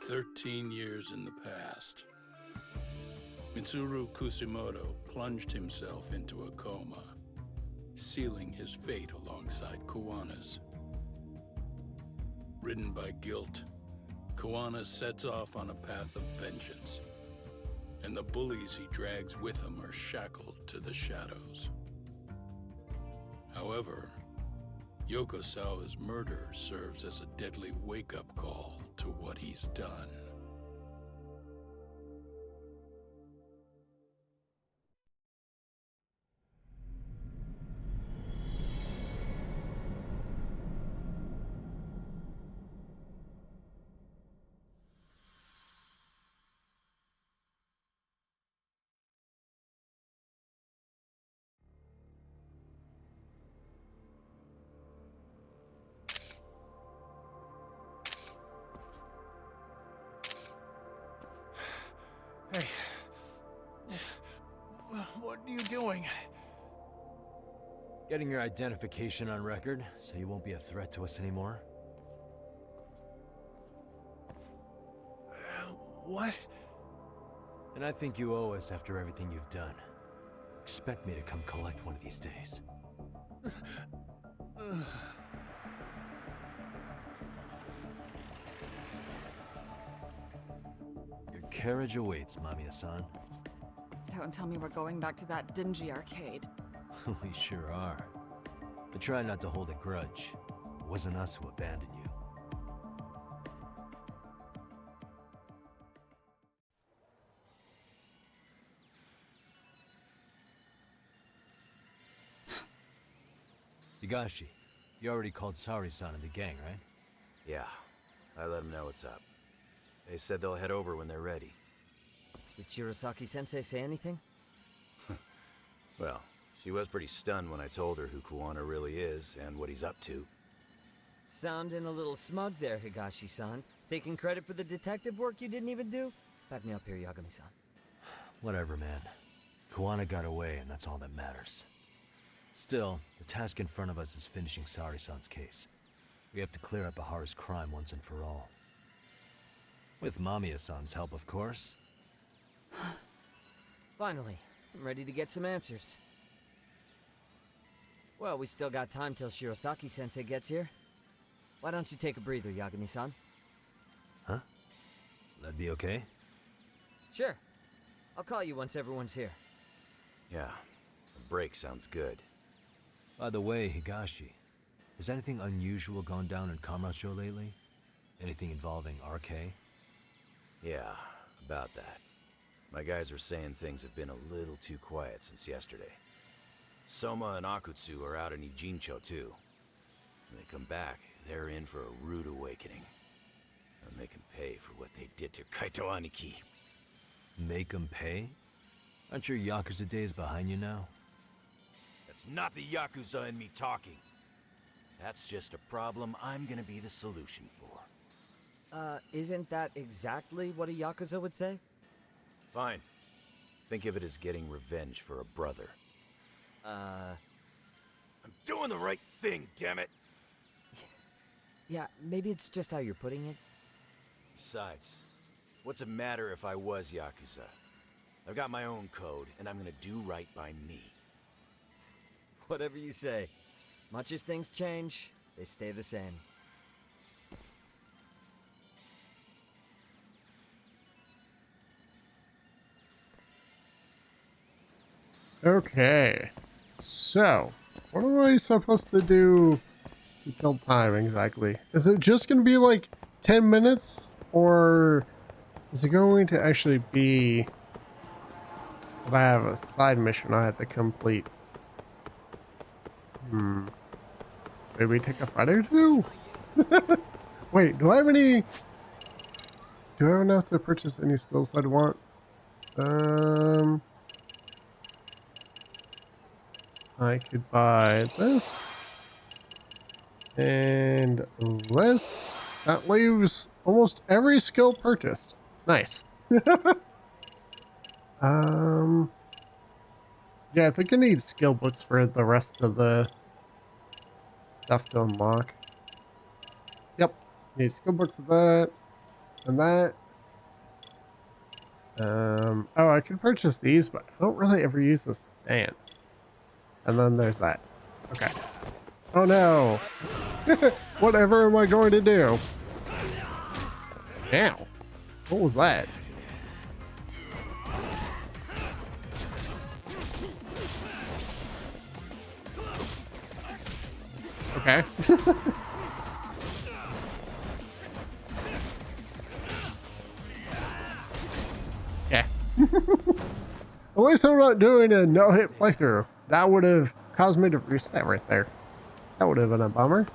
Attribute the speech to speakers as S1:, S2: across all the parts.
S1: 13 years in the past. Mitsuru Kusumoto plunged himself into a coma, sealing his fate alongside Kuwana's. Ridden by guilt, Kuwana sets off on a path of vengeance, and the bullies he drags with him are shackled to the shadows. However, Yokosawa's murder serves as a deadly wake-up call to what he's done.
S2: Hey. What are you doing?
S3: Getting your identification on record, so you won't be a threat to us anymore.
S2: What?
S3: And I think you owe us after everything you've done. Expect me to come collect one of these days. Your carriage awaits, Mamiya-san.
S4: Don't tell me we're going back to that dingy arcade.
S3: We sure are. But try not to hold a grudge. It wasn't us who abandoned you. Higashi, you already called Sari-san and the gang, right?
S5: Yeah, I let them know what's up. They said they'll head over when they're ready.
S6: Did Shirosaki-sensei say anything?
S5: Well, she was pretty stunned when I told her who Kuwana really is and what he's up to.
S6: Sounding a little smug there, Higashi-san. Taking credit for the detective work you didn't even do? Back me up here, Yagami-san.
S3: Whatever, man. Kuwana got away, and that's all that matters. Still, the task in front of us is finishing Sari-san's case. We have to clear up Bahara's crime once and for all. With Mamiya-san's help, of course.
S6: Finally, I'm ready to get some answers. Well, we still got time till Shirosaki-sensei gets here. Why don't you take a breather, Yagami-san?
S3: Huh? That'd be okay?
S6: Sure. I'll call you once everyone's here.
S5: Yeah, a break sounds good.
S3: By the way, Higashi, has anything unusual gone down in Kamurocho lately? Anything involving RK?
S5: Yeah, about that. My guys are saying things have been a little too quiet since yesterday. Soma and Akutsu are out in Ijincho too. When they come back, they're in for a rude awakening. And they can pay for what they did to Kaito Aniki.
S3: Make 'em pay? Aren't your Yakuza days behind you now?
S5: That's not the Yakuza in me talking. That's just a problem I'm gonna be the solution for.
S6: Isn't that exactly what a Yakuza would say?
S5: Fine. Think of it as getting revenge for a brother. I'm doing the right thing, damn it!
S6: Yeah, maybe it's just how you're putting it.
S5: Besides, what's it matter if I was Yakuza? I've got my own code, and I'm gonna do right by me.
S6: Whatever you say. Much as things change, they stay the same.
S7: Okay, so what am I supposed to do to kill time exactly? Is it just going to be like 10 minutes, or is it going to actually be that I have a side mission I have to complete? Maybe take a fight or two? Wait, do I have enough to purchase any skills I'd want? I could buy this and this. That leaves almost every skill purchased. Nice. Yeah, I think I need skill books for the rest of the stuff to unlock. Yep, need a skill book for that. And that... oh, I can purchase these, but I don't really ever use the stance. And then there's that. Okay. Oh no! Whatever am I going to do? Ow. What was that? Okay. Yeah. At least I'm not doing a no-hit playthrough. That would have caused me to reset right there. That would have been a bummer.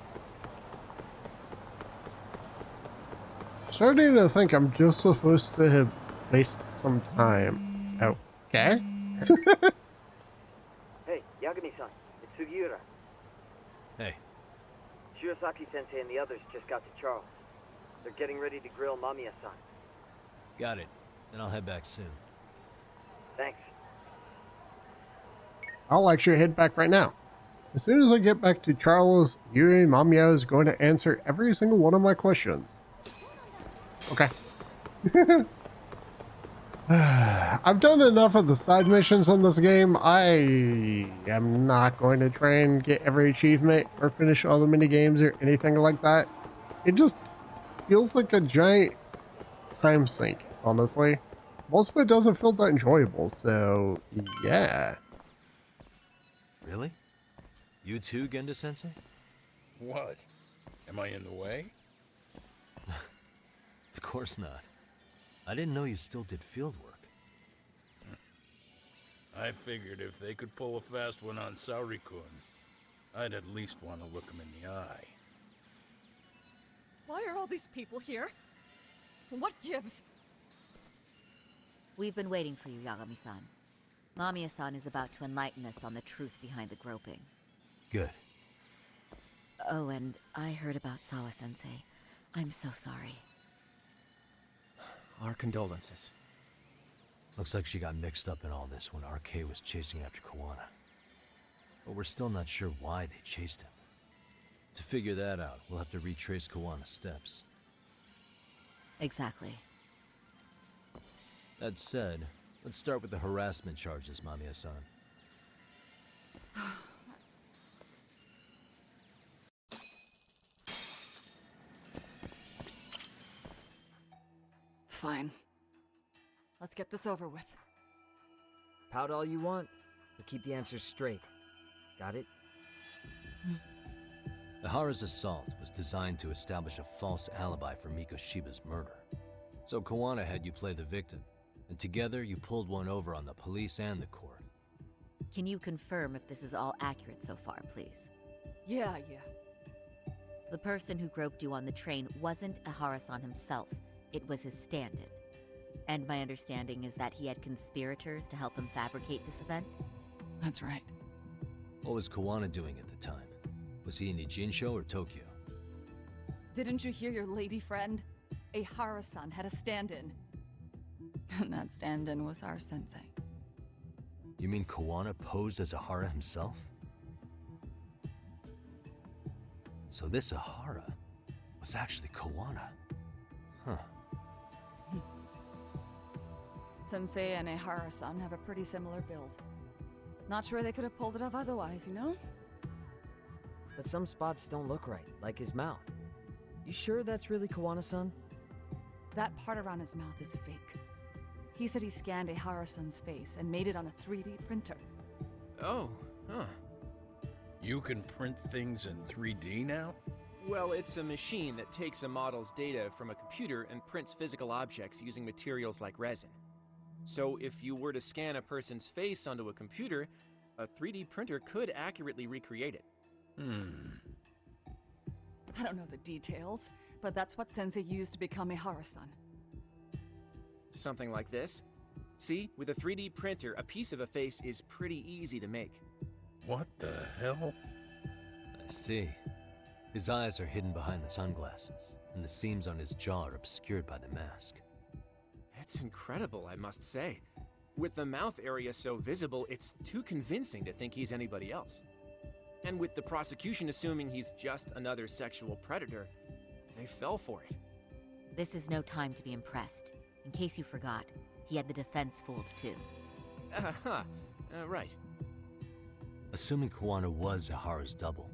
S7: Starting to think I'm just supposed to have wasted some time. Okay.
S2: Hey, Yagami-san, it's Sugiura.
S3: Hey,
S2: Shirosaki-sensei and the others just got to Charles. They're getting ready to grill Mamiya-san.
S3: got it. Then I'll head back soon.
S2: Thanks.
S7: I'll actually head back right now. As soon as I get back to Charles, Yuri Mamiya is going to answer every single one of my questions. Okay. I've done enough of the side missions on this game. I am not going to try and get every achievement or finish all the mini games or anything like that. It just feels like a giant time sink, honestly. Most of it doesn't feel that enjoyable, so yeah.
S3: Really? You too, Genda-sensei?
S1: What? Am I in the way?
S3: Of course not. I didn't know you still did field work.
S1: I figured if they could pull a fast one on Saori-kun, I'd at least want to look him in the eye.
S4: Why are all these people here? What gives?
S8: We've been waiting for you, Yagami-san. Mamiya-san is about to enlighten us on the truth behind the groping.
S3: Good.
S8: Oh, and I heard about Sawa-sensei. I'm so sorry.
S9: Our condolences.
S3: Looks like she got mixed up in all this when RK was chasing after Kawana. But we're still not sure why they chased him. To figure that out, we'll have to retrace Kawana's steps.
S8: Exactly.
S3: That said, let's start with the harassment charges, Mamiya-san.
S4: Fine. Let's get this over with.
S6: Pout all you want, but keep the answers straight. Got it?
S3: Ihara's assault was designed to establish a false alibi for Mikoshiba's murder. So Kawana had you play the victim, and together you pulled one over on the police and the court.
S8: Can you confirm if this is all accurate so far, please?
S4: Yeah.
S8: The person who groped you on the train wasn't Ihara-san himself. It was his stand-in. And my understanding is that he had conspirators to help him fabricate this event?
S4: That's right.
S3: What was Kawana doing at the time? Was he in Ijincho or Tokyo?
S4: Didn't you hear your lady friend? Ihara-san had a stand-in. And that stand-in was our sensei.
S3: You mean Kawana posed as Ihara himself? So this Ihara was actually Kawana. Huh.
S4: Sensei and Ihara-san have a pretty similar build. Not sure they could have pulled it off otherwise, you know?
S6: But some spots don't look right, like his mouth. You sure that's really Kawana-san?
S4: That part around his mouth is fake. He said he scanned Ihara-san's face and made it on a 3D printer.
S9: Oh, huh.
S1: You can print things in 3D now?
S9: Well, it's a machine that takes a model's data from a computer and prints physical objects using materials like resin. So if you were to scan a person's face onto a computer, a 3D printer could accurately recreate it.
S4: I don't know the details, but that's what Sensei used to become Ihara-san.
S9: Something like this. See, with a 3D printer, a piece of a face is pretty easy to make.
S1: What the hell?
S3: I see. His eyes are hidden behind the sunglasses, and the seams on his jaw are obscured by the mask.
S9: It's incredible, I must say. With the mouth area so visible, it's too convincing to think he's anybody else. And with the prosecution assuming he's just another sexual predator, they fell for it.
S8: This is no time to be impressed. In case you forgot, he had the defense fooled too.
S9: Right.
S3: Assuming Kawana was Ihara's double,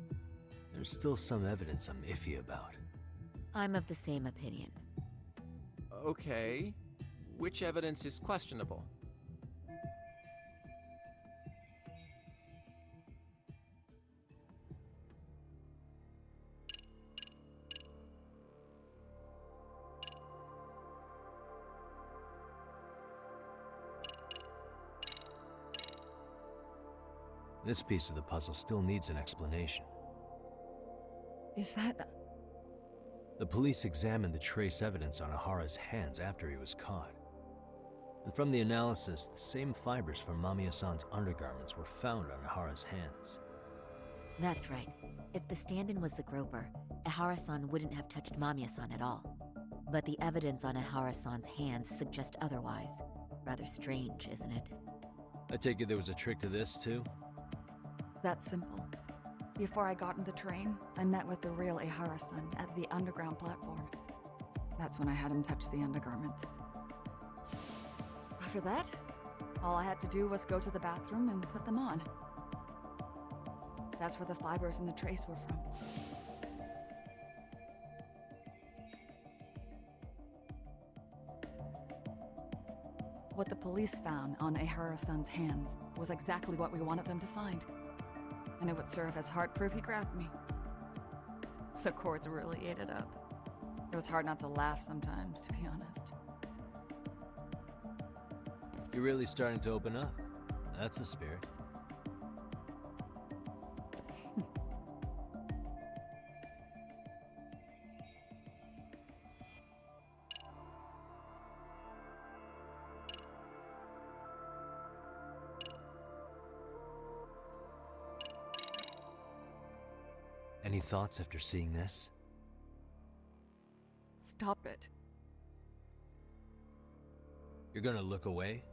S3: there's still some evidence I'm iffy about.
S8: I'm of the same opinion.
S9: Okay. Which evidence is questionable?
S3: This piece of the puzzle still needs an explanation.
S4: Is that...
S3: The police examined the trace evidence on Ihara's hands after he was caught. And from the analysis, the same fibers from Mamiya-san's undergarments were found on Ihara's hands.
S8: That's right. If the stand-in was the groper, Ihara-san wouldn't have touched Mamiya-san at all. But the evidence on Ihara-san's hands suggests otherwise. Rather strange, isn't it?
S3: I take it there was a trick to this, too?
S4: That's simple. Before I got in the train, I met with the real Ihara-san at the underground platform. That's when I had him touch the undergarment. After that, all I had to do was go to the bathroom and put them on. That's where the fibers in the trace were from. What the police found on Ihara-san's hands was exactly what we wanted them to find. And it would serve as hard proof he grabbed me. The courts really ate it up. It was hard not to laugh sometimes, to be honest.
S3: You're really starting to open up. That's the spirit. Any thoughts after seeing this?
S4: Stop it.
S3: You're gonna look away?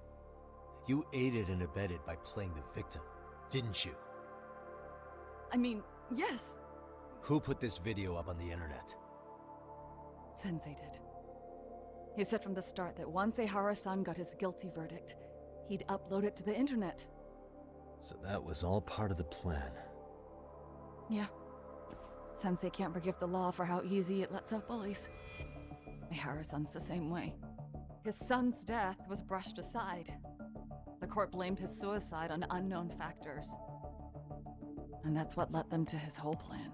S3: You aided and abetted by playing the victim, didn't you?
S4: I mean, yes,
S3: Who put this video up on the internet?
S4: Sensei did. He said from the start that once Ihara-san got his guilty verdict, he'd upload it to the internet.
S3: So that was all part of the plan.
S4: Yeah. Sensei can't forgive the law for how easy it lets off bullies. Ihara-san's the same way. His son's death was brushed aside. The court blamed his suicide on unknown factors. And that's what led them to his whole plan.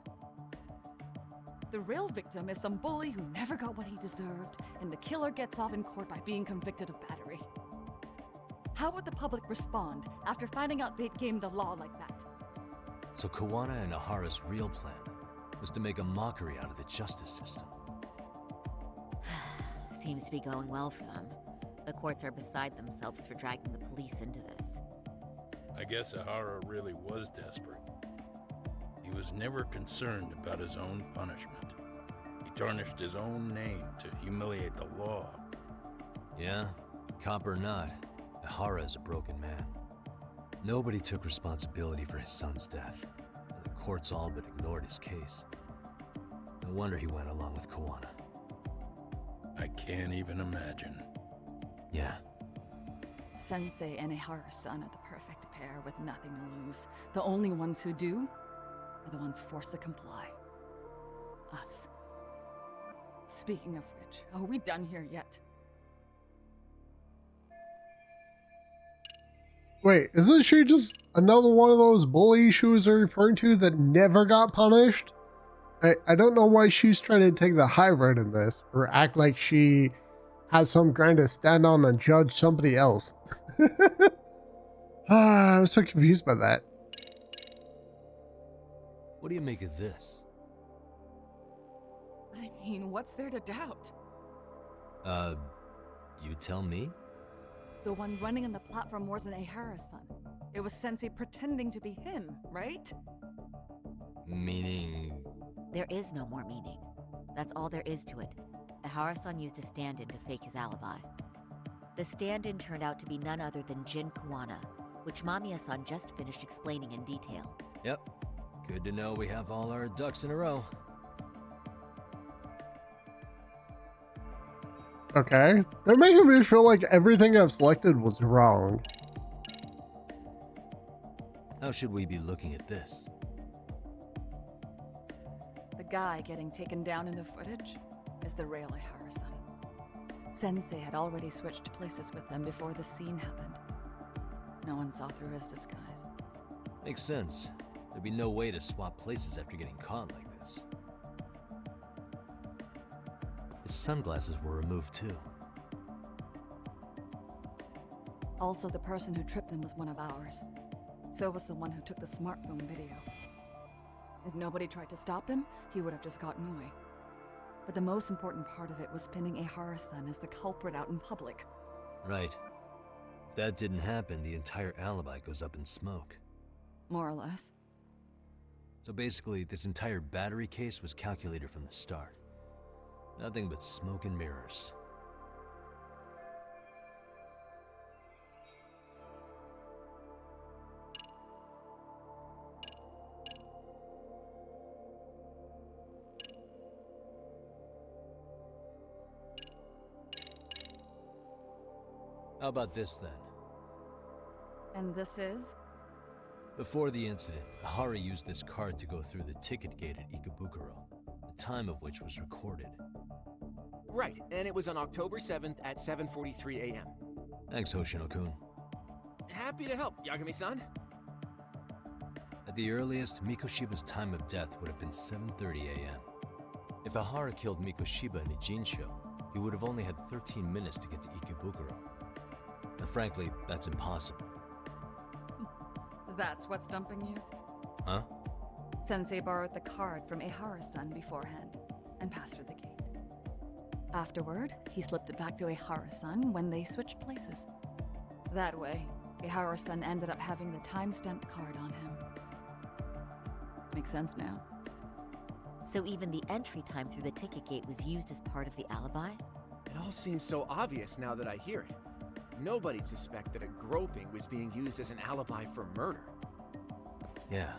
S4: The real victim is some bully who never got what he deserved, and the killer gets off in court by being convicted of battery. How would the public respond after finding out they'd gamed the law like that?
S3: So Kawana and Ihara's real plan was to make a mockery out of the justice system.
S8: Seems to be going well for them. The courts are beside themselves for dragging the police into this.
S1: I guess Ihara really was desperate. He was never concerned about his own punishment. He tarnished his own name to humiliate the law.
S3: Yeah, cop or not, Ihara is a broken man. Nobody took responsibility for his son's death, and the courts all but ignored his case. No wonder he went along with Kawana.
S1: I can't even imagine.
S3: Yeah.
S4: Sensei and Ihara-san are the perfect pair with nothing to lose. The only ones who do are the ones forced to comply. Us. Speaking of which, are we done here yet?
S7: Wait, isn't she just another one of those bullies she was referring to that never got punished? I don't know why she's trying to take the high road in this, or act like she has some ground to stand on and judge somebody else. I was so confused by that.
S3: What do you make of this?
S4: I mean, what's there to doubt?
S3: You tell me?
S4: The one running on the platform wasn't Ihara-san. It was Sensei pretending to be him, right?
S3: Meaning...
S8: There is no more meaning. That's all there is to it. Ihara-san used a stand-in to fake his alibi. The stand-in turned out to be none other than Jin Kawana, which Mamiya-san just finished explaining in detail.
S3: Yep. Good to know we have all our ducks in a row.
S7: Okay. They're making me feel like everything I've selected was wrong.
S3: How should we be looking at this?
S4: The guy getting taken down in the footage is the real Ihara-san. Sensei had already switched places with them before the scene happened. No one saw through his disguise.
S3: Makes sense. There'd be no way to swap places after getting caught like this. His sunglasses were removed too.
S4: Also, the person who tripped him was one of ours. So was the one who took the smartphone video. If nobody tried to stop him, he would have just gotten away. But the most important part of it was pinning Ihara-san as the culprit out in public.
S3: Right. If that didn't happen, the entire alibi goes up in smoke.
S4: More or less.
S3: So basically, this entire battery case was calculated from the start. Nothing but smoke and mirrors. How about this then?
S4: And this is?
S3: Before the incident, Ihara used this card to go through the ticket gate at Ikebukuro, the time of which was recorded.
S9: Right, and it was on October 7th at 7:43 a.m.
S3: Thanks, Hoshino-kun.
S9: Happy to help, Yagami-san.
S3: At the earliest, Mikoshiba's time of death would have been 7:30 a.m. If Ihara killed Mikoshiba in Ijincho, he would have only had 13 minutes to get to Ikebukuro. And frankly, that's impossible.
S4: That's what's dumping you?
S3: Huh?
S4: Sensei borrowed the card from Ihara-san beforehand and passed through the gate. Afterward, he slipped it back to Ihara-san when they switched places. That way, Ihara-san ended up having the time-stamped card on him. Makes sense now.
S8: So even the entry time through the ticket gate was used as part of the alibi?
S9: It all seems so obvious now that I hear it. Nobody'd suspect that a groping was being used as an alibi for murder.
S3: Yeah.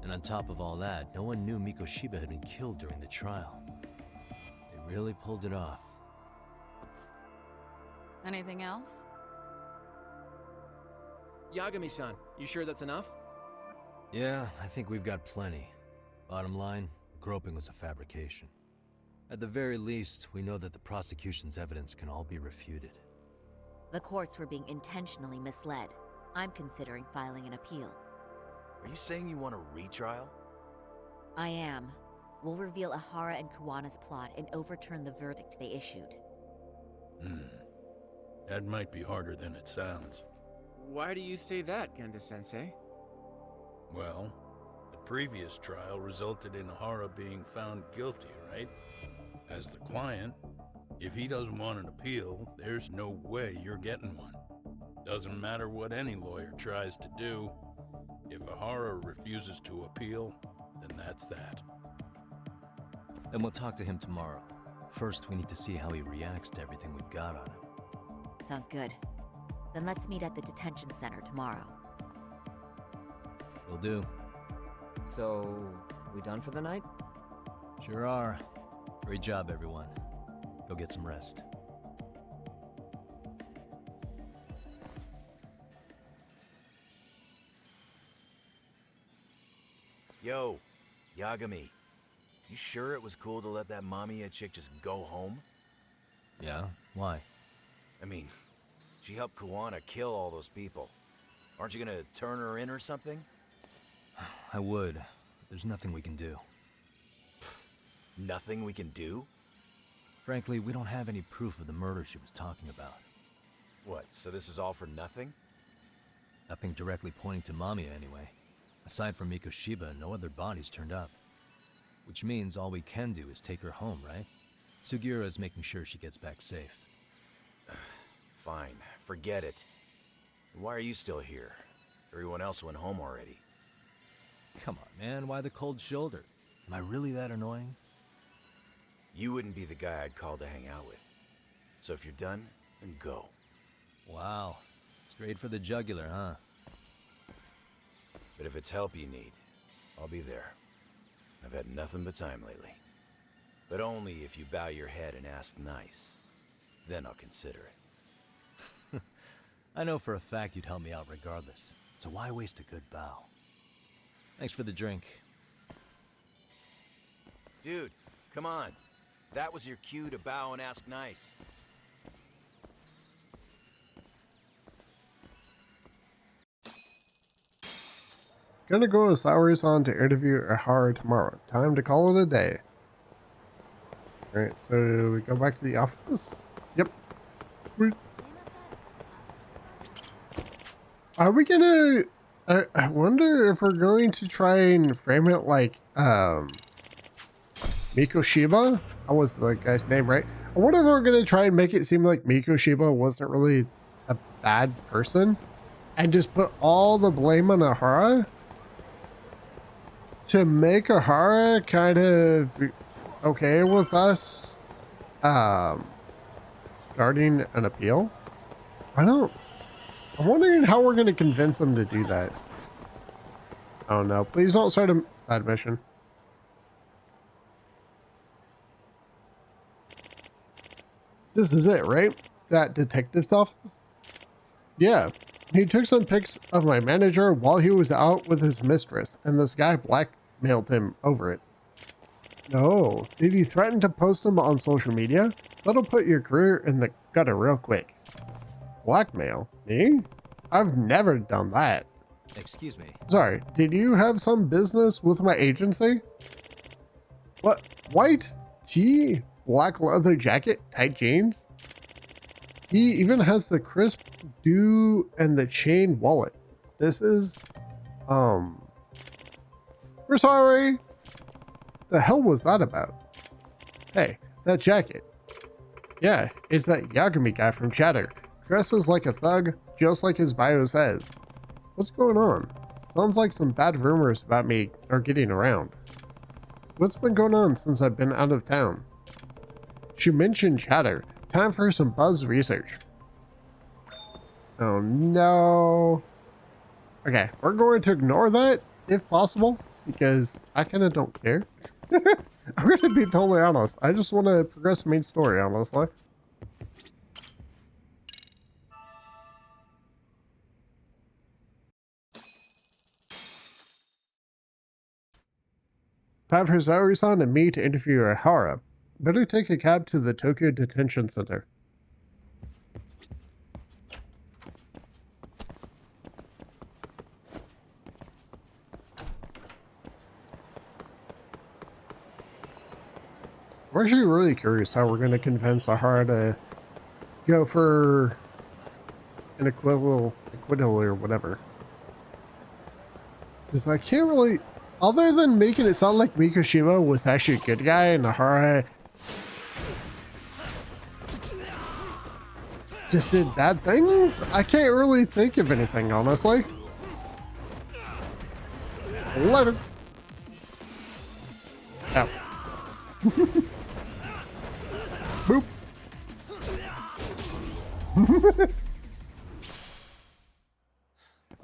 S3: And on top of all that, no one knew Mikoshiba had been killed during the trial. They really pulled it off.
S4: Anything else?
S9: Yagami-san, you sure that's enough?
S3: Yeah, I think we've got plenty. Bottom line, groping was a fabrication. At the very least, we know that the prosecution's evidence can all be refuted.
S8: The courts were being intentionally misled. I'm considering filing an appeal.
S5: Are you saying you want a retrial?
S8: I am. We'll reveal Ihara and Kuwana's plot and overturn the verdict they issued.
S1: That might be harder than it sounds.
S9: Why do you say that, Genda-sensei?
S1: Well, the previous trial resulted in Ihara being found guilty, right? As the client, if he doesn't want an appeal, there's no way you're getting one. Doesn't matter what any lawyer tries to do. If Ihara refuses to appeal, then that's that.
S3: Then we'll talk to him tomorrow. First, we need to see how he reacts to everything we've got on him.
S8: Sounds good. Then let's meet at the detention center tomorrow.
S3: Will do.
S6: So, we done for the night?
S3: Sure are. Great job, everyone. Go get some rest.
S5: Yo, Yagami. You sure it was cool to let that Mamiya chick just go home?
S3: Yeah? Why?
S5: I mean, she helped Kuwana kill all those people. Aren't you gonna turn her in or something?
S3: I would. But there's nothing we can do.
S5: Nothing we can do?
S3: Frankly, we don't have any proof of the murder she was talking about.
S5: What, so this is all for nothing?
S3: Nothing directly pointing to Mamiya anyway. Aside from Mikoshiba, no other bodies turned up. Which means all we can do is take her home, right? Sugiura is making sure she gets back safe.
S5: Fine, forget it. Why are you still here? Everyone else went home already.
S3: Come on, man, why the cold shoulder? Am I really that annoying?
S5: You wouldn't be the guy I'd call to hang out with. So if you're done, then go.
S3: Wow. Straight for the jugular, huh?
S5: But if it's help you need, I'll be there. I've had nothing but time lately. But only if you bow your head and ask nice. then I'll consider it.
S3: I know for a fact you'd help me out regardless, so why waste a good bow? Thanks for the drink.
S5: Dude, come on. That was your cue to bow and ask nice.
S7: Gonna go with Saori-san to interview Ihara tomorrow. Time to call it a day. Alright, so we go back to the office? Yep. Are we gonna... I wonder if we're going to try and frame it like, Mikoshiba? That was the guy's name, right? I wonder if we're gonna try and make it seem like Mikoshiba wasn't really a bad person? And just put all the blame on Ihara? To make Ihara kind of okay with us starting an appeal? I'm wondering how we're going to convince them to do that. Oh no, please don't start a side mission. This is it, right? That detective's office? Yeah. He took some pics of my manager while he was out with his mistress, and this guy blackmailed him over it. No. Did he threaten to post them on social media? That'll put your career in the gutter real quick. Blackmail? Me? I've never done that.
S3: Excuse me.
S7: Sorry, did you have some business with my agency? What? White tee? Black leather jacket? Tight jeans? He even has the crisp dew and the chain wallet. This is, we're sorry. The hell was that about? Hey, that jacket. Yeah, it's that Yagami guy from Chatter. Dresses like a thug, just like his bio says. What's going on? Sounds like some bad rumors about me are getting around. What's been going on since I've been out of town? She mentioned Chatter. Time for some buzz research. Oh no. Okay, we're going to ignore that if possible, because I kind of don't care. I'm going to be totally honest. I just want to progress the main story, honestly. Time for Saori-san and me to interview Ihara. Better take a cab to the Tokyo Detention Center. I'm actually really curious how we're going to convince Ihara to go for an acquittal or whatever. Because I can't really... Other than making it sound like Mikoshiba was actually a good guy and Ihara just did bad things, I can't really think of anything, honestly. Later. Ow. Boop.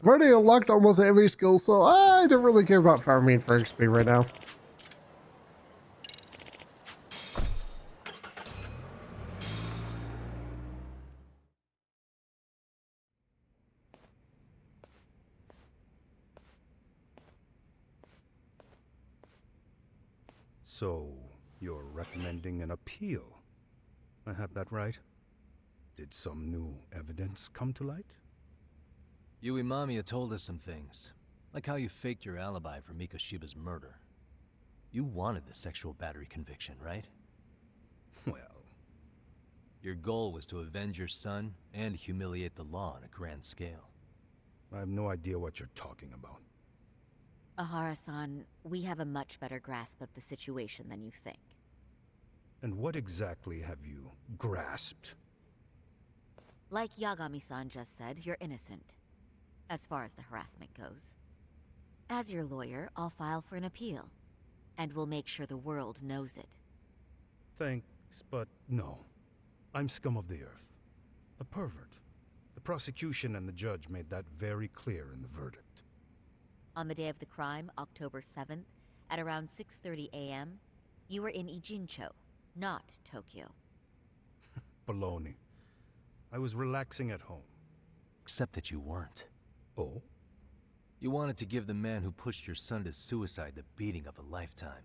S7: I've already unlocked almost every skill, so I don't really care about farming for XP right now.
S1: So, you're recommending an appeal? I have that right? Did some new evidence come to light?
S3: Yui Mamiya told us some things, like how you faked your alibi for Mikoshiba's murder. You wanted the sexual battery conviction, right?
S1: Well...
S3: Your goal was to avenge your son and humiliate the law on a grand scale.
S1: I have no idea what you're talking about.
S8: Ihara-san, we have a much better grasp of the situation than you think.
S1: And what exactly have you grasped?
S8: Like Yagami-san just said, you're innocent. As far as the harassment goes. As your lawyer, I'll file for an appeal. And we'll make sure the world knows it.
S1: Thanks, but no. I'm scum of the earth. A pervert. The prosecution and the judge made that very clear in the verdict.
S8: On the day of the crime, October 7th, at around 6:30 a.m., you were in Ijincho, not Tokyo.
S1: baloney. I was relaxing at home.
S3: Except that you weren't.
S1: Oh?
S3: You wanted to give the man who pushed your son to suicide the beating of a lifetime.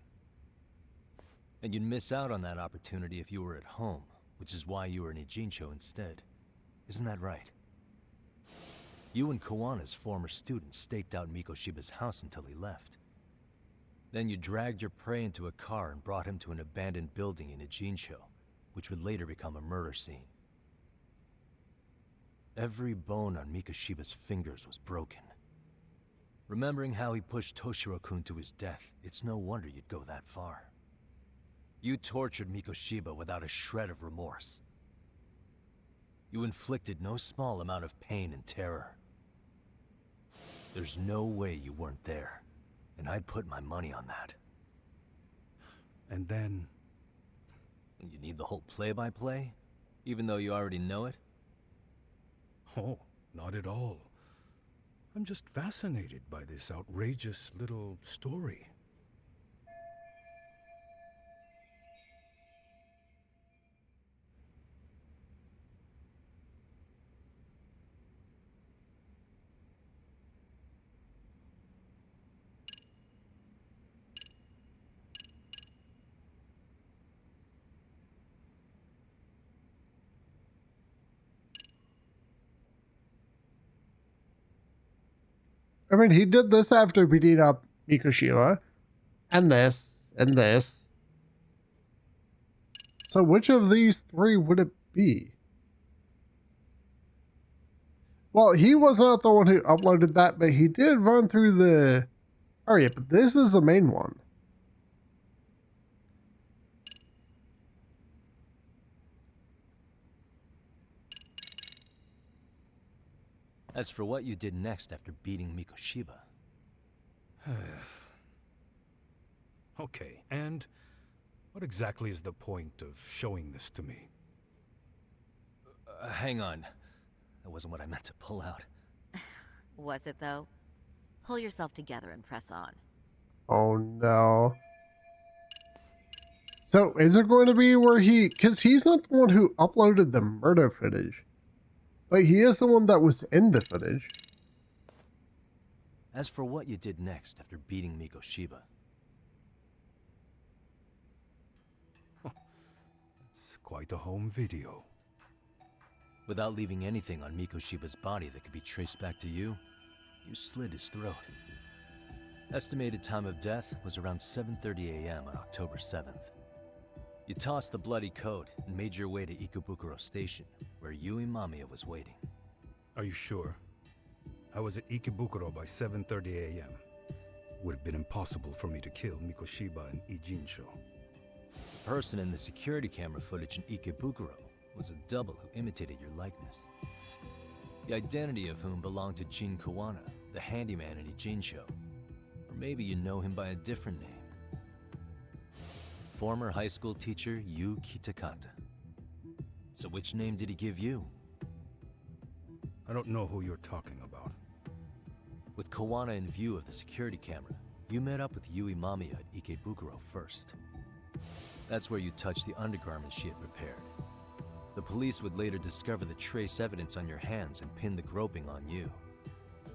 S3: And you'd miss out on that opportunity if you were at home, which is why you were in Ijincho instead. Isn't that right? You and Kawana's former student staked out Mikoshiba's house until he left. Then you dragged your prey into a car and brought him to an abandoned building in Ijincho, which would later become a murder scene. Every bone on Mikoshiba's fingers was broken. Remembering how he pushed Toshiro-kun to his death, it's no wonder you'd go that far. You tortured Mikoshiba without a shred of remorse. You inflicted no small amount of pain and terror. There's no way you weren't there, and I'd put my money on that.
S1: And then...
S3: You need the whole play-by-play, even though you already know it?
S1: Oh, not at all. I'm just fascinated by this outrageous little story.
S7: I mean, he did this after beating up Mikoshiba, and this, and this. So which of these three would it be? Well, he was not the one who uploaded that, but he did run through the... Oh yeah, but this is the main one.
S3: As for what you did next after beating Mikoshiba...
S1: Okay, and what exactly is the point of showing this to me?
S3: hang on. That wasn't what I meant to pull out.
S8: Was it, though? Pull yourself together and press on.
S7: Oh no. So is it going to be where he... Because he's not the one who uploaded the murder footage. But he is the one that was in the footage.
S3: As for what you did next after beating Mikoshiba...
S1: It's quite a home video.
S3: Without leaving anything on Mikoshiba's body that could be traced back to you, you slit his throat. Estimated time of death was around 7:30 a.m. on October 7th. You tossed the bloody coat and made your way to Ikebukuro Station, where Yui Mamiya was waiting.
S1: Are you sure? I was at Ikebukuro by 7:30 a.m. Would have been impossible for me to kill Mikoshiba and Ijincho.
S3: The person in the security camera footage in Ikebukuro was a double who imitated your likeness. The identity of whom belonged to Jin Kawana, the handyman in Ijincho. Or maybe you know him by a different name. Former high school teacher Yuki Takata. So which name did he give you?
S1: I don't know who you're talking about.
S3: With Kawana in view of the security camera, you met up with Yui Mamiya at Ikebukuro first. That's where you touched the undergarments she had prepared. The police would later discover the trace evidence on your hands and pin the groping on you.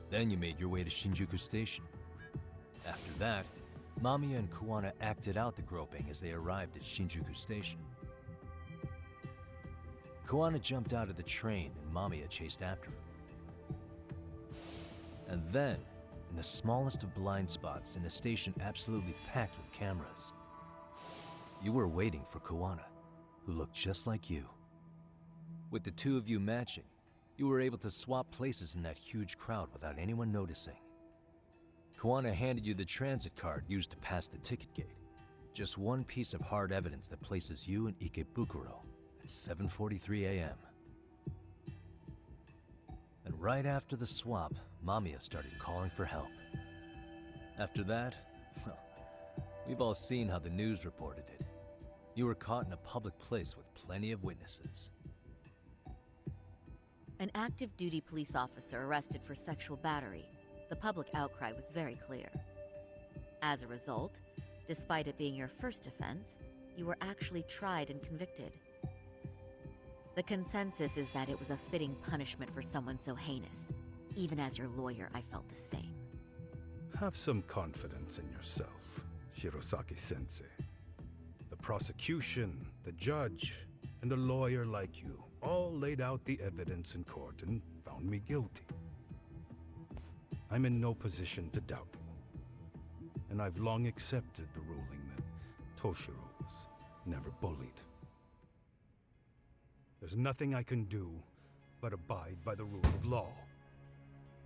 S3: Then you made your way to Shinjuku Station. After that, Mamiya and Kawana acted out the groping as they arrived at Shinjuku Station. Kawana jumped out of the train and Mamiya chased after him. And then, in the smallest of blind spots in a station absolutely packed with cameras, you were waiting for Kawana, who looked just like you. With the two of you matching, you were able to swap places in that huge crowd without anyone noticing. Kawana handed you the transit card used to pass the ticket gate. Just one piece of hard evidence that places you in Ikebukuro at 7:43 a.m. And right after the swap, Mamiya started calling for help. After that, well, we've all seen how the news reported it. You were caught in a public place with plenty of witnesses.
S8: An active duty police officer arrested for sexual battery. The public outcry was very clear. As a result, despite it being your first offense, you were actually tried and convicted. The consensus is that it was a fitting punishment for someone so heinous. Even as your lawyer, I felt the same.
S1: Have some confidence in yourself, Shirosaki-sensei. The prosecution, the judge, and a lawyer like you all laid out the evidence in court and found me guilty. I'm in no position to doubt you. And I've long accepted the ruling that Toshiro was never bullied. There's nothing I can do but abide by the rule of law.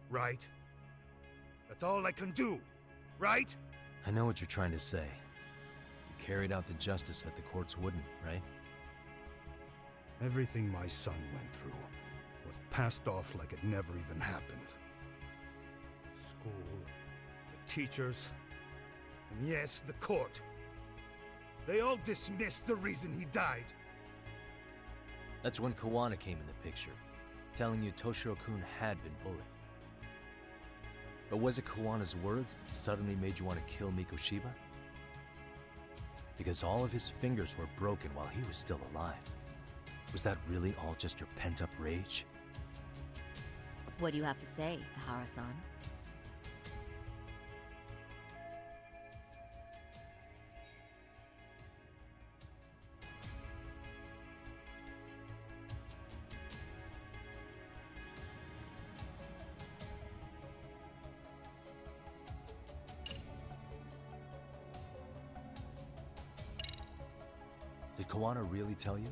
S1: Right? That's all I can do, right?
S3: I know what you're trying to say. You carried out the justice that the courts wouldn't, right?
S1: Everything my son went through was passed off like it never even happened. School, the teachers, and yes, the court. They all dismissed the reason he died.
S3: That's when Kawana came in the picture, telling you Toshiro-kun had been bullied. But was it Kawana's words that suddenly made you want to kill Mikoshiba? Because all of his fingers were broken while he was still alive. Was that really all just your pent-up rage?
S8: What do you have to say, Ihara-san?
S3: Did Kawana really tell you?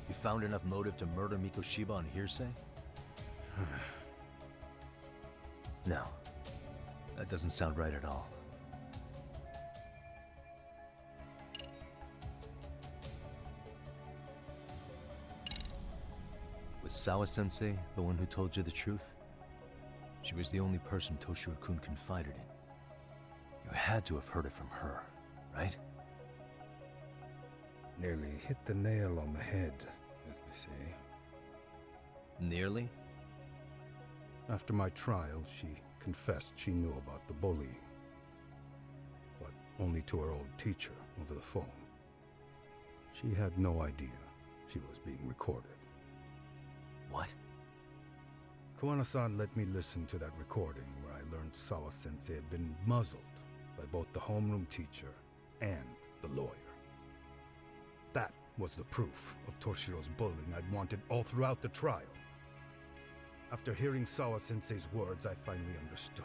S3: You found enough motive to murder Mikoshiba on hearsay? No. That doesn't sound right at all. Was Sawa-sensei the one who told you the truth? She was the only person Toshiro-kun confided in. You had to have heard it from her, right?
S1: Nearly hit the nail on the head, as they say.
S3: Nearly?
S1: After my trial, she confessed she knew about the bullying. But only to her old teacher over the phone. She had no idea she was being recorded.
S3: What?
S1: Kawana-san let me listen to that recording where I learned Sawa-sensei had been muzzled by both the homeroom teacher and the lawyer. That was the proof of Toshiro's bullying I'd wanted all throughout the trial. After hearing Sawa-sensei's words, I finally understood.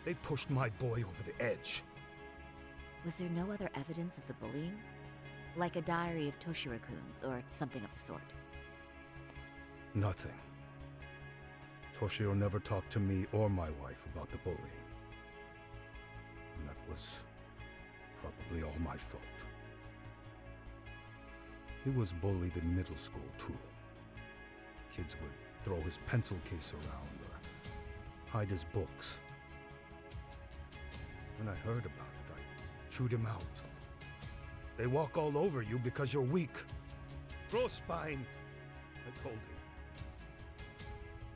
S1: They pushed my boy over the edge.
S8: Was there no other evidence of the bullying? Like a diary of Toshiro-kun's, or something of the sort?
S1: Nothing. Toshiro never talked to me or my wife about the bullying. And that was probably all my fault. He was bullied in middle school, too. Kids would throw his pencil case around or hide his books. When I heard about it, I chewed him out. They walk all over you because you're weak. Grow spine, I told him.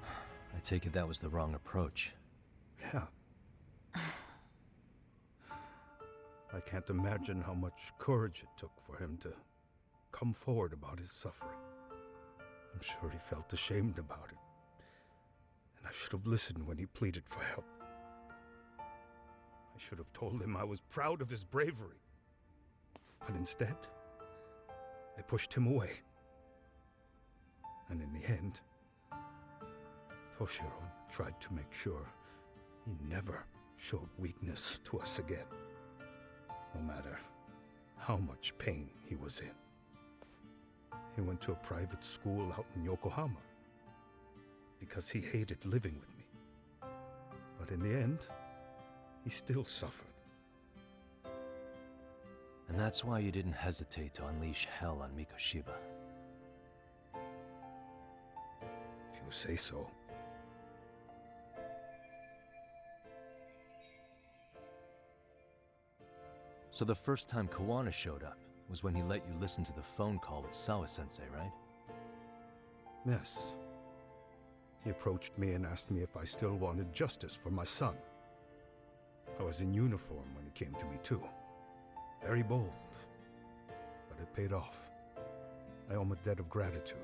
S3: I take it that was the wrong approach.
S1: Yeah. I can't imagine how much courage it took for him to come forward about his suffering. I'm sure he felt ashamed about it. And I should have listened when he pleaded for help. I should have told him I was proud of his bravery. But instead, I pushed him away. And in the end, Toshiro tried to make sure he never showed weakness to us again, no matter how much pain he was in. He went to a private school out in Yokohama because he hated living with me. But in the end, he still suffered.
S3: And that's why you didn't hesitate to unleash hell on Mikoshiba.
S1: If you say so.
S3: So the first time Kawana showed up was when he let you listen to the phone call with Sawa-sensei, right?
S1: Yes. He approached me and asked me if I still wanted justice for my son. I was in uniform when he came to me too. Very bold. But it paid off.
S10: I owe him a debt of gratitude.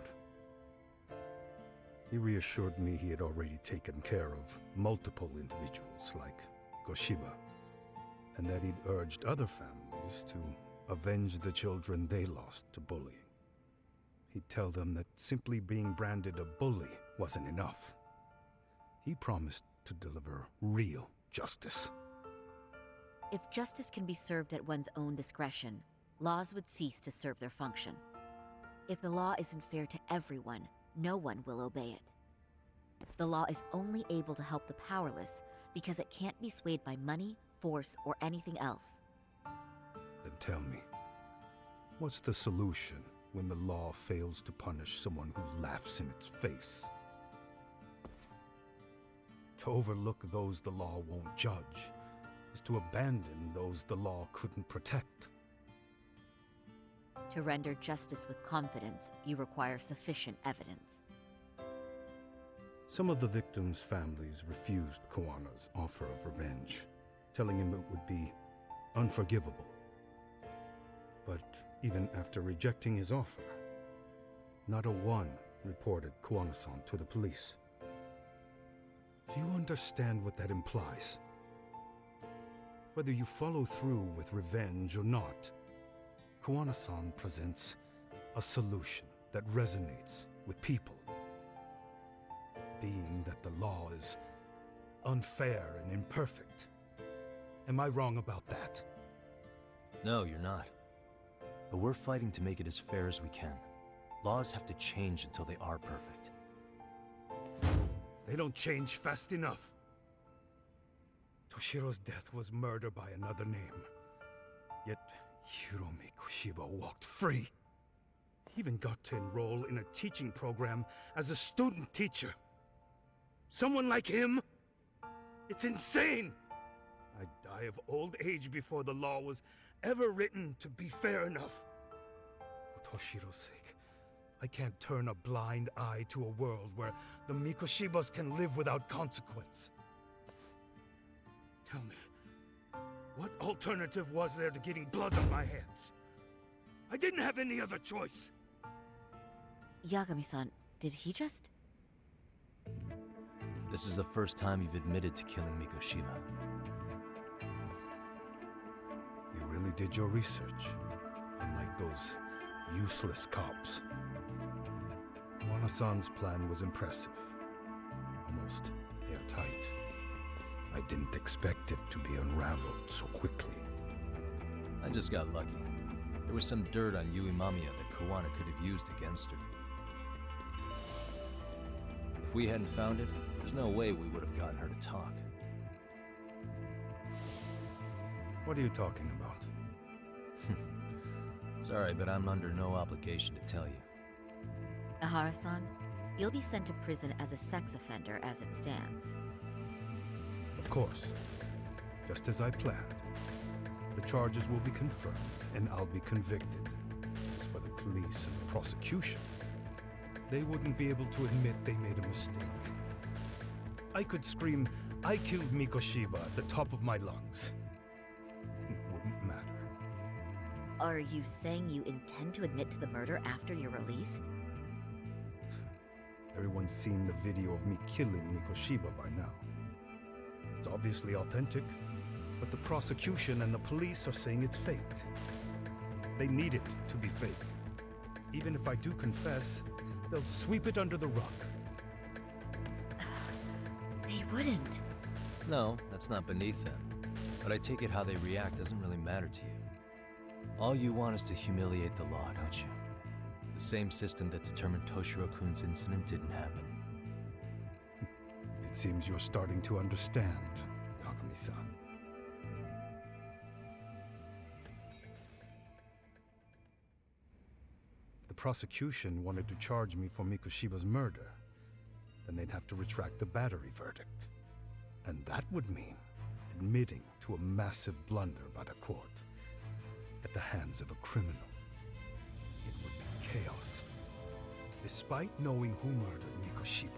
S10: He reassured me he had already taken care of multiple individuals like Goshiba, and that he'd urged other families to avenge the children they lost to bullying. He'd tell them that simply being branded a bully wasn't enough. He promised to deliver real justice.
S8: If justice can be served at one's own discretion, laws would cease to serve their function. If the law isn't fair to everyone, no one will obey it. The law is only able to help the powerless because it can't be swayed by money, force, or anything else.
S10: Then tell me, what's the solution when the law fails to punish someone who laughs in its face? To overlook those the law won't judge is to abandon those the law couldn't protect.
S8: To render justice with confidence, you require sufficient evidence.
S10: Some of the victims' families refused Kuwana's offer of revenge, telling him it would be unforgivable. But even after rejecting his offer, not a one reported Kuwana-san to the police. Do you understand what that implies? Whether you follow through with revenge or not, Kuwana-san presents a solution that resonates with people. Being that the law is unfair and imperfect. Am I wrong about that?
S3: No, you're not. But we're fighting to make it as fair as we can. Laws have to change until they are perfect.
S10: They don't change fast enough. Toshiro's death was murder by another name. Yet Hiromi Kushiba walked free. He even got to enroll in a teaching program as a student teacher. Someone like him? It's insane! I'd die of old age before the law was ever written to be fair enough. For Toshiro's sake, I can't turn a blind eye to a world where the Mikoshibas can live without consequence. Tell me, what alternative was there to getting blood on my hands? I didn't have any other choice.
S8: Yagami-san, did he just...
S3: This is the first time you've admitted to killing Mikoshiba.
S10: You really did your research, unlike those useless cops. Kuwana-san's plan was impressive, almost airtight. I didn't expect it to be unraveled so quickly.
S3: I just got lucky. There was some dirt on Yui Mamiya that Kuwana could have used against her. If we hadn't found it, there's no way we would have gotten her to talk.
S10: What are you talking about?
S3: Sorry, but I'm under no obligation to tell you.
S8: Ahara-san, you'll be sent to prison as a sex offender as it stands.
S10: Of course. Just as I planned. The charges will be confirmed, and I'll be convicted. As for the police and the prosecution, they wouldn't be able to admit they made a mistake. I could scream, "I killed Mikoshiba" at the top of my lungs. It wouldn't matter.
S8: Are you saying you intend to admit to the murder after you're released?
S10: Everyone's seen the video of me killing Mikoshiba by now. It's obviously authentic, but the prosecution and the police are saying it's fake. They need it to be fake. Even if I do confess, they'll sweep it under the rug.
S8: They wouldn't.
S3: No, that's not beneath them. But I take it how they react doesn't really matter to you. All you want is to humiliate the law, don't you? The same system that determined Toshiro-kun's incident didn't happen.
S10: It seems you're starting to understand, Yagami-san. If the prosecution wanted to charge me for Mikoshiba's murder, then they'd have to retract the battery verdict. And that would mean admitting to a massive blunder by the court at the hands of a criminal. It would be chaos. Despite knowing who murdered Mikoshiba,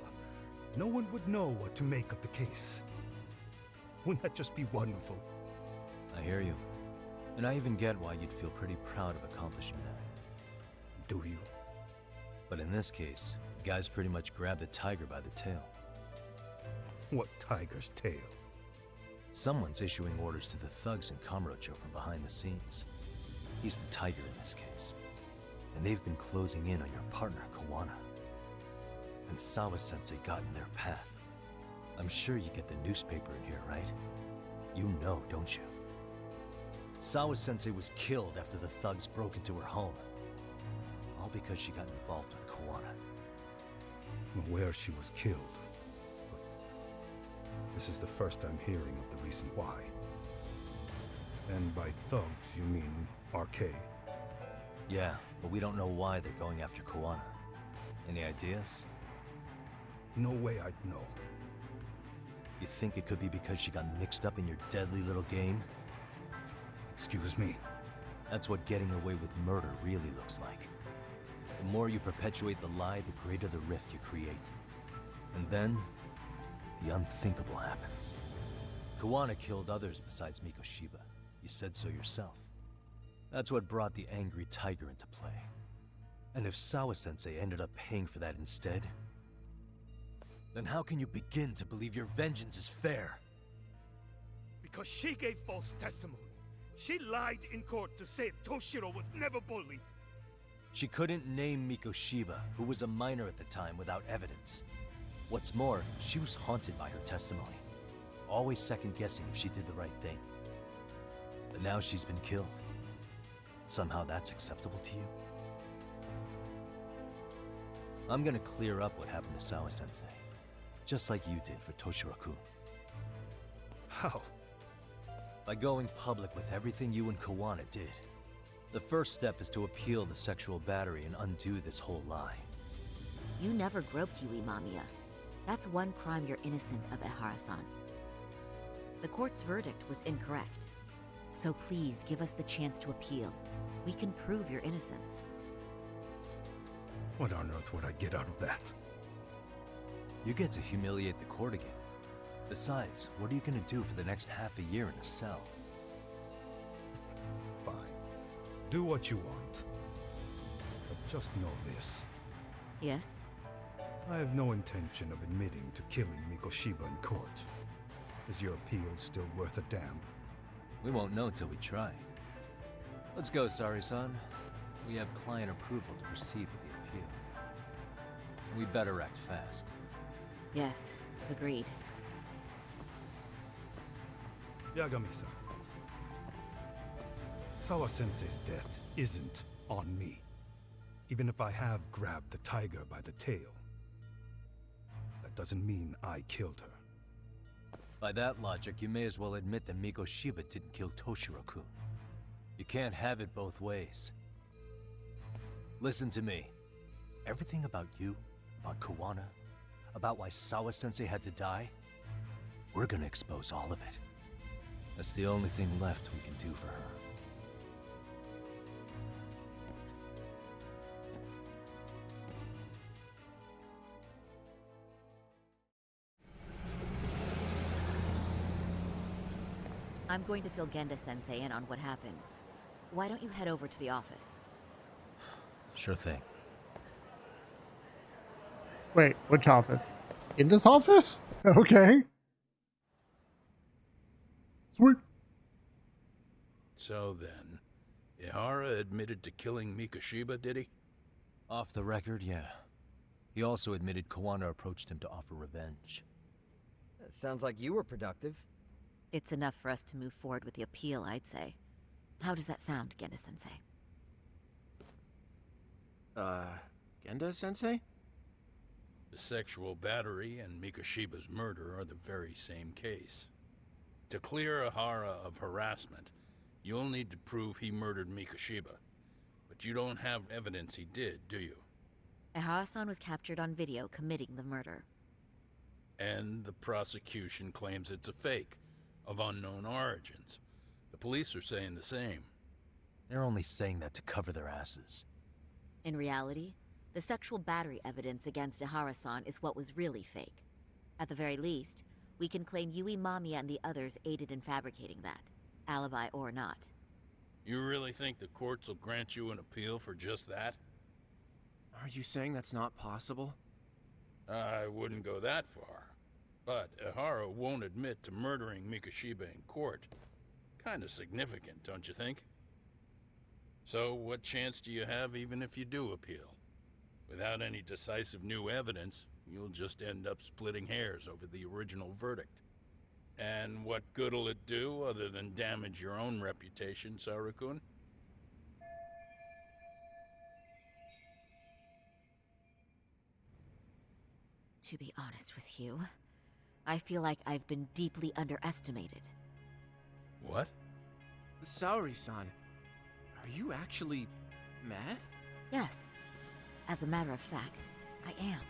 S10: no one would know what to make of the case. Wouldn't that just be wonderful?
S3: I hear you. And I even get why you'd feel pretty proud of accomplishing that.
S10: Do you?
S3: But in this case, the guys pretty much grabbed the tiger by the tail.
S10: What tiger's tail?
S3: Someone's issuing orders to the thugs in Kamurocho from behind the scenes. He's the tiger in this case. And they've been closing in on your partner, Kawana. And Sawa-sensei got in their path. I'm sure you get the newspaper in here, right? You know, don't you? Sawa-sensei was killed after the thugs broke into her home. All because she got involved with Kawana.
S10: I'm aware she was killed. But this is the first I'm hearing of the reason why. And by thugs, you mean RK?
S3: Yeah, but we don't know why they're going after Kawana. Any ideas?
S10: No way I'd know.
S3: You think it could be because she got mixed up in your deadly little game?
S10: Excuse me?
S3: That's what getting away with murder really looks like. The more you perpetuate the lie, the greater the rift you create. And then, the unthinkable happens. Kawana killed others besides Mikoshiba. You said so yourself. That's what brought the angry tiger into play. And if Sawa-sensei ended up paying for that instead, then how can you begin to believe your vengeance is fair?
S10: Because she gave false testimony. She lied in court to say Toshiro was never bullied.
S3: She couldn't name Mikoshiba, who was a minor at the time, without evidence. What's more, she was haunted by her testimony, always second-guessing if she did the right thing. But now she's been killed. Somehow that's acceptable to you? I'm gonna clear up what happened to Sawa-sensei, just like you did for Toshiro-kun.
S10: How?
S3: By going public with everything you and Kawana did. The first step is to appeal the sexual battery and undo this whole lie.
S8: You never groped Yui Mamiya. That's one crime you're innocent of, Ehara-san. The court's verdict was incorrect. So please give us the chance to appeal. We can prove your innocence.
S10: What on earth would I get out of that?
S3: You get to humiliate the court again. Besides, what are you gonna do for the next half a year in a cell?
S10: Fine. Do what you want. But just know this.
S8: Yes?
S10: I have no intention of admitting to killing Mikoshiba in court. Is your appeal still worth a damn?
S3: We won't know till we try. Let's go, Sari-san. We have client approval to proceed with the appeal. We better act fast.
S8: Yes, agreed.
S10: Yagami-san. Sawa-sensei's death isn't on me. Even if I have grabbed the tiger by the tail. That doesn't mean I killed her.
S3: By that logic, you may as well admit that Mikoshiba didn't kill Toshiro-kun. You can't have it both ways. Listen to me. Everything about you, about Kawana, about why Sawa-sensei had to die, we're gonna expose all of it. That's the only thing left we can do for her.
S8: I'm going to fill Genda-sensei in on what happened. Why don't you head over to the office?
S3: Sure thing.
S7: Wait, which office? In this office? Okay. Sweet.
S1: So then, Ihara admitted to killing Mikoshiba, did he?
S3: Off the record, yeah. He also admitted Kawana approached him to offer revenge.
S6: That sounds like you were productive.
S8: It's enough for us to move forward with the appeal, I'd say. How does that sound, Genda-sensei?
S9: Genda-sensei?
S1: The sexual battery and Mikoshiba's murder are the very same case. To clear Ihara of harassment, you'll need to prove he murdered Mikoshiba. But you don't have evidence he did, do you?
S8: Ehara-san was captured on video committing the murder.
S1: And the prosecution claims it's a fake, of unknown origins. The police are saying the same.
S3: They're only saying that to cover their asses.
S8: In reality, the sexual battery evidence against Ehara-san is what was really fake. At the very least, we can claim Yui Mamiya and the others aided in fabricating that, alibi or not.
S1: You really think the courts will grant you an appeal for just that?
S9: Are you saying that's not possible?
S1: I wouldn't go that far. But Ehara won't admit to murdering Mikoshiba in court. Kinda significant, don't you think? So what chance do you have even if you do appeal? Without any decisive new evidence, you'll just end up splitting hairs over the original verdict. And what good'll it do other than damage your own reputation, Saru-kun?
S8: To be honest with you, I feel like I've been deeply underestimated.
S1: What?
S9: Saori-san, are you actually mad?
S8: Yes. As a matter of fact, I am.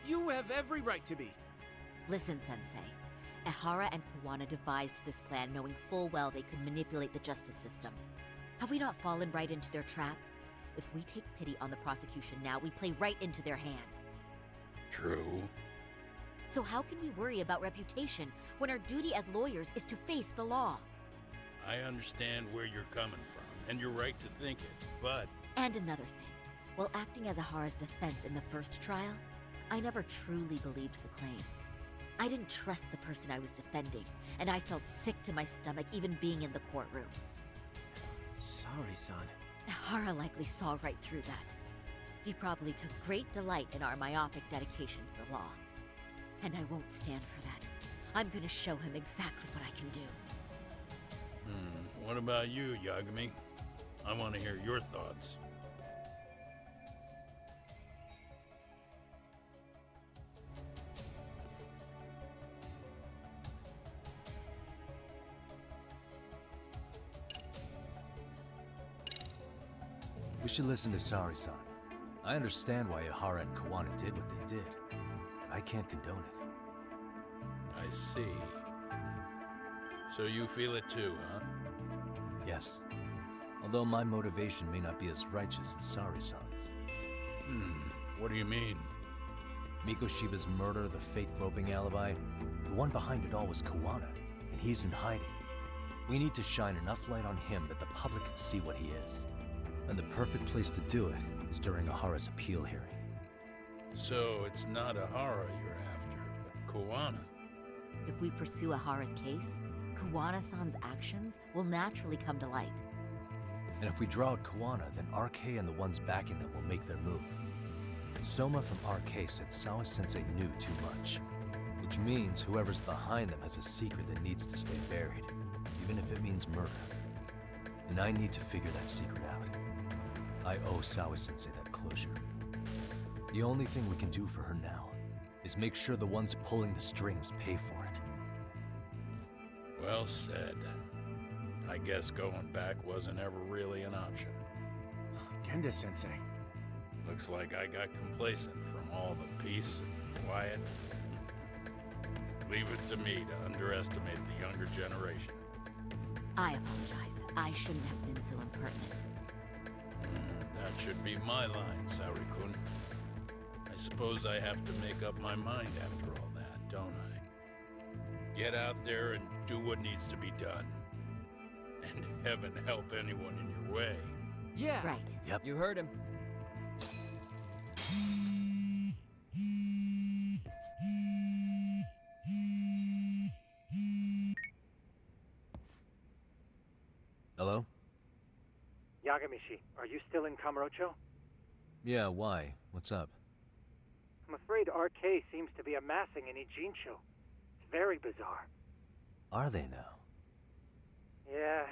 S9: You have every right to be.
S8: Listen, Sensei. Ehara and Kuwana devised this plan knowing full well they could manipulate the justice system. Have we not fallen right into their trap? If we take pity on the prosecution now, we play right into their hand.
S1: True.
S8: So how can we worry about reputation when our duty as lawyers is to face the law?
S1: I understand where you're coming from, and you're right to think it, but...
S8: And another thing. While acting as Ehara's defense in the first trial, I never truly believed the claim. I didn't trust the person I was defending, and I felt sick to my stomach even being in the courtroom.
S9: Saori-san.
S8: Ehara likely saw right through that. He probably took great delight in our myopic dedication to the law. And I won't stand for that. I'm gonna show him exactly what I can do.
S1: What about you, Yagami? I want to hear your thoughts.
S3: We should listen to Saori-san. I understand why Ehara and Kuwana did what they did. I can't condone it.
S1: I see. So you feel it too, huh?
S3: Yes. Although my motivation may not be as righteous as Saori-san's.
S1: What do you mean?
S3: Mikoshiba's murder, the fake groping alibi, the one behind it all was Kuwana, and he's in hiding. We need to shine enough light on him that the public can see what he is. And the perfect place to do it is during Ehara's appeal hearing.
S1: So it's not Ehara you're after, but Kuwana.
S8: If we pursue Ehara's case, Kuwana-san's actions will naturally come to light.
S3: And if we draw out Kuwana, then RK and the ones backing them will make their move. Soma from RK said Sawa-sensei knew too much, which means whoever's behind them has a secret that needs to stay buried, even if it means murder. And I need to figure that secret out. I owe Sawa-sensei that closure. The only thing we can do for her now is make sure the ones pulling the strings pay for it.
S1: Well said. I guess going back wasn't ever really an option.
S9: Genda-sensei.
S1: Looks like I got complacent from all the peace and quiet. Leave it to me to underestimate the younger generation.
S8: I apologize. I shouldn't have been so impertinent.
S1: That should be my line, Saori-kun. I suppose I have to make up my mind after all that, don't I? Get out there and do what needs to be done. And heaven help anyone in your way.
S6: Yeah.
S8: Right.
S3: Yep.
S6: You heard him.
S3: Hello?
S2: Yagamishi, are you still in Kamurocho?
S3: Yeah, why? What's up?
S2: I'm afraid RK seems to be amassing in Ijincho. It's very bizarre.
S3: Are they now?
S2: Yeah,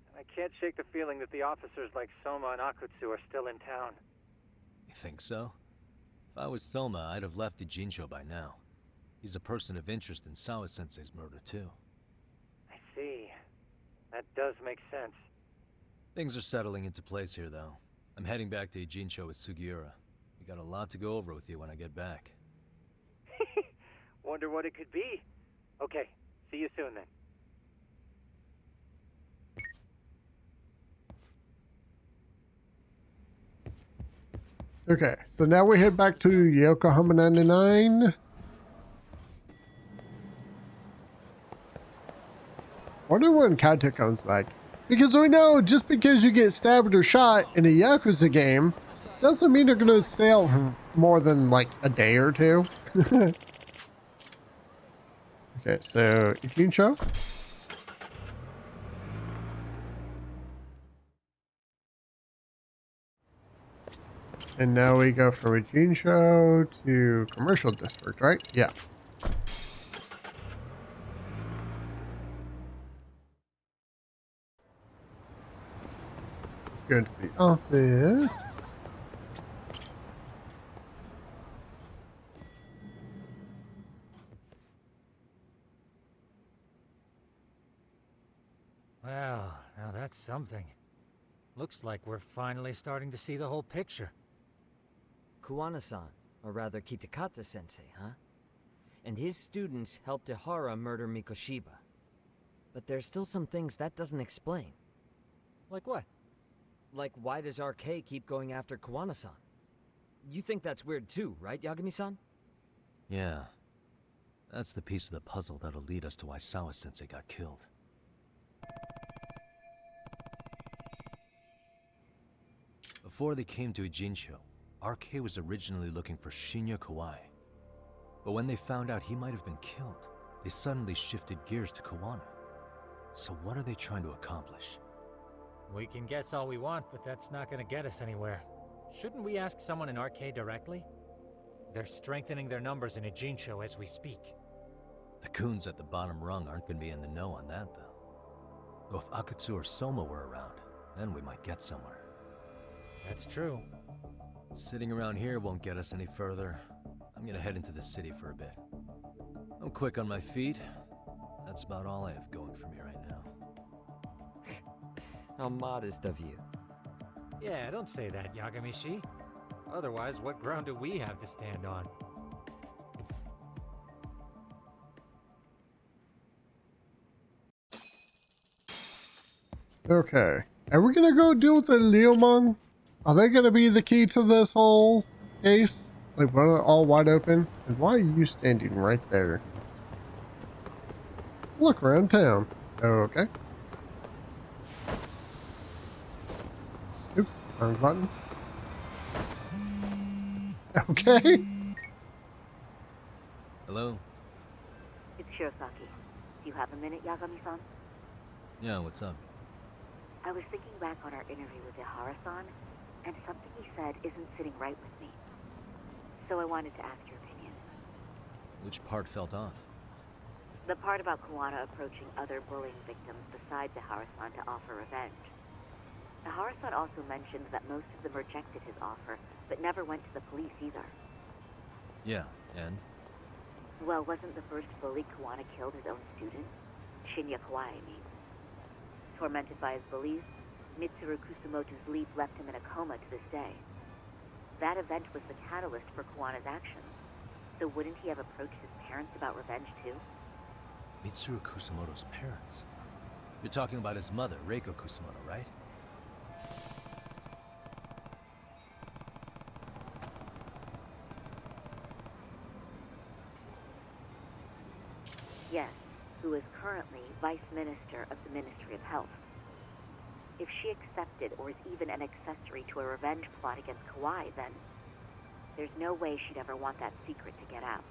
S2: and I can't shake the feeling that the officers like Soma and Akutsu are still in town.
S3: You think so? If I was Soma, I'd have left Ijincho by now. He's a person of interest in Sawa-sensei's murder, too.
S2: I see. That does make sense.
S3: Things are settling into place here, though. I'm heading back to Ijincho with Sugiura. We got a lot to go over with you when I get back.
S2: Wonder what it could be. Okay, see you soon then.
S7: Okay, so now we head back to Yokohama 99. Wonder when Kaito comes back. Because we know just because you get stabbed or shot in a Yakuza game doesn't mean they're gonna sail for more than like a day or two. Okay, so Ijincho. And now we go from Ijincho to commercial district, right? Yeah. Go into the office.
S11: Well, now that's something. Looks like we're finally starting to see the whole picture.
S6: Kuwana-san, or rather Kitakata-sensei, huh? And his students helped Ihara murder Mikoshiba. But there's still some things that doesn't explain.
S11: Like what?
S6: Like, why does RK keep going after Kuwana-san? You think that's weird too, right, Yagami-san?
S3: Yeah. That's the piece of the puzzle that'll lead us to why Sawa-sensei got killed. Before they came to Ijincho, RK was originally looking for Shinya Kawai. But when they found out he might have been killed, they suddenly shifted gears to Kuwana. So what are they trying to accomplish?
S11: We can guess all we want, but that's not gonna get us anywhere. Shouldn't we ask someone in RK directly? They're strengthening their numbers in Ijincho as we speak.
S3: The goons at the bottom rung aren't gonna be in the know on that, though. Though if Akutsu or Soma were around, then we might get somewhere.
S11: That's true.
S3: Sitting around here won't get us any further. I'm gonna head into the city for a bit. I'm quick on my feet. That's about all I have going for me right now.
S6: How modest of you.
S11: Yeah, don't say that, Yagami-shi. Otherwise, what ground do we have to stand on?
S7: Okay. Are we gonna go deal with the Leomon? Are they gonna be the key to this whole case? Like, run it all wide open? And why are you standing right there? Look around town. Okay. Oops, wrong button. Okay.
S3: Hello?
S8: It's Shirosaki. Do you have a minute, Yagami-san?
S3: Yeah, what's up?
S8: I was thinking back on our interview with Ihara-san, and something he said isn't sitting right with me. So I wanted to ask your opinion.
S3: Which part felt off?
S8: The part about Kuwana approaching other bullying victims besides Ihara-san to offer revenge. Ihara-san also mentioned that most of them rejected his offer, but never went to the police either.
S3: Yeah, and?
S8: Well, wasn't the first bully Kuwana killed his own student? Shinya Kawai, I mean. Tormented by his bullies, Mitsuru Kusumoto's leap left him in a coma to this day. That event was the catalyst for Kuwana's actions. So wouldn't he have approached his parents about revenge too?
S3: Mitsuru Kusumoto's parents? You're talking about his mother, Reiko Kusumoto, right?
S8: Yes, who is currently Vice Minister of the Ministry of Health. If she accepted or is even an accessory to a revenge plot against Kawai, then there's no way she'd ever want that secret to get out.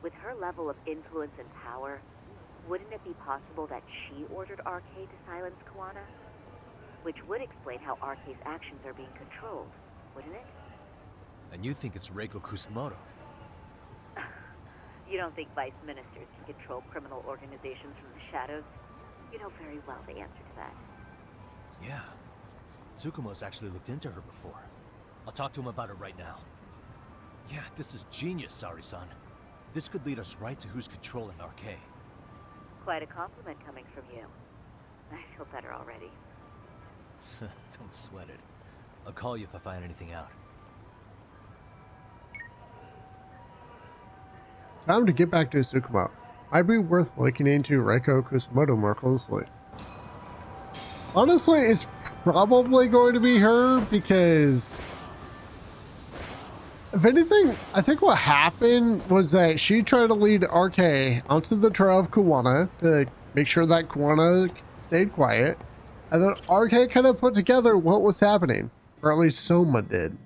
S8: With her level of influence and power, wouldn't it be possible that she ordered RK to silence Kuwana? Which would explain how RK's actions are being controlled, wouldn't it?
S3: And you think it's Reiko Kusumoto?
S8: You don't think vice ministers can control criminal organizations from the shadows? You know very well the answer to that.
S3: Yeah. Tsukumo's actually looked into her before. I'll talk to him about it right now. Yeah, this is genius, Sari-san. This could lead us right to who's controlling RK.
S8: Quite a compliment coming from you. I feel better already.
S3: Don't sweat it. I'll call you if I find anything out.
S7: Time to get back to Tsukumo. Might be worth looking into Reiko Kusumoto more closely. Honestly, it's probably going to be her because, if anything, I think what happened was that she tried to lead RK onto the trail of Kuwana to make sure that Kuwana stayed quiet, and then RK kind of put together what was happening. Or at least Soma did.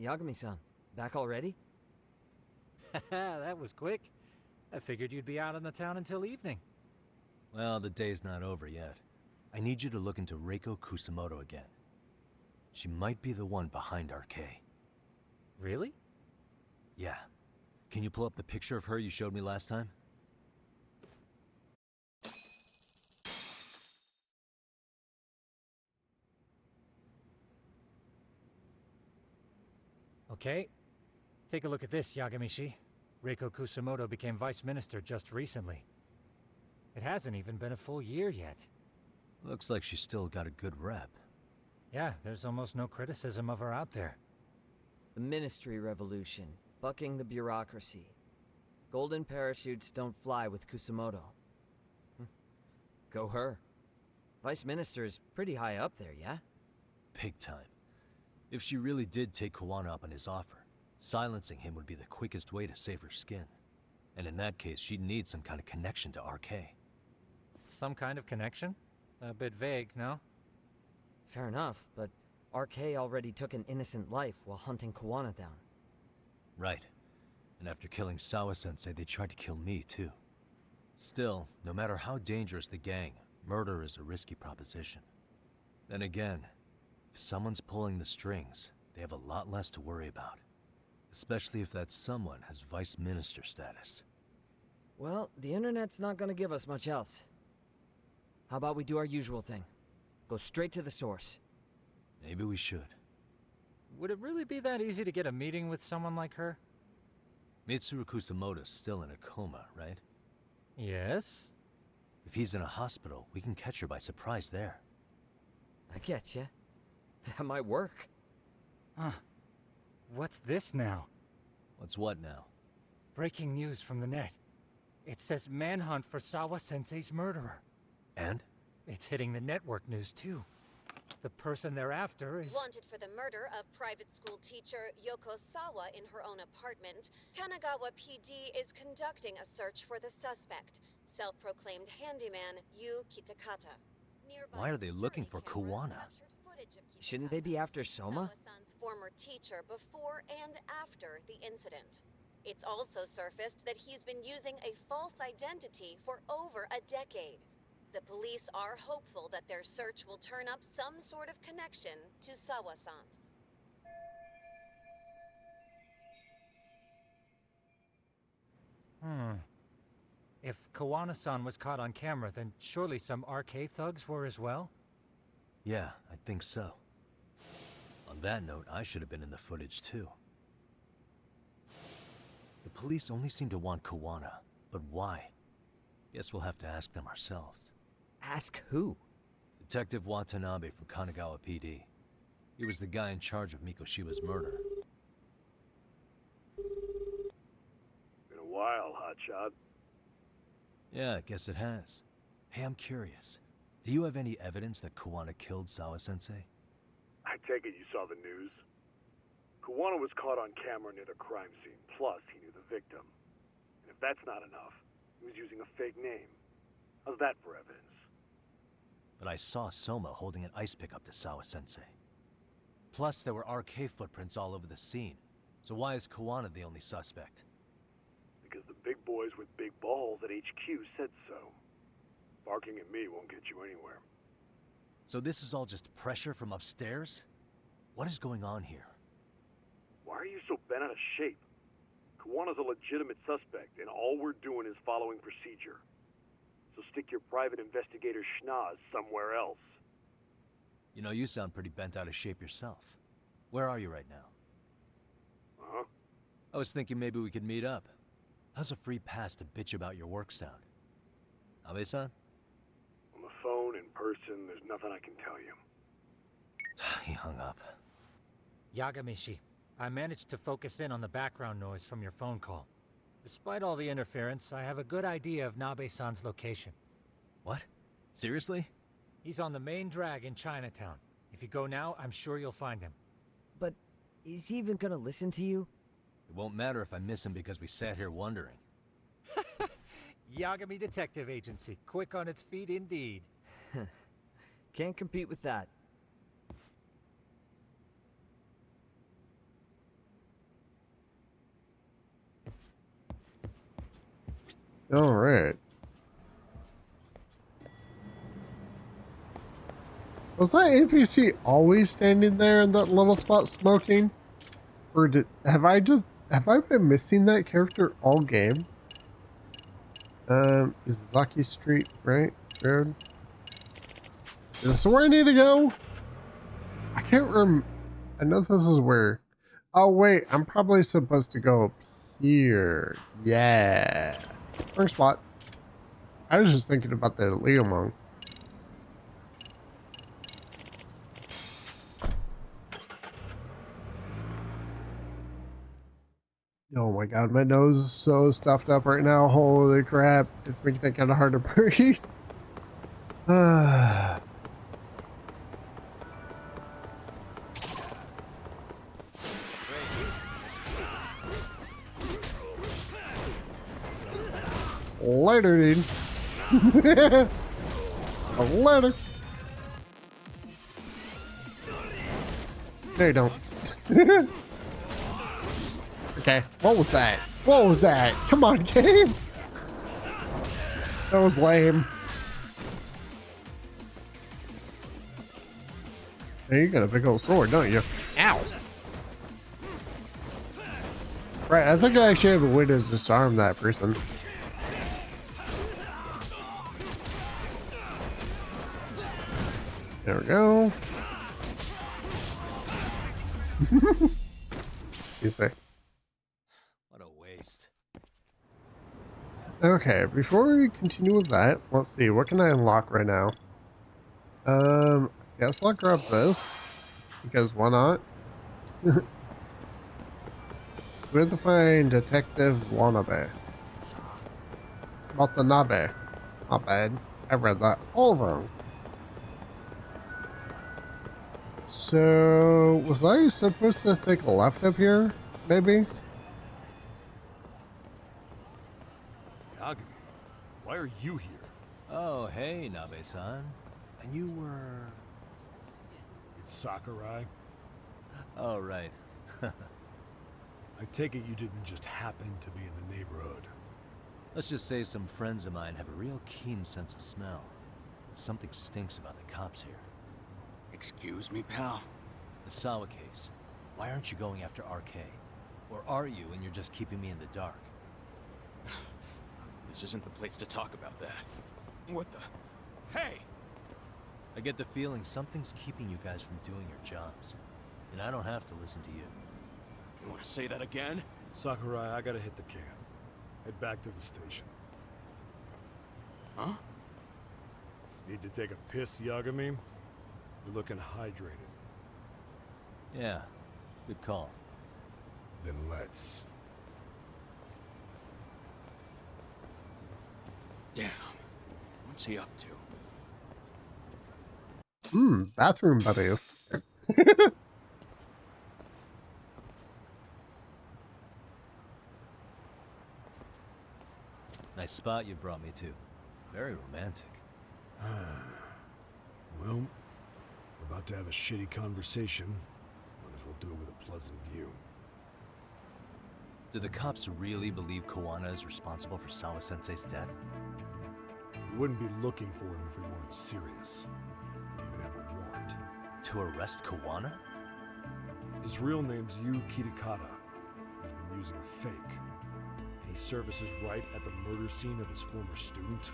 S6: Yagami-san, back already?
S11: That was quick. I figured you'd be out in the town until evening.
S3: Well, the day's not over yet. I need you to look into Reiko Kusamoto again. She might be the one behind RK.
S11: Really?
S3: Yeah. Can you pull up the picture of her you showed me last time?
S11: Okay. Take a look at this, Yagami-shi. Reiko Kusamoto became vice minister just recently. It hasn't even been a full year yet.
S3: Looks like she's still got a good rep.
S11: Yeah, there's almost no criticism of her out there.
S6: The Ministry Revolution, bucking the bureaucracy. Golden parachutes don't fly with Kusamoto. Go her. Vice Minister is pretty high up there, yeah?
S3: Big time. If she really did take Kawana up on his offer, silencing him would be the quickest way to save her skin. And in that case, she'd need some kind of connection to RK.
S11: Some kind of connection? A bit vague, no?
S6: Fair enough, but RK already took an innocent life while hunting Kawana down.
S3: Right. And after killing Sawa-sensei, they tried to kill me, too. Still, no matter how dangerous the gang, murder is a risky proposition. Then again, if someone's pulling the strings, they have a lot less to worry about. Especially if that someone has vice minister status.
S6: Well, the internet's not gonna give us much else. How about we do our usual thing? Go straight to the source.
S3: Maybe we should.
S11: Would it really be that easy to get a meeting with someone like her?
S3: Mitsuru Kusamoto's still in a coma, right?
S11: Yes?
S3: If he's in a hospital, we can catch her by surprise there.
S6: I get ya. That might work.
S11: Huh. What's this now?
S3: What's what now?
S11: Breaking news from the net. It says manhunt for Sawa-sensei's murderer.
S3: And?
S11: It's hitting the network news too. The person they're after is...
S12: Wanted for the murder of private school teacher Yoko Sawa in her own apartment, Kanagawa PD is conducting a search for the suspect, self-proclaimed handyman Yu Kitakata. Nearby
S3: Why are they looking for
S12: security cameras
S3: Kawana?
S12: captured footage of
S6: Shouldn't they be after Soma?
S12: Sawa-san's former teacher before and after the incident. It's also surfaced that he's been using a false identity for over a decade. The police are hopeful that their search will turn up some sort of connection to Sawa-san.
S11: If Kawana-san was caught on camera, then surely some RK thugs were as well?
S3: Yeah, I think so. On that note, I should have been in the footage too. The police only seem to want Kawana, but why? Guess we'll have to ask them ourselves.
S6: Ask who?
S3: Detective Watanabe from Kanagawa PD. He was the guy in charge of Mikoshiba's murder.
S13: Been a while, hotshot.
S3: Yeah, I guess it has. Hey, I'm curious. Do you have any evidence that Kawana killed Sawa-sensei?
S13: I take it you saw the news. Kawana was caught on camera near the crime scene, plus he knew the victim. And if that's not enough, he was using a fake name. How's that for evidence?
S3: But I saw Soma holding an ice pick up to Sawa-sensei. Plus, there were RK footprints all over the scene. So why is Kawana the only suspect?
S13: Because the big boys with big balls at HQ said so. Barking at me won't get you anywhere.
S3: So this is all just pressure from upstairs? What is going on here?
S13: Why are you so bent out of shape? Kawana's a legitimate suspect, and all we're doing is following procedure. So stick your private investigator schnoz somewhere else.
S3: You know, you sound pretty bent out of shape yourself. Where are you right now?
S13: Uh-huh.
S3: I was thinking maybe we could meet up. How's a free pass to bitch about your work sound? Abe-san?
S13: On the phone, in person, there's nothing I can tell you.
S3: He hung up.
S11: Yagami-shi, I managed to focus in on the background noise from your phone call. Despite all the interference, I have a good idea of Nabe-san's location.
S3: What? Seriously?
S11: He's on the main drag in Chinatown. If you go now, I'm sure you'll find him.
S6: But is he even gonna listen to you?
S3: It won't matter if I miss him because we sat here wondering.
S11: Yagami Detective Agency. Quick on its feet indeed.
S6: Can't compete with that.
S7: All right. Was that NPC always standing there in that little spot smoking? Or have I been missing that character all game? Is Zaki Street right? Road? Is this where I need to go? I can't remember. I know this is where. Oh wait, I'm probably supposed to go up here. Yeah. Wrong spot. I was just thinking about the Leomon. Oh my god, my nose is so stuffed up right now. Holy crap. It's making it kind of hard to breathe. Later, dude. Later. No, you don't. Okay, what was that? What was that? Come on, game. That was lame. Hey, you got a big old sword, don't you? Ow. Right, I think I actually have a way to disarm that person. There we go. You say?
S3: What a waste.
S7: Okay, before we continue with that, let's see, what can I unlock right now? Guess I'll grab this, because why not? We have to find Detective Watanabe. Watanabe. Not bad. I read that all wrong. So, was I supposed to take a left up here? Maybe?
S10: Yagami, why are you here?
S3: Oh, hey, Nabe-san. And you were...
S10: It's Sakurai.
S3: Oh, right.
S10: I take it you didn't just happen to be in the neighborhood.
S3: Let's just say some friends of mine have a real keen sense of smell. Something stinks about the cops here.
S14: Excuse me, pal?
S3: The Sawa case. Why aren't you going after RK? Or are you and you're just keeping me in the dark?
S14: This isn't the place to talk about that. What the... Hey!
S3: I get the feeling something's keeping you guys from doing your jobs. And I don't have to listen to you.
S14: You want to say that again?
S10: Sakurai, I gotta hit the can. Head back to the station.
S14: Huh?
S10: Need to take a piss, Yagami? You're looking hydrated.
S3: Yeah, good call.
S10: Then let's.
S14: Damn. What's he up to?
S7: Bathroom buddy.
S3: Nice spot you brought me to. Very romantic.
S10: Well, we're about to have a shitty conversation. Might as well do it with a pleasant view.
S3: Do the cops really believe Kawana is responsible for Sawa-sensei's death?
S10: We wouldn't be looking for him if we weren't serious. We even have a warrant.
S3: To arrest Kawana?
S10: His real name's Yu Kitakata. He's been using a fake. And he services right at the murder scene of his former student.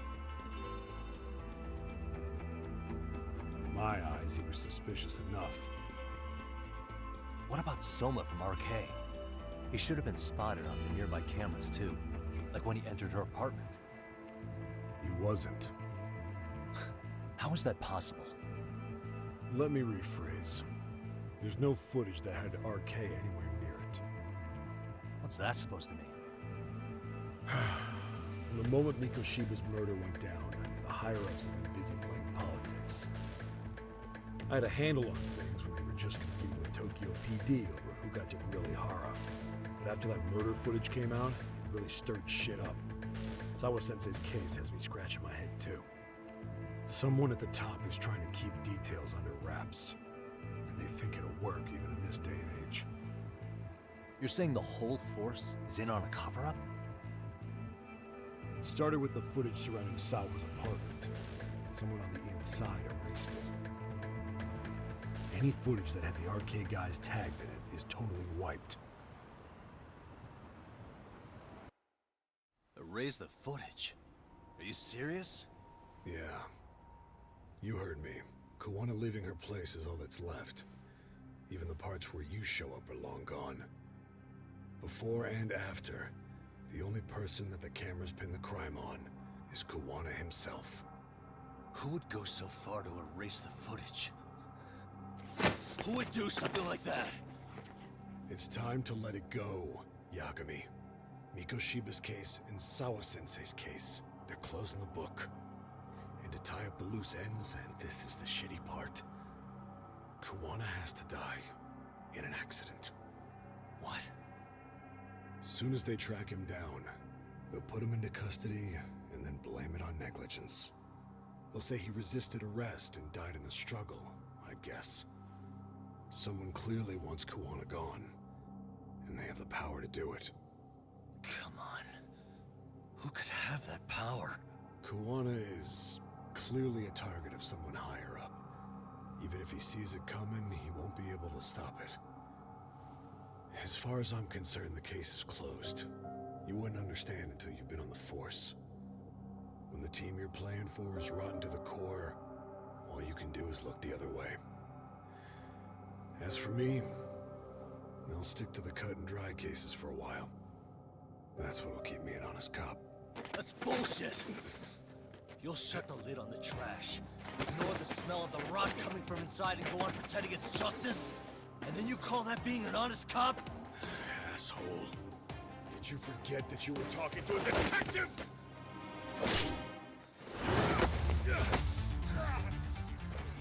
S10: In my eyes, he was suspicious enough.
S3: What about Soma from RK? He should have been spotted on the nearby cameras too. Like when he entered her apartment.
S10: He wasn't.
S3: How is that possible?
S10: Let me rephrase. There's no footage that had RK anywhere near it.
S3: What's that supposed to mean?
S10: From the moment Mikoshiba's murder went down, the higher-ups have been busy playing politics. I had a handle on things when they were just competing with Tokyo PD over who got to Hara. But after that murder footage came out, it really stirred shit up.
S13: Sawa-sensei's case has me scratching my head too. Someone at the top is trying to keep details under wraps. And they think it'll work even in this day and age.
S3: You're saying the whole force is in on a cover-up?
S13: It started with the footage surrounding Sawa's apartment. Someone on the inside erased it. Any footage that had the arcade guys tagged in it is totally wiped.
S3: Erase the footage? Are you serious?
S13: Yeah. You heard me. Kuwana leaving her place is all that's left. Even the parts where you show up are long gone. Before and after, the only person that the cameras pin the crime on is Kuwana himself.
S3: Who would go so far to erase the footage? Who would do something like that?
S13: It's time to let it go, Yagami. Mikoshiba's case and Sawa-sensei's case, they're closing the book. And to tie up the loose ends, and this is the shitty part, Kuwana has to die in an accident.
S3: What?
S13: As soon as they track him down, they'll put him into custody and then blame it on negligence. They'll say he resisted arrest and died in the struggle, I guess. Someone clearly wants Kuwana gone, and they have the power to do it.
S3: Come on. Who could have that power?
S13: Kuwana is clearly a target of someone higher up. Even if he sees it coming, he won't be able to stop it. As far as I'm concerned, the case is closed. You wouldn't understand until you've been on the force. When the team you're playing for is rotten to the core, all you can do is look the other way. As for me, I'll stick to the cut and dry cases for a while. That's what'll keep me an honest cop.
S3: That's bullshit! You'll shut the lid on the trash, ignore the smell of the rot coming from inside, and go on pretending it's justice? And then you call that being an honest cop?
S13: Asshole. Did you forget that you were talking to a detective?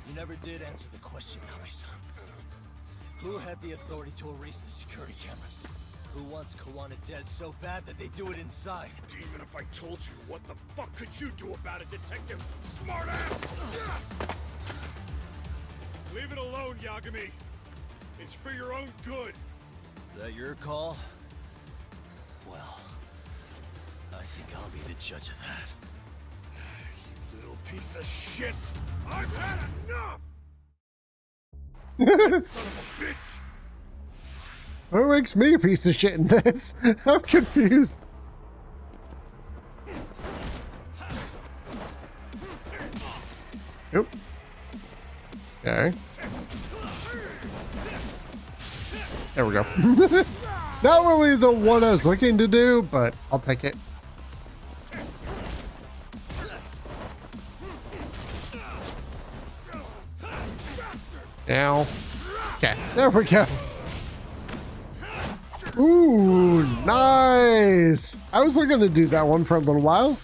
S3: You never did answer the question, Nami-san. Who had the authority to erase the security cameras? Who wants Kuwana dead so bad that they do it inside?
S13: Even if I told you, what the fuck could you do about it, detective? Smartass! Leave it alone, Yagami. It's for your own good.
S3: Is that your call? Well, I think I'll be the judge of that.
S13: You little piece of shit! I've had enough! Son of a bitch!
S7: What makes me a piece of shit in this? I'm confused. Nope. Okay. There we go. Not really the one I was looking to do, but I'll take it. Now. Okay, there we go. Ooh, nice. I was looking to do that one for a little while.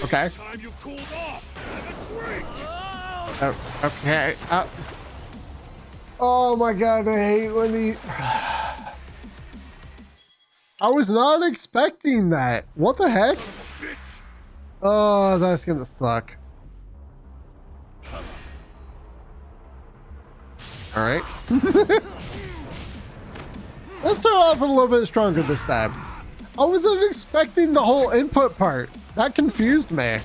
S7: Okay. Okay. Oh my god, I hate when the... I was not expecting that. What the heck? Oh, that's gonna suck. Alright. Let's start off a little bit stronger this time. I wasn't expecting the whole input part. That confused me.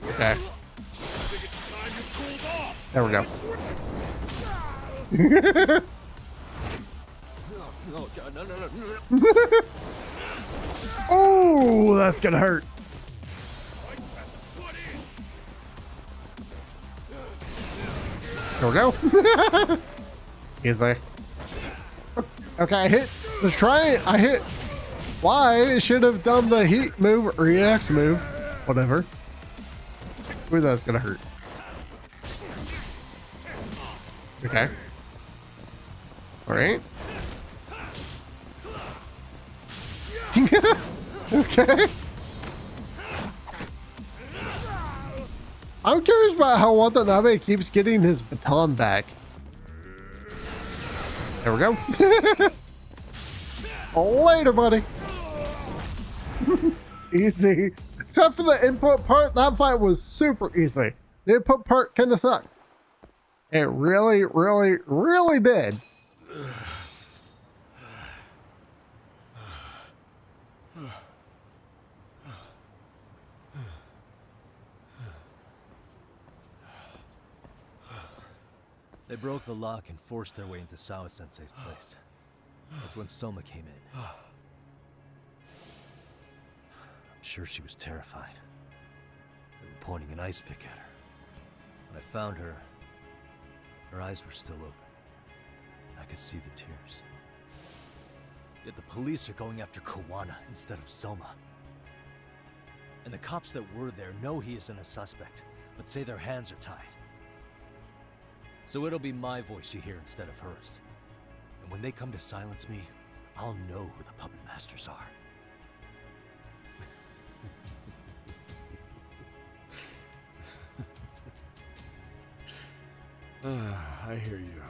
S7: Okay. There we go. Oh, that's gonna hurt. There we go. He's there. Okay, I hit the try. I hit Y. It should have done the heat move or EX move. Whatever. Ooh, that's gonna hurt. Okay. Alright. Okay. I'm curious about how Watanabe keeps getting his baton back. There we go. Later, buddy. Easy. Except for the input part, that fight was super easy. The input part kind of sucked. It really, really, really did.
S3: They broke the lock and forced their way into Sawa-sensei's place. That's when Soma came in. I'm sure she was terrified. They were pointing an ice pick at her. When I found her, her eyes were still open. I could see the tears. Yet the police are going after Kawana instead of Soma. And the cops that were there know he isn't a suspect, but say their hands are tied. So it'll be my voice you hear instead of hers. And when they come to silence me, I'll know who the puppet masters are.
S13: I hear you.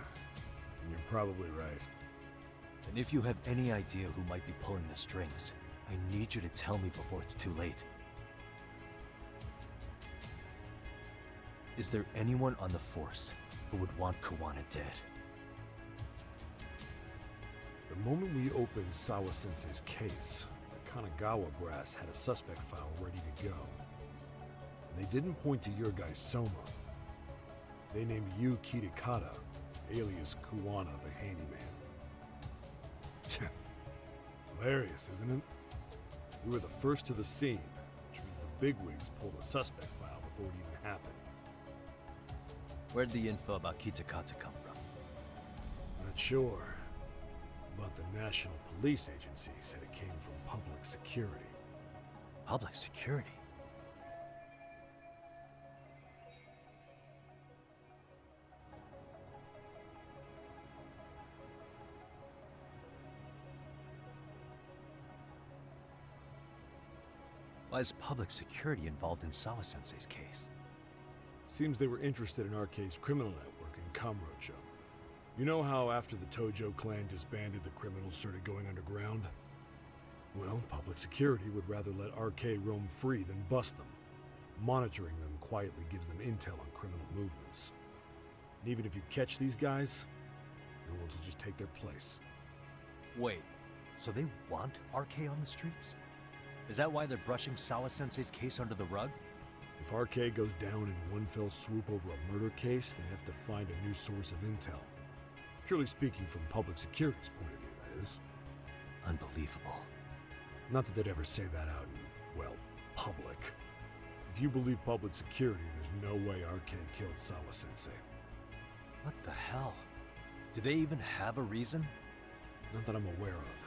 S13: You're probably right.
S3: And if you have any idea who might be pulling the strings, I need you to tell me before it's too late. Is there anyone on the force who would want Kawana dead?
S13: The moment we opened Sawa-sensei's case, the Kanagawa brass had a suspect file ready to go. And they didn't point to your guy Soma. They named you Kitakata, alias Kawana the handyman. Hilarious, isn't it? You were the first to the scene, which means the bigwigs pulled a suspect file before it even happened.
S3: Where'd the info about Kitakata come from?
S13: Not sure. But the National Police Agency said it came from public security.
S3: Public security? Why is public security involved in Sawa-sensei's case?
S13: Seems they were interested in RK's criminal network in Kamurocho. You know how after the Tojo clan disbanded, the criminals started going underground? Well, public security would rather let RK roam free than bust them. Monitoring them quietly gives them intel on criminal movements. And even if you catch these guys, no one will just take their place.
S3: Wait, so they want RK on the streets? Is that why they're brushing Sawa-sensei's case under the rug?
S13: If RK goes down in one fell swoop over a murder case, they have to find a new source of intel. Purely speaking, from public security's point of view, that is.
S3: Unbelievable.
S13: Not that they'd ever say that out in, well, public. If you believe public security, there's no way RK killed Sawa-sensei.
S3: What the hell? Do they even have a reason?
S13: Not that I'm aware of.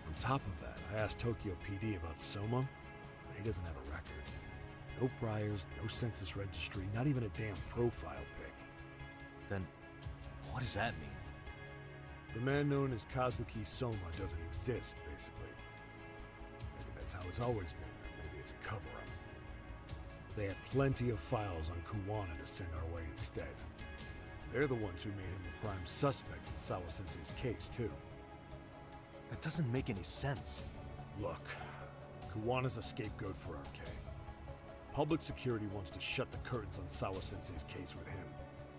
S13: On top of that, I asked Tokyo PD about Soma, but he doesn't have a record. No priors, no census registry, not even a damn profile pic.
S3: Then, what does that mean?
S13: The man known as Kazuki Soma doesn't exist, basically. Maybe that's how it's always been, or maybe it's a cover-up. They had plenty of files on Kawana to send our way instead. They're the ones who made him the prime suspect in Sawa-sensei's case, too.
S3: That doesn't make any sense.
S13: Look, Kawana's a scapegoat for RK. Public security wants to shut the curtains on Sawa-sensei's case with him.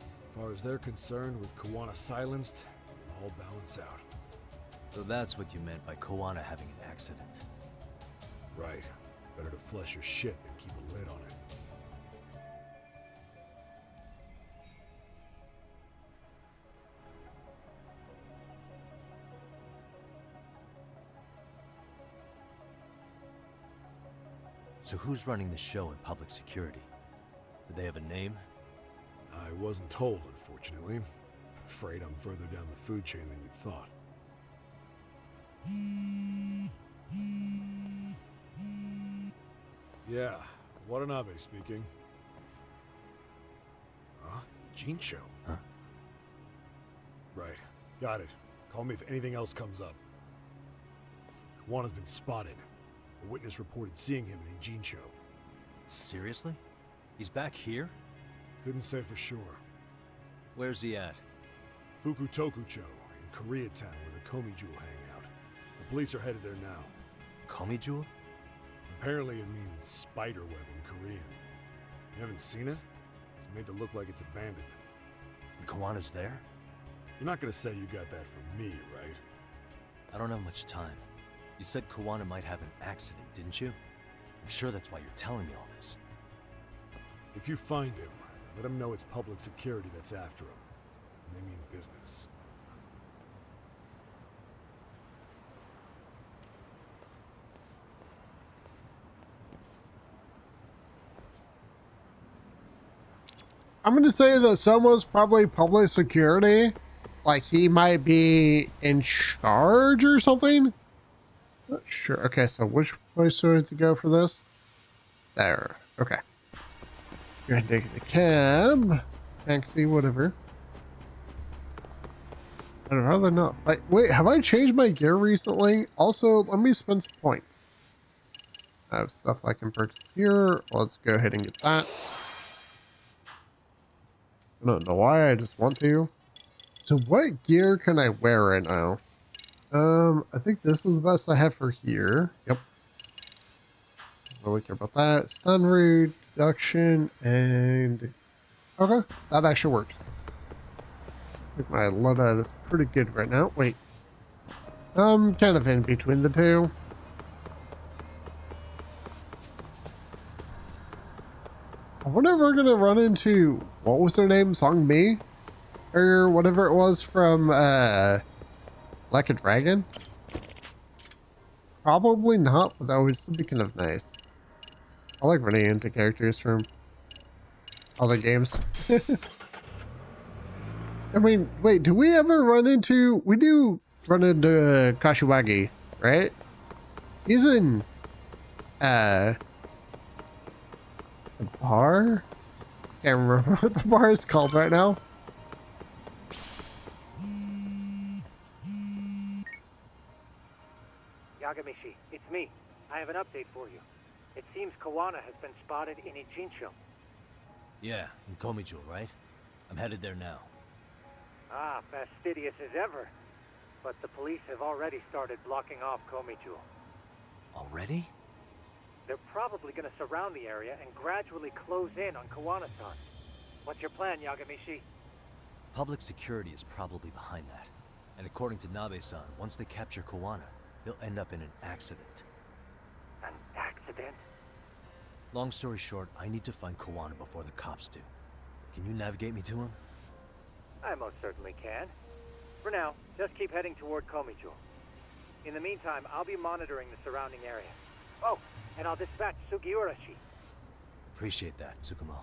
S13: As far as they're concerned, with Kawana silenced, it'll all balance out.
S3: So that's what you meant by Kawana having an accident.
S13: Right. Better to flush your shit than keep a lid on it.
S3: So who's running the show in public security? Do they have a name?
S13: I wasn't told, unfortunately. Afraid I'm further down the food chain than you thought. Yeah, Watanabe speaking. Huh? Ijincho?
S3: Huh?
S13: Right. Got it. Call me if anything else comes up. Kawana's been spotted. A witness reported seeing him in Ijincho.
S3: Seriously? He's back here?
S13: Couldn't say for sure.
S3: Where's he at?
S13: Fukutokucho, in Koreatown, where the Komi Jewel hang out. The police are headed there now.
S3: Komi Jewel?
S13: Apparently it means spider web in Korean. You haven't seen it? It's made to look like it's abandoned.
S3: And Kawana's there?
S13: You're not gonna say you got that from me, right?
S3: I don't have much time. You said Kawana might have an accident, didn't you? I'm sure that's why you're telling me all this.
S13: If you find him, let him know it's public security that's after him. And they mean business.
S7: I'm gonna say that someone's probably public security. Like he might be in charge or something. Not sure. Okay, so which place do I have to go for this? There. Okay. Go ahead and take the cab. Taxi, whatever. I'd rather not fight. Wait, have I changed my gear recently? Also, let me spend some points. I have stuff I can purchase here. Let's go ahead and get that. I don't know why, I just want to. So what gear can I wear right now? I think this is the best I have for here. Yep. Don't really care about that. Stun reduction and... Okay, that actually works. I think my loadout is pretty good right now. Wait. I'm kind of in between the two. I wonder if we're gonna run into, what was her name? Songmi? Or whatever it was from, Like a Dragon? Probably not, but that would still be kind of nice. I like running into characters from other games. I mean, wait, do we ever run into, we do run into Kashiwagi, right? He's in, the bar? Can't remember what the bar is called right now.
S2: Yagamishi, it's me. I have an update for you. It seems Kawana has been spotted in Ijincho.
S3: Yeah, in Komi Jewel, right? I'm headed there now.
S2: Ah, fastidious as ever. But the police have already started blocking off Komi Jewel.
S3: Already?
S2: They're probably going to surround the area and gradually close in on Kawana-san. What's your plan, Yagamishi?
S3: Public security is probably behind that. And according to Nabe-san, once they capture Kawana, they'll end up in an accident.
S2: An accident?
S3: Long story short, I need to find Kawana before the cops do. Can you navigate me to him?
S2: I most certainly can. For now, just keep heading toward Komi Jewel. In the meantime, I'll be monitoring the surrounding area. Oh, and I'll dispatch Sugiura.
S3: Appreciate that, Tsukumo.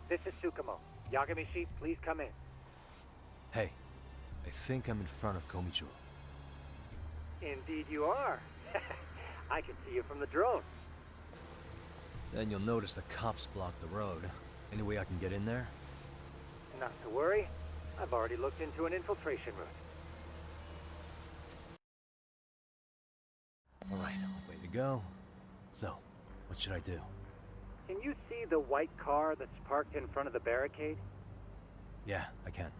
S2: This is Tsukumo. Yagamishi, please come in.
S3: Hey, I think I'm in front of Komi Jewel.
S2: Indeed you are. I can see you from the drone.
S3: Then you'll notice the cops block the road. Any way I can get in there?
S2: Not to worry. I've already looked into an infiltration route.
S3: Alright, way to go. So, what should I do?
S2: Can you see the white car that's parked in front of the barricade?
S3: Yeah, I can.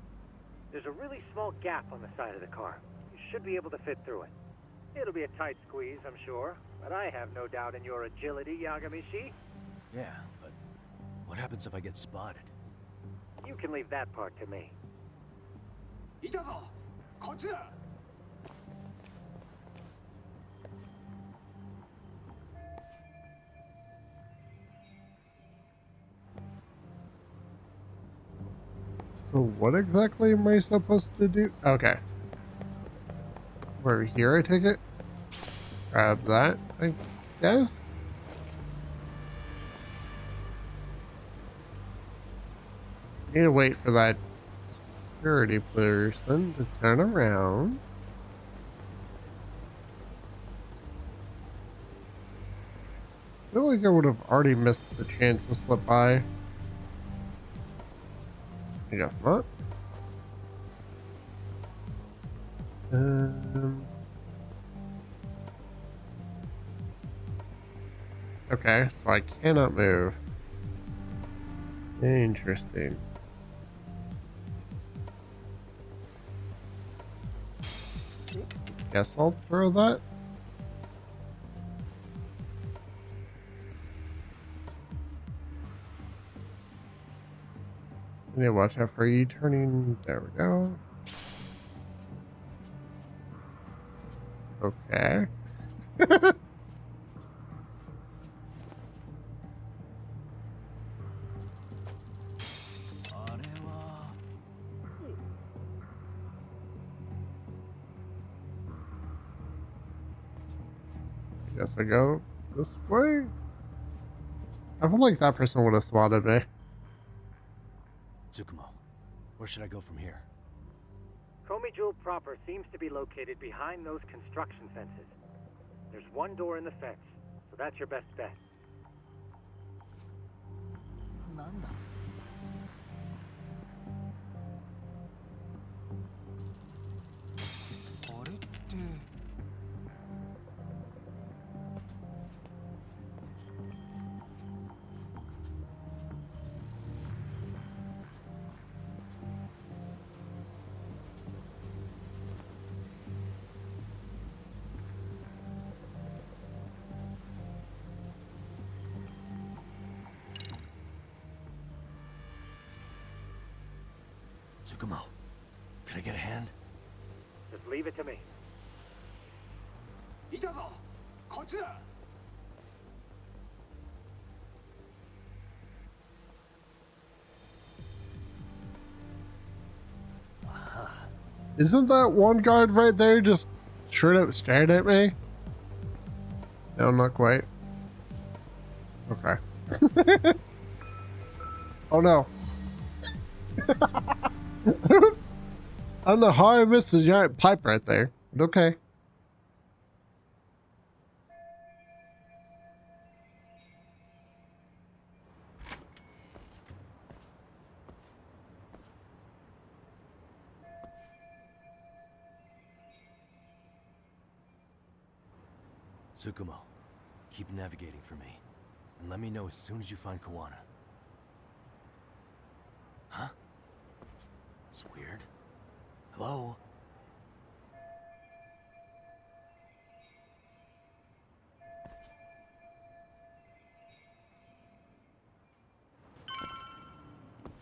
S2: There's a really small gap on the side of the car. You should be able to fit through it. It'll be a tight squeeze, I'm sure, but I have no doubt in your agility, Yagamishi.
S3: Yeah, but what happens if I get spotted?
S2: You can leave that part to me.
S7: So what exactly am I supposed to do? Okay. Over here, I take it. Grab that, I guess. Need to wait for that security person to turn around. I feel like I would have already missed the chance to slip by. I guess not. Okay, so I cannot move. Interesting. Guess I'll throw that. I need to watch out for you turning. There we go. Okay. Guess I go this way. I feel like that person would have swatted me.
S3: Tsukumo, where should I go from here?
S2: Komijul proper seems to be located behind those construction fences. There's one door in the fence, so that's your best bet.
S3: Tsukumo, can I get a hand?
S2: Just leave it to me.
S7: Isn't that one guard right there just straight up stared at me? No, not quite. Okay. Oh no. Oops. I don't know how I missed a giant pipe right there, but okay.
S3: Tsukumo, keep navigating for me, and let me know as soon as you find Kawana. Huh? It's weird. Hello?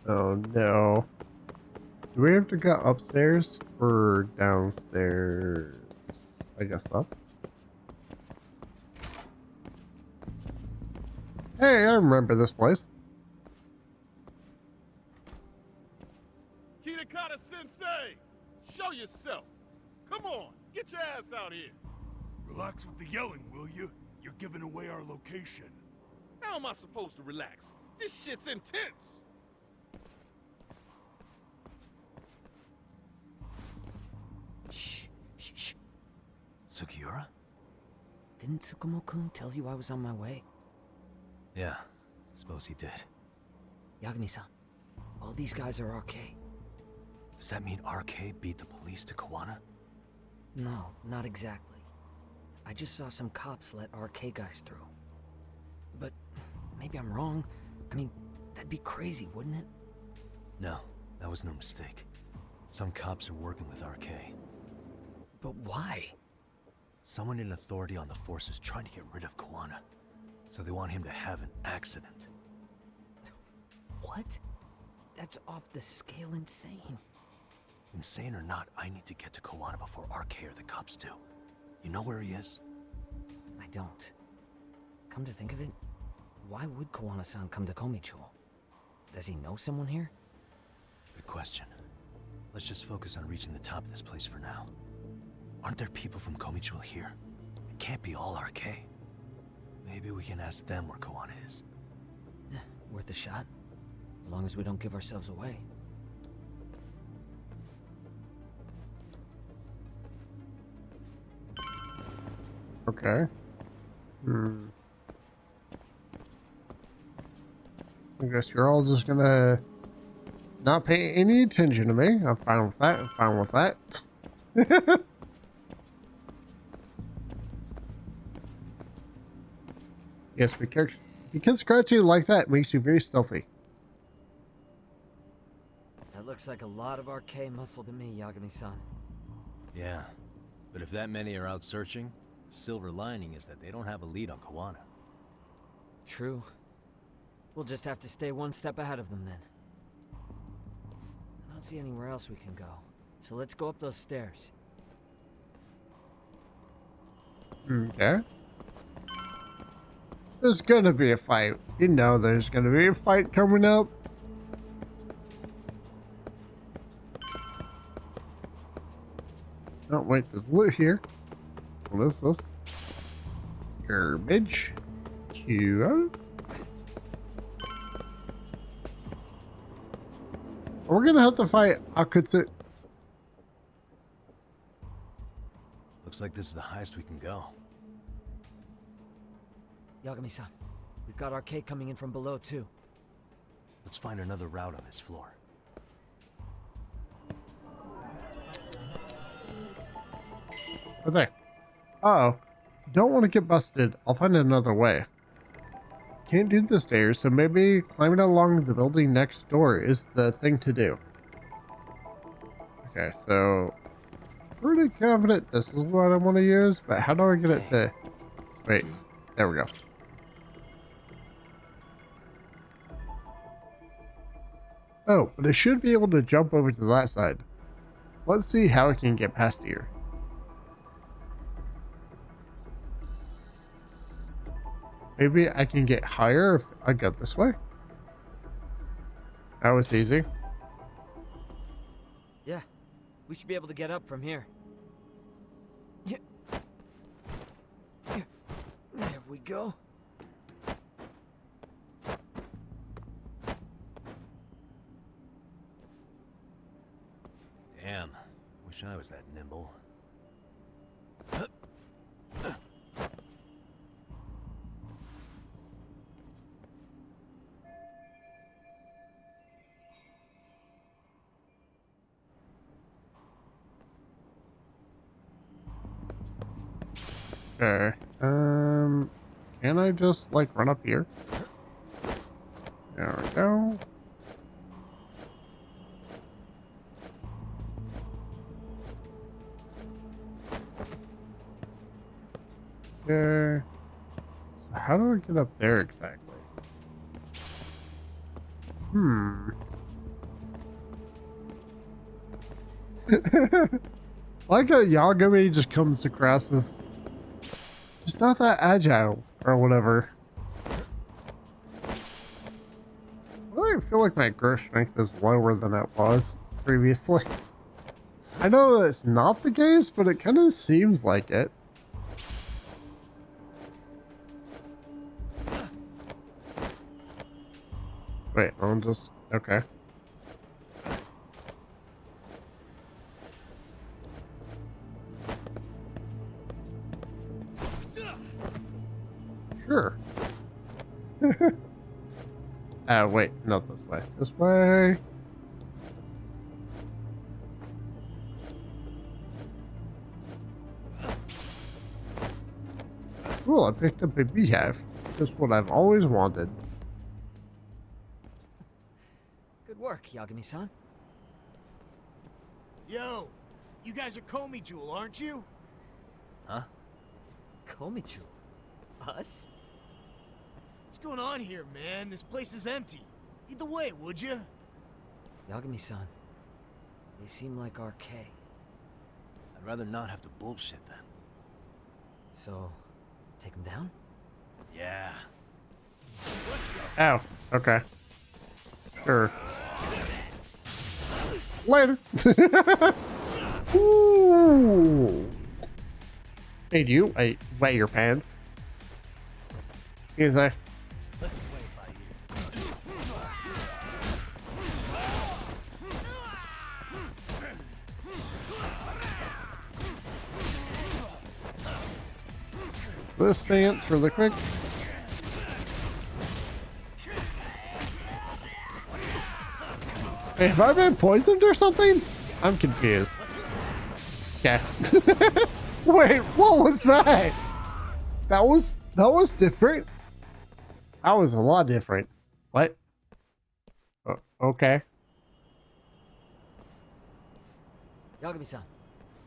S7: Oh no. Do we have to go upstairs or downstairs? I guess up. Hey, I remember this place.
S15: Sensei! Show yourself! Come on, get your ass out here!
S10: Relax with the yelling, will you? You're giving away our location.
S15: How am I supposed to relax? This shit's intense!
S6: Shh, shh, shh.
S3: Sugiura?
S6: Didn't Tsukumo-kun tell you I was on my way?
S3: Yeah, suppose he did.
S6: Yagami-san, all these guys are RK.
S3: Does that mean RK beat the police to Kawana?
S6: No, not exactly. I just saw some cops let RK guys through. But maybe I'm wrong. I mean, that'd be crazy, wouldn't it?
S3: No, that was no mistake. Some cops are working with RK.
S6: But why?
S3: Someone in authority on the force is trying to get rid of Kawana. So they want him to have an accident.
S6: What? That's off the scale insane.
S3: Insane or not, I need to get to Kawana before RK or the cops do. You know where he is?
S6: I don't. Come to think of it, why would Kawana-san come to Komijul? Does he know someone here?
S3: Good question. Let's just focus on reaching the top of this place for now. Aren't there people from Komijul here? It can't be all RK. Maybe we can ask them where Kawana is.
S6: Worth a shot. As long as we don't give ourselves away.
S7: Okay. I guess you're all just gonna not pay any attention to me. I'm fine with that. I'm fine with that. Yes, because scratching like that makes you very stealthy.
S6: That looks like a lot of RK muscle to me, Yagami-san.
S3: Yeah, but if that many are out searching, the silver lining is that they don't have a lead on Kawana.
S6: True. We'll just have to stay one step ahead of them then. I don't see anywhere else we can go, so let's go up those stairs.
S7: Okay. There's gonna be a fight. You know there's gonna be a fight coming up. Oh wait, there's loot here. What is this? Garbage. Cute. We're gonna have to fight Akutsu.
S3: Looks like this is the highest we can go.
S6: Yagami-san, we've got RK coming in from below too.
S3: Let's find another route on this floor.
S7: Right there. Uh-oh. Don't want to get busted. I'll find another way. Can't do the stairs, so maybe climbing along the building next door is the thing to do. Okay, so pretty confident this is what I want to use, but how do I get it to... Wait, there we go. Oh, but I should be able to jump over to that side. Let's see how I can get past here. Maybe I can get higher if I go this way. That was easy.
S6: Yeah, we should be able to get up from here. Yeah. There we go.
S3: Damn, wish I was that nimble.
S7: Okay. Can I just like run up here? There we go. Okay. So how do I get up there exactly? Like how Yagami just comes across as just not that agile or whatever. I feel like my growth strength is lower than it was previously. I know that's not the case, but it kind of seems like it. Wait, I'll just... okay. Sure. Wait, not this way. This way. Cool, I picked up a beehive. Just what I've always wanted.
S6: Good work, Yagami-san.
S16: Yo, you guys are Komi-Jewel, aren't you?
S3: Huh?
S6: Komi-Jewel? Us?
S16: What's going on here, man? This place is empty. Lead the way, would you?
S6: Yagami-san, they seem like RK.
S3: I'd rather not have to bullshit then.
S6: So, take them down?
S3: Yeah.
S7: Oh, okay. Sure. Later. Ooh. Hey, do you weigh your pants? Excuse me.
S16: Let's play by you.
S7: This stance really quick. Hey, have I been poisoned or something? I'm confused. Okay. Wait, what was that? That was different. That was a lot different. What? Okay.
S6: Yagami-san,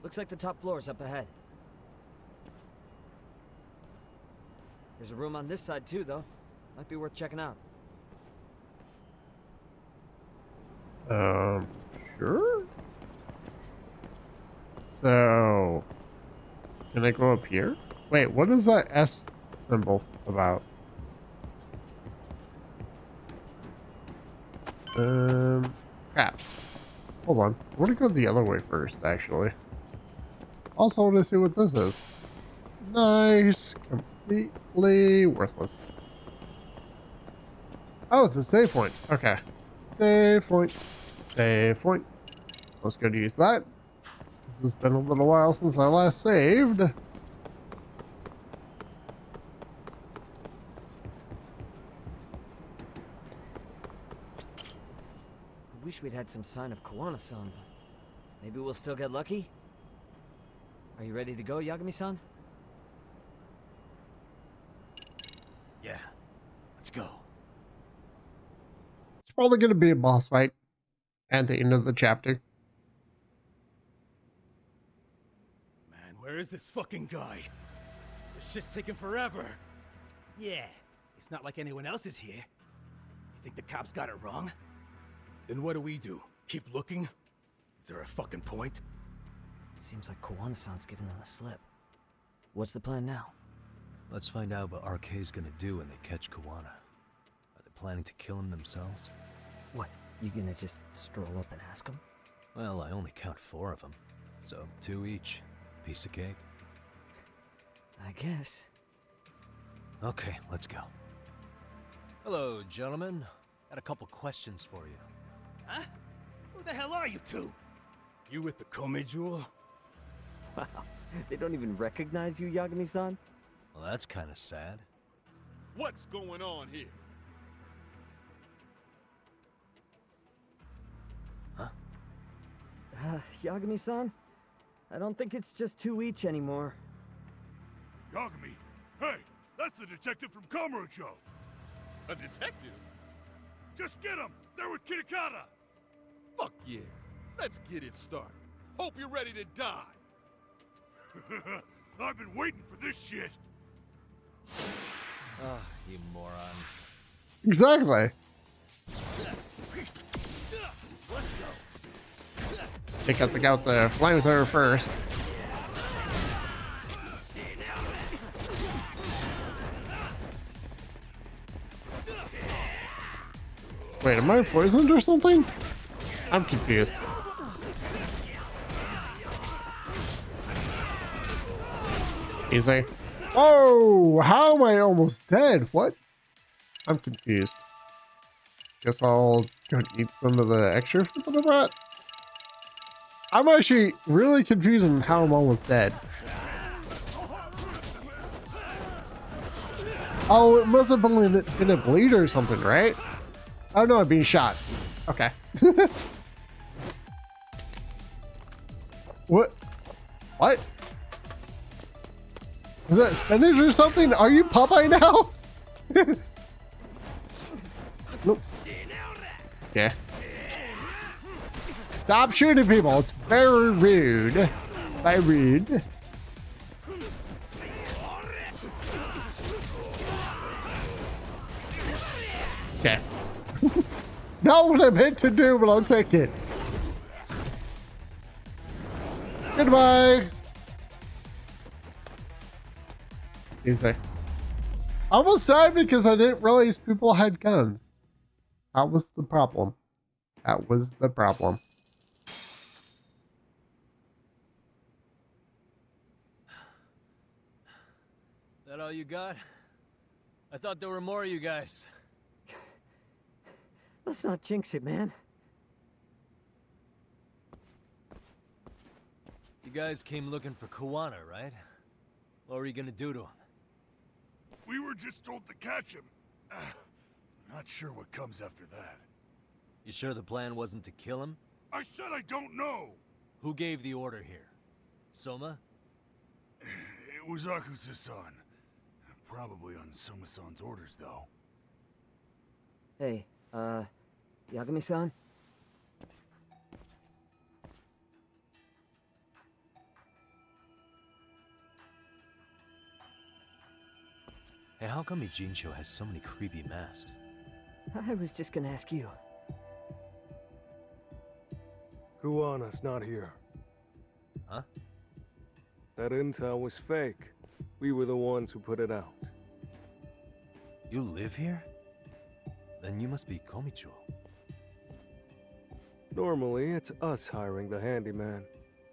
S6: looks like the top floor is up ahead. There's a room on this side too, though. Might be worth checking out.
S7: Sure. So, can I go up here? Wait, what is that S symbol about? Crap. Hold on. I want to go the other way first, actually. Also, I want to see what this is. Nice. Completely worthless. Oh, it's a save point. Okay. Save point. Save point. Let's go to use that. It's been a little while since I last saved.
S6: I wish we'd had some sign of Kuwana-san. Maybe we'll still get lucky? Are you ready to go, Yagami-san?
S3: Yeah. Let's go.
S7: It's probably going to be a boss fight at the end of the chapter.
S16: Man, where is this fucking guy? This shit's taking forever. Yeah, it's not like anyone else is here. You think the cops got it wrong? Then what do? Keep looking? Is there a fucking point?
S6: Seems like Kuwana-san's giving them a slip. What's the plan now?
S3: Let's find out what RK's gonna do when they catch Kuwana. Are they planning to kill him themselves?
S6: What? You gonna just stroll up and ask him?
S3: Well, I only count 4 of them. So 2 each. Piece of cake.
S6: I guess.
S3: Okay, let's go. Hello, gentlemen. Got a couple questions for you.
S16: Huh? Who the hell are you two? You with the Kome jewel?
S6: Wow, they don't even recognize you, Yagami-san?
S3: Well, that's kind of sad.
S15: What's going on here?
S3: Huh?
S6: Yagami-san? I don't think it's just 2 each anymore.
S15: Yagami? Hey, that's the detective from Kamurocho. A detective? Just get him! They're with Kitakata! Fuck yeah. Let's get it started. Hope you're ready to die. I've been waiting for this shit.
S3: Ah, you morons.
S7: Exactly.
S15: Let's go.
S7: Take out the flamethrower first. Wait, am I poisoned or something? I'm confused. Easy. Oh, how am I almost dead? What? I'm confused. Guess I'll go eat some of the extra food that I brought. I'm actually really confused on how I'm almost dead. Oh, it must have been a bleed or something, right? Oh no, I'm being shot. Okay. What? What? Was that spinach or something? Are you Popeye now? Nope. Yeah. Stop shooting people. It's very rude. Very rude. Okay. Not what I meant to do, but I'll take it. Goodbye. Easy. I almost died because I didn't realize people had guns. That was the problem. That was the problem.
S3: That all you got? I thought there were more of you guys.
S6: Let's not jinx it, man.
S3: You guys came looking for Kuwana, right? What were you gonna do to him?
S15: We were just told to catch him. Not sure what comes after that.
S3: You sure the plan wasn't to kill him?
S15: I said I don't know.
S3: Who gave the order here? Soma?
S15: It was Akusa-san. Probably on Soma-san's orders, though.
S6: Hey, Yagami-san?
S3: Hey, how come Ijincho has so many creepy masks?
S6: I was just gonna ask you.
S17: Kuwana's not here.
S3: Huh?
S17: That intel was fake. We were the ones who put it out.
S3: You live here? Then you must be Komicho.
S17: Normally, it's us hiring the handyman.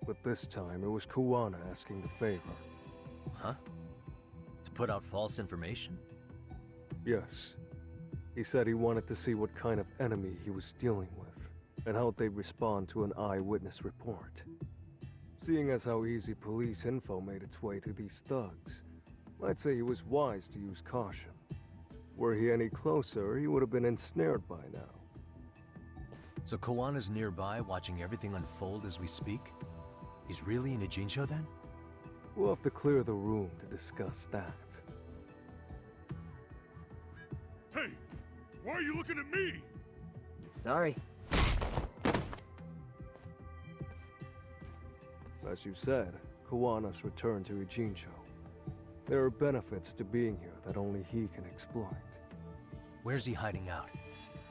S17: But this time, it was Kuwana asking the favor.
S3: Huh? To put out false information?
S17: Yes. He said he wanted to see what kind of enemy he was dealing with, and how they'd respond to an eyewitness report. Seeing as how easy police info made its way to these thugs, I'd say he was wise to use caution. Were he any closer, he would have been ensnared by now.
S3: So Kawana's nearby, watching everything unfold as we speak? He's really in Ijincho then?
S17: We'll have to clear the room to discuss that.
S15: Hey, why are you looking at me?
S6: Sorry.
S17: As you said, Kawana's returned to Ijincho. There are benefits to being here that only he can exploit.
S3: Where's he hiding out?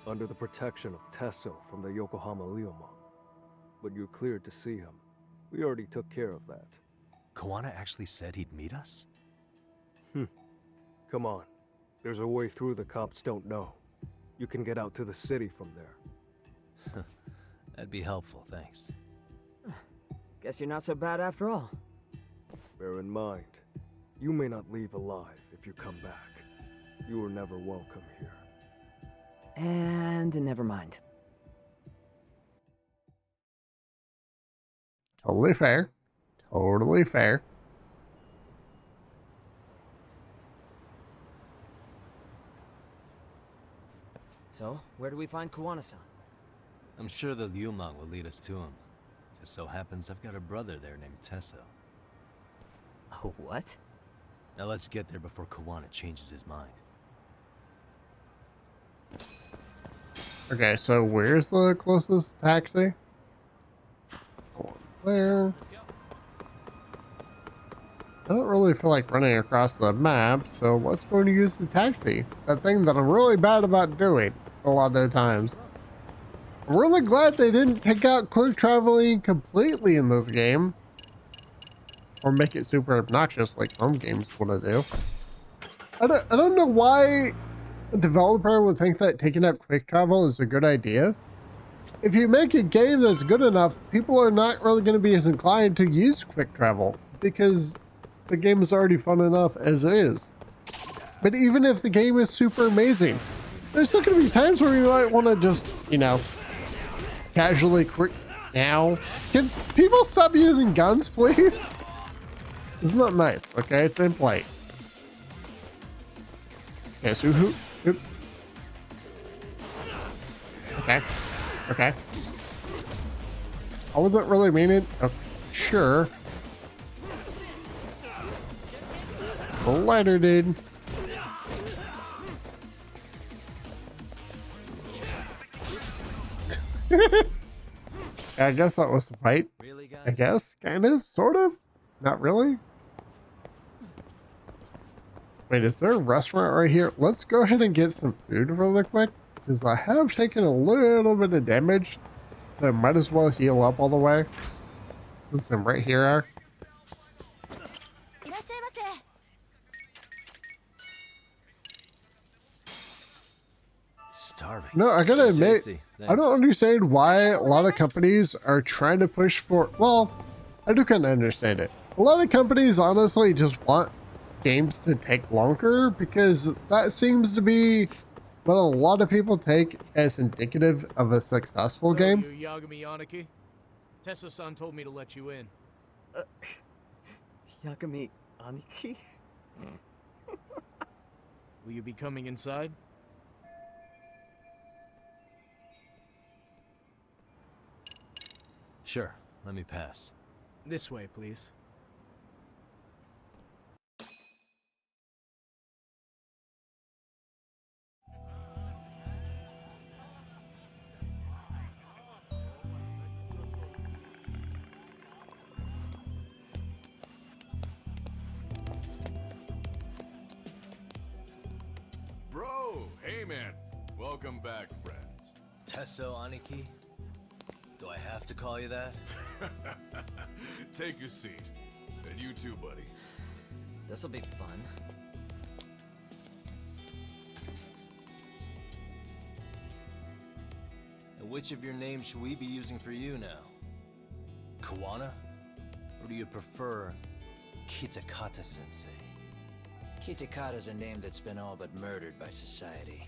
S17: Under the protection of Tesso from the Yokohama Ryomon. But you're cleared to see him. We already took care of that.
S3: Kawana actually said he'd meet us?
S17: Come on. There's a way through the cops don't know. You can get out to the city from there.
S3: That'd be helpful, thanks.
S6: Guess you're not so bad after all.
S17: Bear in mind, you may not leave alive if you come back. You were never welcome here.
S6: And never mind.
S7: Totally fair. Totally fair.
S6: So, where do we find Kuwana-san?
S3: I'm sure the Ryumon will lead us to him. Just so happens I've got a brother there named Tesso.
S6: Oh, what?
S3: Now let's get there before Kawana changes his mind.
S7: Okay, so where's the closest taxi? There. I don't really feel like running across the map, so let's go and use the taxi. That thing that I'm really bad about doing a lot of the times. I'm really glad they didn't take out quick traveling completely in this game. Or make it super obnoxious like some games want to do. I don't know why a developer would think that taking out quick travel is a good idea. If you make a game that's good enough, people are not really going to be as inclined to use quick travel because the game is already fun enough as is. But even if the game is super amazing, there's still going to be times where you might want to just, you know, casually quick. Now, can people stop using guns, please? It's not nice, okay? It's in play. Okay, so who? Oops. Okay. Okay. I wasn't really meaning. Oh, sure. Later, dude. I guess that was the fight.
S3: Really, guys?
S7: I guess, kind of, sort of, not really. Wait, is there a restaurant right here? Let's go ahead and get some food really quick, because I have taken a little bit of damage, so I might as well heal up all the way. Since I'm right here.
S3: Starving.
S7: No, I gotta admit,
S3: Tasty.
S7: I don't understand why a lot of companies are trying to push for, well, I do kind of understand it. A lot of companies honestly just want games to take longer because that seems to be what a lot of people take as indicative of a successful game.
S16: You Yagami Yanaki? Tesso-san told me to let you in.
S6: Yagami Aniki?
S16: Will you be coming inside?
S3: Sure, let me pass.
S16: This way, please.
S14: Hey man, welcome back, friends.
S3: Tesso Aniki? Do I have to call you that?
S14: Take a seat. And you too, buddy.
S6: This'll be fun.
S3: And which of your names should we be using for you now? Kawana? Or do you prefer Kitakata-sensei?
S18: Kitakata's a name that's been all but murdered by society.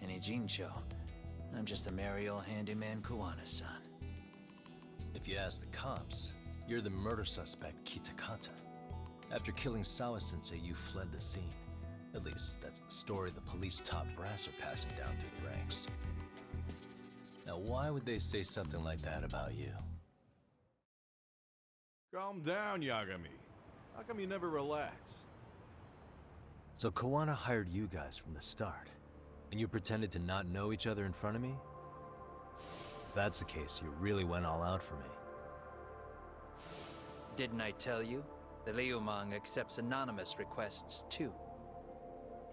S18: And Ijincho, I'm just a merry old handyman Kawana-san.
S3: If you ask the cops, you're the murder suspect, Kitakata. After killing Sawa-sensei, you fled the scene. At least, that's the story the police top brass are passing down through the ranks. Now, why would they say something like that about you?
S14: Calm down, Yagami. How come you never relax?
S3: So Kawana hired you guys from the start, and you pretended to not know each other in front of me? If that's the case, you really went all out for me.
S18: Didn't I tell you? The Liumang accepts anonymous requests too.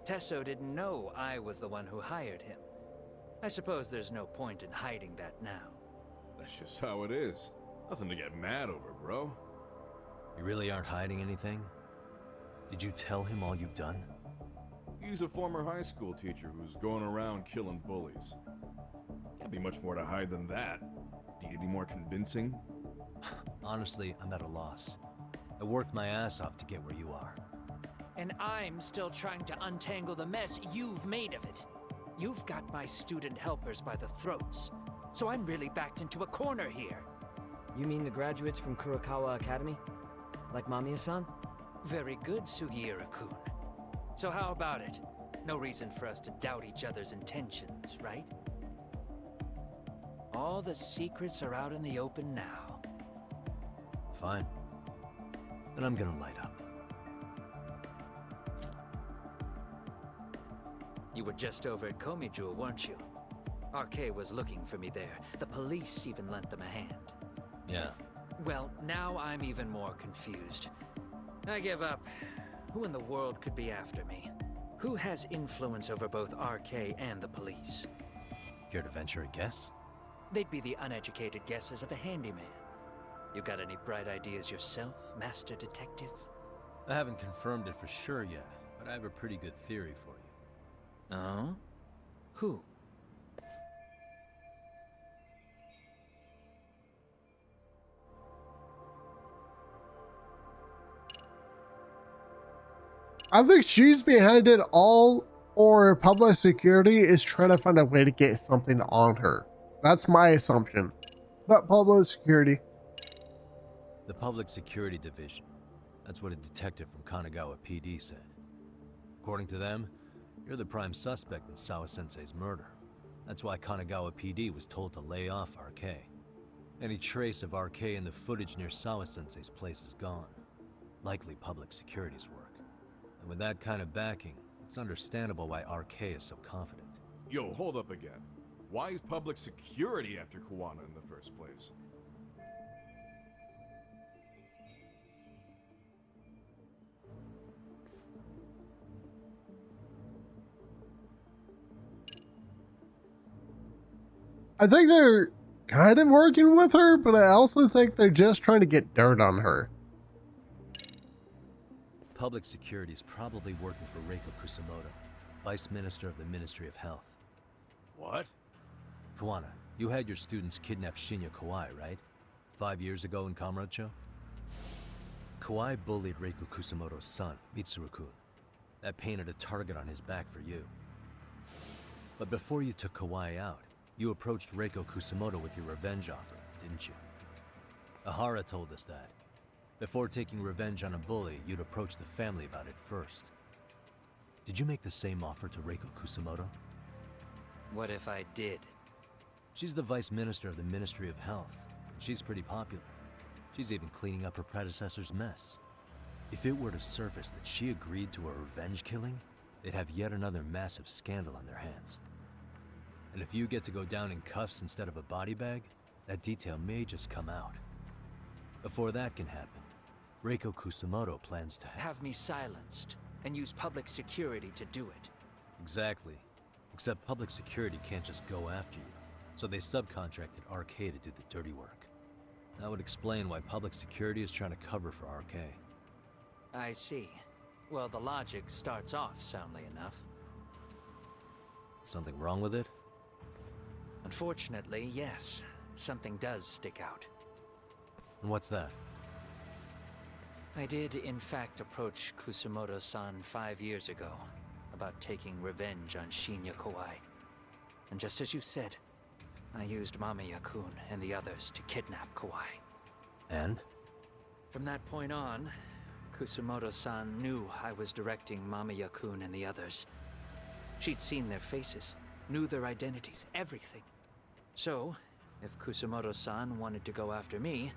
S18: Tesso didn't know I was the one who hired him. I suppose there's no point in hiding that now.
S14: That's just how it is. Nothing to get mad over, bro.
S3: You really aren't hiding anything? Did you tell him all you've done?
S14: He's a former high school teacher who's going around killing bullies. Can't be much more to hide than that. Need any more convincing?
S3: Honestly, I'm at a loss. I worked my ass off to get where you are.
S18: And I'm still trying to untangle the mess you've made of it. You've got my student helpers by the throats, so I'm really backed into a corner here.
S6: You mean the graduates from Kurokawa Academy? Like Mamiya-san?
S18: Very good, Sugiura-kun. So how about it? No reason for us to doubt each other's intentions, right? All the secrets are out in the open now.
S3: Fine. Then I'm gonna light up.
S18: You were just over at Komijou, weren't you? RK was looking for me there. The police even lent them a hand.
S3: Yeah.
S18: Well, now I'm even more confused. I give up. Who in the world could be after me? Who has influence over both RK and the police?
S3: Care to venture a guess?
S18: They'd be the uneducated guesses of a handyman. You got any bright ideas yourself, Master Detective?
S3: I haven't confirmed it for sure yet, but I have a pretty good theory for you.
S18: Oh? Who?
S7: I think she's behind it all, or public security is trying to find a way to get something on her. That's my assumption. But public security.
S3: The Public Security Division. That's what a detective from Kanagawa PD said. According to them, you're the prime suspect in Sawa-sensei's murder. That's why Kanagawa PD was told to lay off RK. Any trace of RK in the footage near Sawa-sensei's place is gone. Likely public security's work. And with that kind of backing, it's understandable why RK is so confident.
S14: Yo, hold up again. Why is public security after Kawana in the first place?
S7: I think they're kind of working with her, but I also think they're just trying to get dirt on her.
S3: Public security is probably working for Reiko Kusumoto, Vice Minister of the Ministry of Health.
S14: What?
S3: Kawana, you had your students kidnap Shinya Kawai, right? 5 years ago in Kamurocho? Kawai bullied Reiko Kusumoto's son, Mitsuru-kun. That painted a target on his back for you. But before you took Kawai out, you approached Reiko Kusumoto with your revenge offer, didn't you? Ahara told us that. Before taking revenge on a bully, you'd approach the family about it first. Did you make the same offer to Reiko Kusumoto?
S18: What if I did?
S3: She's the Vice Minister of the Ministry of Health, and she's pretty popular. She's even cleaning up her predecessor's mess. If it were to surface that she agreed to a revenge killing, they'd have yet another massive scandal on their hands. And if you get to go down in cuffs instead of a body bag, that detail may just come out. Before that can happen, Reiko Kusumoto plans to
S18: have me silenced and use public security to do it.
S3: Exactly. Except public security can't just go after you, so they subcontracted RK to do the dirty work. That would explain why public security is trying to cover for RK.
S18: I see. Well, the logic starts off soundly enough.
S3: Something wrong with it?
S18: Unfortunately, yes. Something does stick out.
S3: And what's that?
S18: I did, in fact, approach Kusumoto-san 5 years ago about taking revenge on Shinya Kawai. And just as you said, I used Mamiya-kun and the others to kidnap Kawai.
S3: And?
S18: From that point on, Kusumoto-san knew I was directing Mamiya-kun and the others. She'd seen their faces, knew their identities, everything. So, if Kusumoto-san wanted to go after me,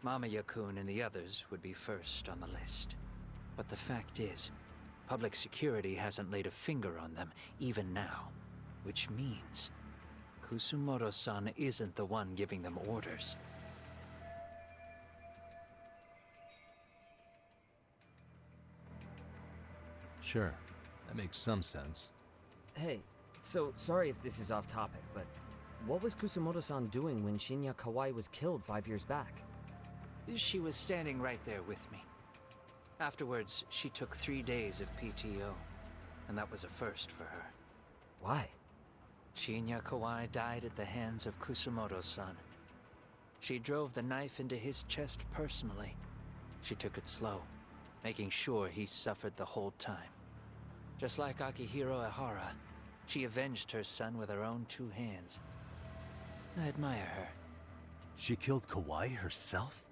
S18: Mamiya-kun and the others would be first on the list. But the fact is, public security hasn't laid a finger on them, even now. Which means, Kusumoto-san isn't the one giving them orders.
S3: Sure, that makes some sense.
S6: Hey, so sorry if this is off topic, but what was Kusumoto-san doing when Shinya Kawai was killed 5 years back?
S18: She was standing right there with me. Afterwards, she took 3 days of PTO, and that was a first for her.
S6: Why?
S18: Shinya Kawai died at the hands of Kusumoto-san. She drove the knife into his chest personally. She took it slow, making sure he suffered the whole time. Just like Akihiro Ehara, she avenged her son with her own 2 hands. I admire her.
S3: She killed Kawai herself?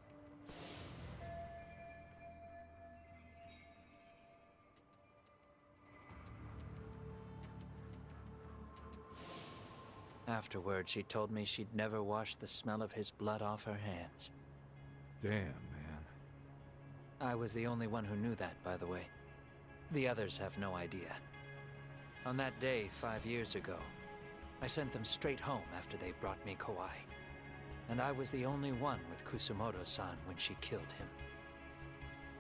S18: Afterward, she told me she'd never wash the smell of his blood off her hands.
S14: Damn, man.
S18: I was the only one who knew that, by the way. The others have no idea. On that day, 5 years ago, I sent them straight home after they brought me Kawai. And I was the only one with Kusumoto-san when she killed him.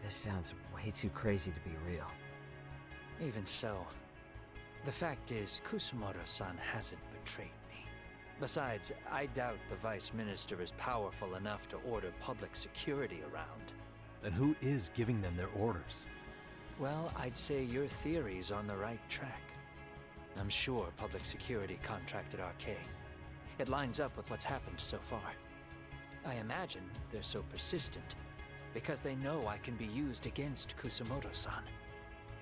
S6: This sounds way too crazy to be real.
S18: Even so, the fact is, Kusumoto-san hasn't betrayed me. Besides, I doubt the Vice Minister is powerful enough to order public security around.
S3: Then who is giving them their orders?
S18: Well, I'd say your theory's on the right track. I'm sure public security contracted RK. It lines up with what's happened so far. I imagine they're so persistent because they know I can be used against Kusumoto-san.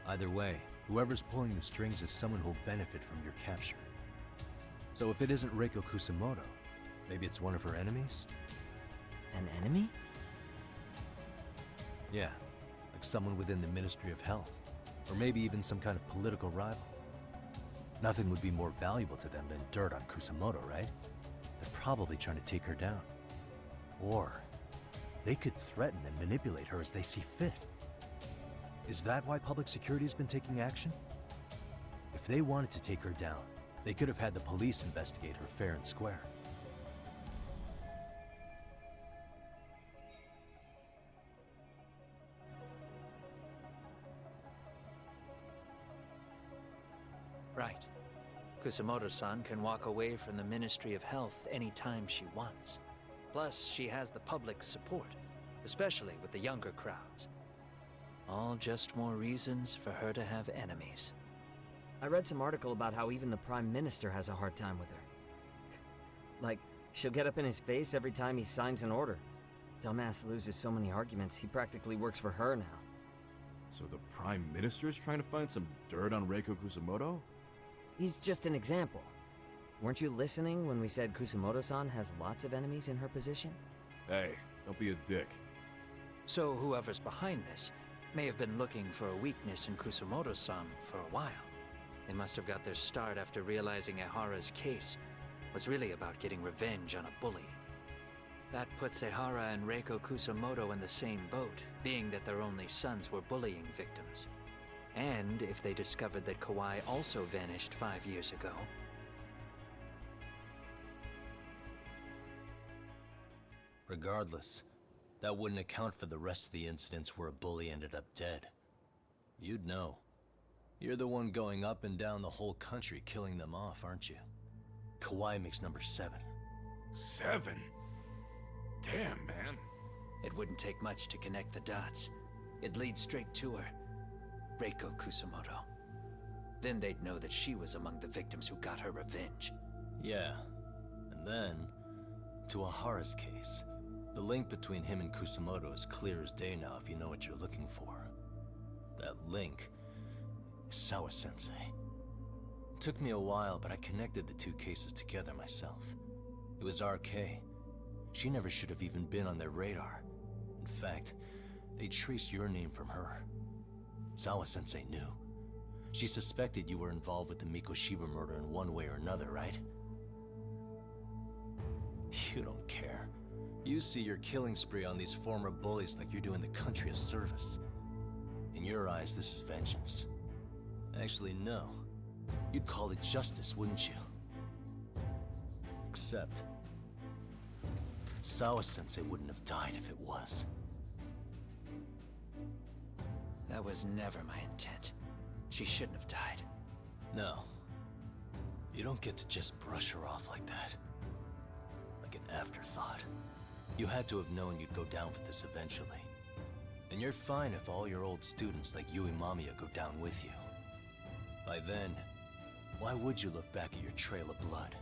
S3: Either way, whoever's pulling the strings is someone who'll benefit from your capture. So if it isn't Reiko Kusumoto, maybe it's one of her enemies?
S6: An enemy?
S3: Yeah, like someone within the Ministry of Health, or maybe even some kind of political rival. Nothing would be more valuable to them than dirt on Kusumoto, right? They're probably trying to take her down. Or they could threaten and manipulate her as they see fit. Is that why public security's been taking action? If they wanted to take her down, they could have had the police investigate her fair and square.
S18: Right. Kusumoto-san can walk away from the Ministry of Health anytime she wants. Plus, she has the public's support, especially with the younger crowds. All just more reasons for her to have enemies.
S6: I read some article about how even the Prime Minister has a hard time with her. Like, she'll get up in his face every time he signs an order. Dumbass loses so many arguments, he practically works for her now.
S14: So the Prime Minister is trying to find some dirt on Reiko Kusumoto?
S6: He's just an example. Weren't you listening when we said Kusumoto-san has lots of enemies in her position?
S14: Hey, don't be a dick.
S18: So whoever's behind this may have been looking for a weakness in Kusumoto-san for a while. They must have got their start after realizing Ehara's case was really about getting revenge on a bully. That puts Ehara and Reiko Kusumoto in the same boat, being that their only sons were bullying victims. And if they discovered that Kawai also vanished 5 years ago...
S3: Regardless, that wouldn't account for the rest of the incidents where a bully ended up dead. You'd know. You're the one going up and down the whole country killing them off, aren't you? Kawai makes number 7.
S15: 7? Damn, man.
S18: It wouldn't take much to connect the dots. It'd lead straight to her. Reiko Kusamoto. Then they'd know that she was among the victims who got her revenge.
S3: Yeah. And then, to Ahara's case. The link between him and Kusamoto is clear as day now if you know what you're looking for. That link is Sawa-sensei. It took me a while, but I connected the two cases together myself. It was RK. She never should have even been on their radar. In fact, they traced your name from her. Sawa-sensei knew. She suspected you were involved with the Mikoshiba murder in one way or another, right? You don't care. You see your killing spree on these former bullies like you're doing the country a service. In your eyes, this is vengeance. Actually, no. You'd call it justice, wouldn't you? Except, Sawa-sensei wouldn't have died if it was.
S18: That was never my intent. She shouldn't have died.
S3: No. You don't get to just brush her off like that. Like an afterthought. You had to have known you'd go down for this eventually. And you're fine if all your old students like Yui Mamiya go down with you. By then, why would you look back at your trail of blood?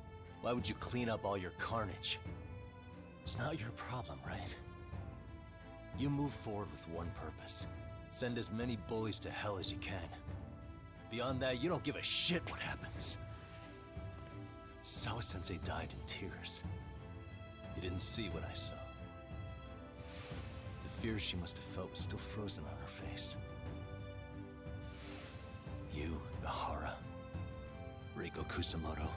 S3: Why would you clean up all your carnage? It's not your problem, right? You move forward with one purpose. Send as many bullies to hell as you can. Beyond that, you don't give a shit what happens. Sawa-sensei died in tears. You didn't see what I saw. The fear she must have felt was still frozen on her face. You, Ahara, Reiko Kusamoto,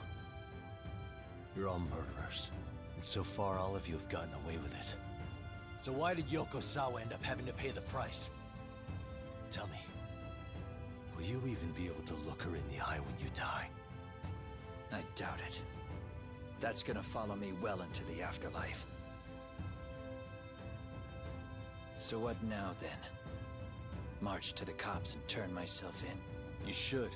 S3: you're all murderers. And so far, all of you have gotten away with it. So why did Yoko Sawa end up having to pay the price? Tell me, will you even be able to look her in the eye when you die?
S18: I doubt it. That's gonna follow me well into the afterlife. So what now, then? March to the cops and turn myself in?
S3: You should.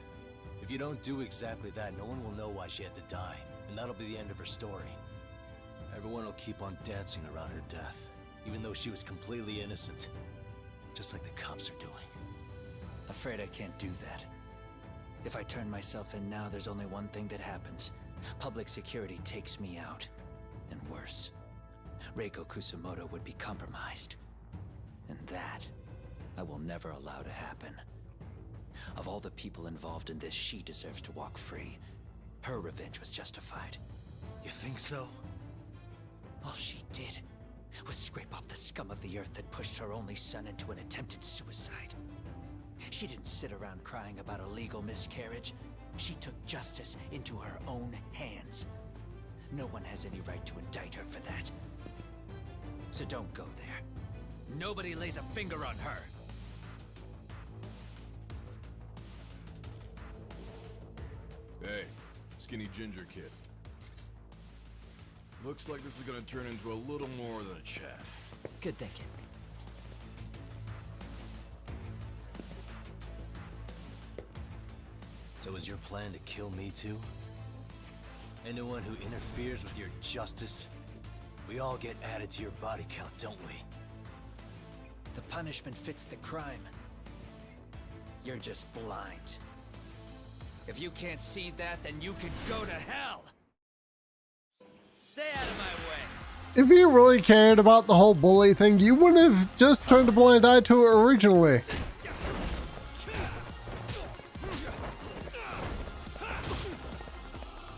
S3: If you don't do exactly that, no one will know why she had to die. And that'll be the end of her story. Everyone will keep on dancing around her death, even though she was completely innocent. Just like the cops are doing.
S18: Afraid I can't do that. If I turn myself in now, there's only one thing that happens. Public security takes me out. And worse, Reiko Kusamoto would be compromised. And that, I will never allow to happen. Of all the people involved in this, she deserves to walk free. Her revenge was justified.
S3: You think so?
S18: All she did was scrape off the scum of the earth that pushed her only son into an attempted suicide. She didn't sit around crying about a legal miscarriage. She took justice into her own hands. No one has any right to indict her for that. So don't go there. Nobody lays a finger on her.
S14: Hey, skinny ginger kid. Looks like this is gonna turn into a little more than a chat.
S18: Good thinking.
S3: So is your plan to kill me too? Anyone who interferes with your justice? We all get added to your body count, don't we?
S18: The punishment fits the crime. You're just blind. If you can't see that, then you can go to hell! Stay out of my way!
S7: If you really cared about the whole bully thing, you wouldn't have just turned a blind eye to it originally.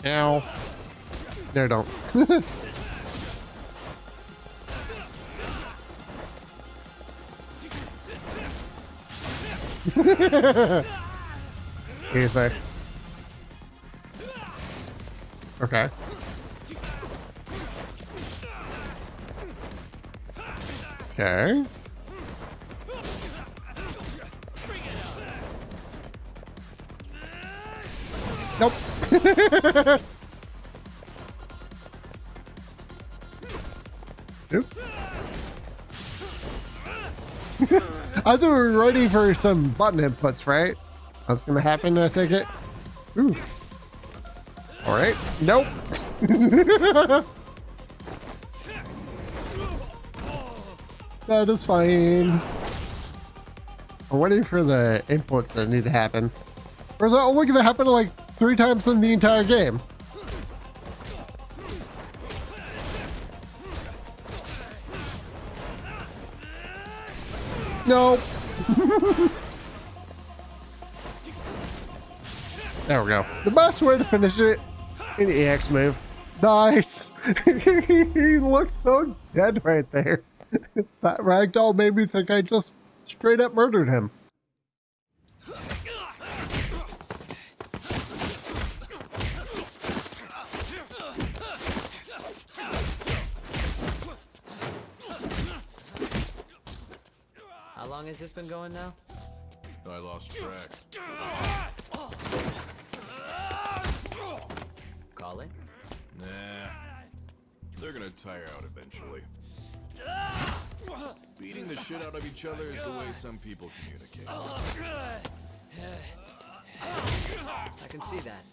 S7: Ow. No, don't. Easy. Okay. Okay. Nope. Nope. I thought we were ready for some button inputs, right? That's gonna happen, I take it. Ooh. Alright. Nope. That is fine. I'm waiting for the inputs that need to happen. Or is that only gonna happen like 3 times in the entire game? Nope. There we go. The best way to finish it in the EX move. Nice. He looks so dead right there. That ragdoll made me think I just straight up murdered him.
S6: How long has this been going now?
S14: I lost track.
S6: Call it?
S14: Nah. They're gonna tire out eventually. Beating the shit out of each other is the way some people communicate.
S6: I can see that.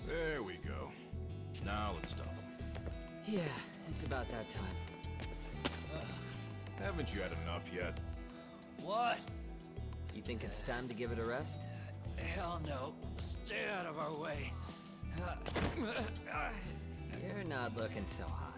S14: There we go. Now let's stop them.
S6: Yeah, it's about that time.
S14: Haven't you had enough yet?
S6: What? You think it's time to give it a rest?
S18: Hell no. Stay out of our way.
S6: You're not looking so hot.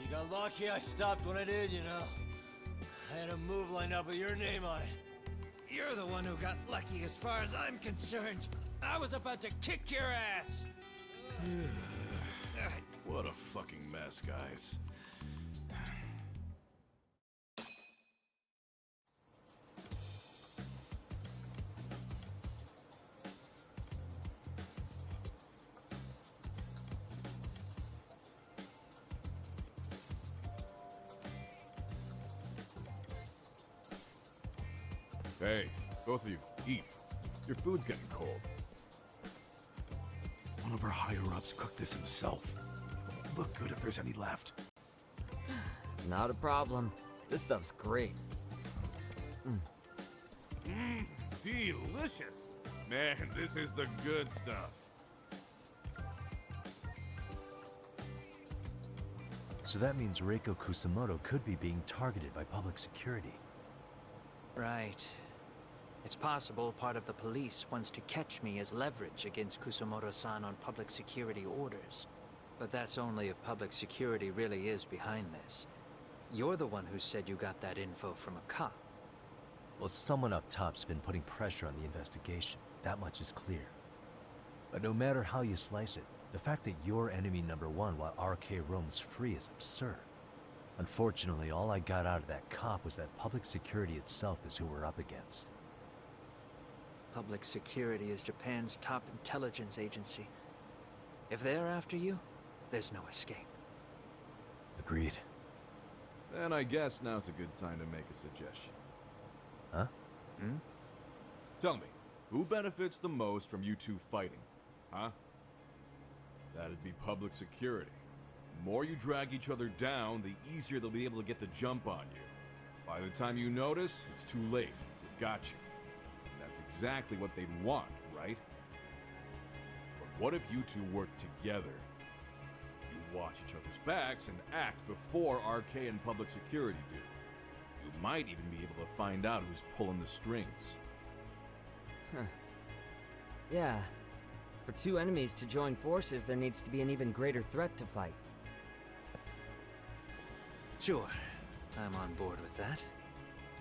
S16: You got lucky I stopped when I did, you know. I had a move lined up with your name on it.
S18: You're the one who got lucky as far as I'm concerned. I was about to kick your ass.
S14: What a fucking mess, guys. Hey, both of you, eat. Your food's getting cold.
S15: One of our higher-ups cooked this himself. Look good if there's any left.
S6: Not a problem. This stuff's great.
S15: Delicious. Man, this is the good stuff.
S3: So that means Reiko Kusamoto could be being targeted by public security.
S18: Right. It's possible part of the police wants to catch me as leverage against Kusamoto-san on public security orders. But that's only if public security really is behind this. You're the one who said you got that info from a cop.
S3: Well, someone up top's been putting pressure on the investigation. That much is clear. But no matter how you slice it, the fact that you're enemy number one while RK roams free is absurd. Unfortunately, all I got out of that cop was that public security itself is who we're up against.
S18: Public security is Japan's top intelligence agency. If they're after you, there's no escape.
S3: Agreed.
S14: Then I guess now's a good time to make a suggestion.
S3: Huh?
S14: Tell me, who benefits the most from you two fighting? Huh? That'd be public security. The more you drag each other down, the easier they'll be able to get the jump on you. By the time you notice, it's too late. They've got you. And that's exactly what they'd want, right? But what if you two work together? You watch each other's backs and act before RK and public security do. You might even be able to find out who's pulling the strings.
S6: Huh. Yeah. For two enemies to join forces, there needs to be an even greater threat to fight.
S18: Sure. I'm on board with that.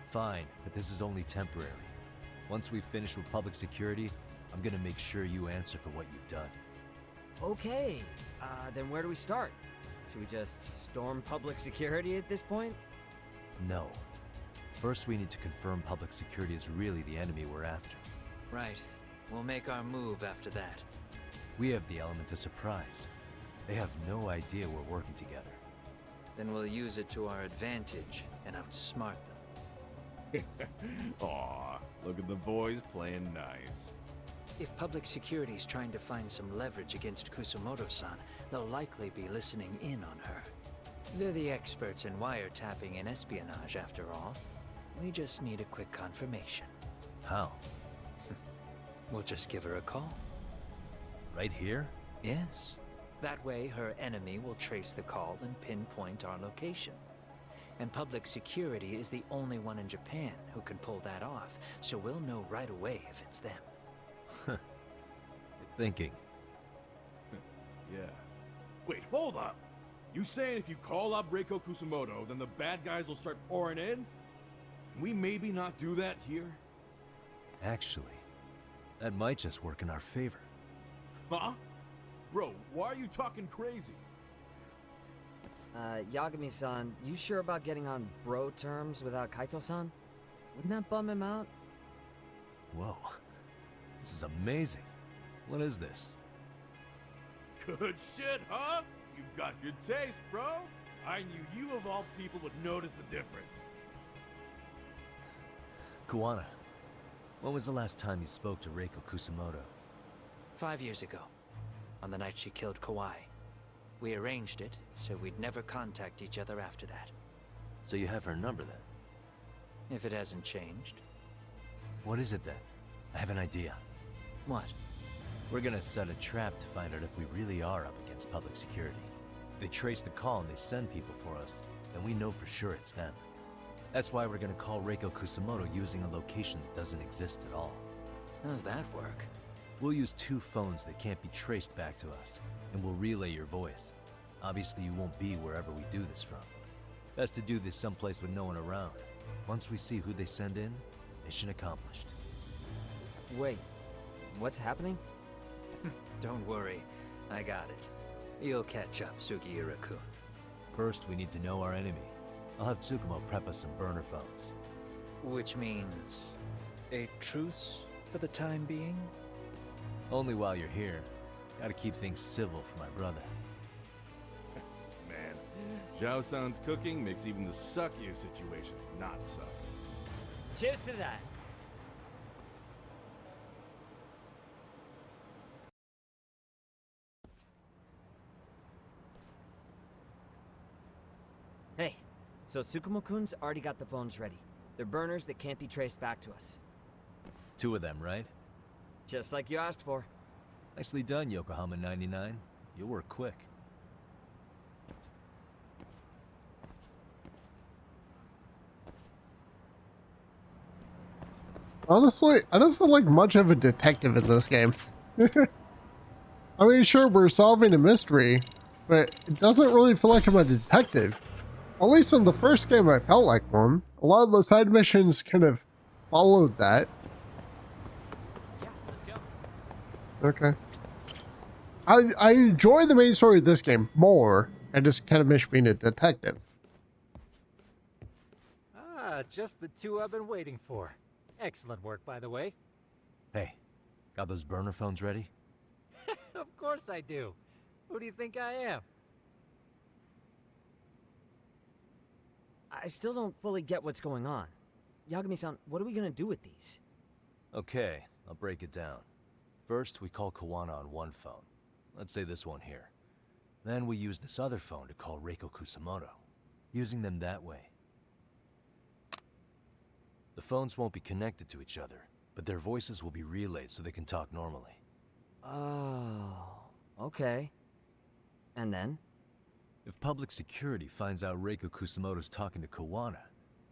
S3: Fine, but this is only temporary. Once we finish with public security, I'm gonna make sure you answer for what you've done.
S6: Okay. Then where do we start? Should we just storm public security at this point?
S3: No. First, we need to confirm public security is really the enemy we're after.
S18: Right. We'll make our move after that.
S3: We have the element of surprise. They have no idea we're working together.
S18: Then we'll use it to our advantage and outsmart them.
S14: Aw, look at the boys playing nice.
S18: If public security's trying to find some leverage against Kusumoto-san, they'll likely be listening in on her. They're the experts in wiretapping and espionage, after all. We just need a quick confirmation.
S3: How?
S18: We'll just give her a call.
S3: Right here?
S18: Yes. That way, her enemy will trace the call and pinpoint our location. And public security is the only one in Japan who can pull that off, so we'll know right away if it's them.
S3: Good thinking.
S14: Yeah. Wait, hold up! You saying if you call up Reiko Kusumoto, then the bad guys will start pouring in? Can we maybe not do that here?
S3: Actually, that might just work in our favor.
S14: Huh? Bro, why are you talking crazy?
S6: Yagami-san, you sure about getting on bro terms without Kaito-san? Wouldn't that bum him out?
S3: Whoa. This is amazing. What is this?
S14: Good shit, huh? You've got good taste, bro. I knew you of all people would notice the difference.
S3: Kuwana, when was the last time you spoke to Reiko Kusumoto?
S18: 5 years ago, on the night she killed Kawai. We arranged it, so we'd never contact each other after that.
S3: So you have her number then?
S18: If it hasn't changed.
S3: What is it then? I have an idea.
S18: What?
S3: We're gonna set a trap to find out if we really are up against public security. If they trace the call and they send people for us, then we know for sure it's them. That's why we're gonna call Reiko Kusumoto using a location that doesn't exist at all.
S18: How's that work?
S3: We'll use 2 phones that can't be traced back to us, and we'll relay your voice. Obviously you won't be wherever we do this from. Best to do this someplace with no one around. Once we see who they send in, mission accomplished.
S6: Wait, what's happening?
S18: Don't worry, I got it. You'll catch up, Sugiura-kun.
S3: First, we need to know our enemy. I'll have Tsukumo prep us some burner phones.
S18: Which means a truce for the time being?
S3: Only while you're here. Gotta keep things civil for my brother.
S14: Man, Zhao-san's cooking makes even the suckiest situations not suck.
S11: Cheers to that.
S6: Hey, so Tsukumo-kun's already got the phones ready. They're burners that can't be traced back to us.
S3: 2 of them, right?
S6: Just like you asked for.
S3: Nicely done, Yokohama 99. You'll work quick.
S7: Honestly, I don't feel like much of a detective in this game. I mean, sure, we're solving a mystery, but it doesn't really feel like I'm a detective. At least in the first game I felt like one. A lot of the side missions kind of followed that.
S11: Yeah, let's go.
S7: Okay. I enjoy the main story of this game more. I just kind of miss being a detective.
S11: Ah, just the 2 I've been waiting for. Excellent work, by the way.
S3: Hey, got those burner phones ready?
S11: Of course I do. Who do you think I am?
S6: I still don't fully get what's going on. Yagami-san, what are we gonna do with these?
S3: Okay, I'll break it down. First, we call Kawana on one phone. Let's say this one here. Then we use this other phone to call Reiko Kusumoto, using them that way. The phones won't be connected to each other, but their voices will be relayed so they can talk normally.
S6: Oh, okay. And then?
S3: If public security finds out Reiko Kusumoto's talking to Kawana,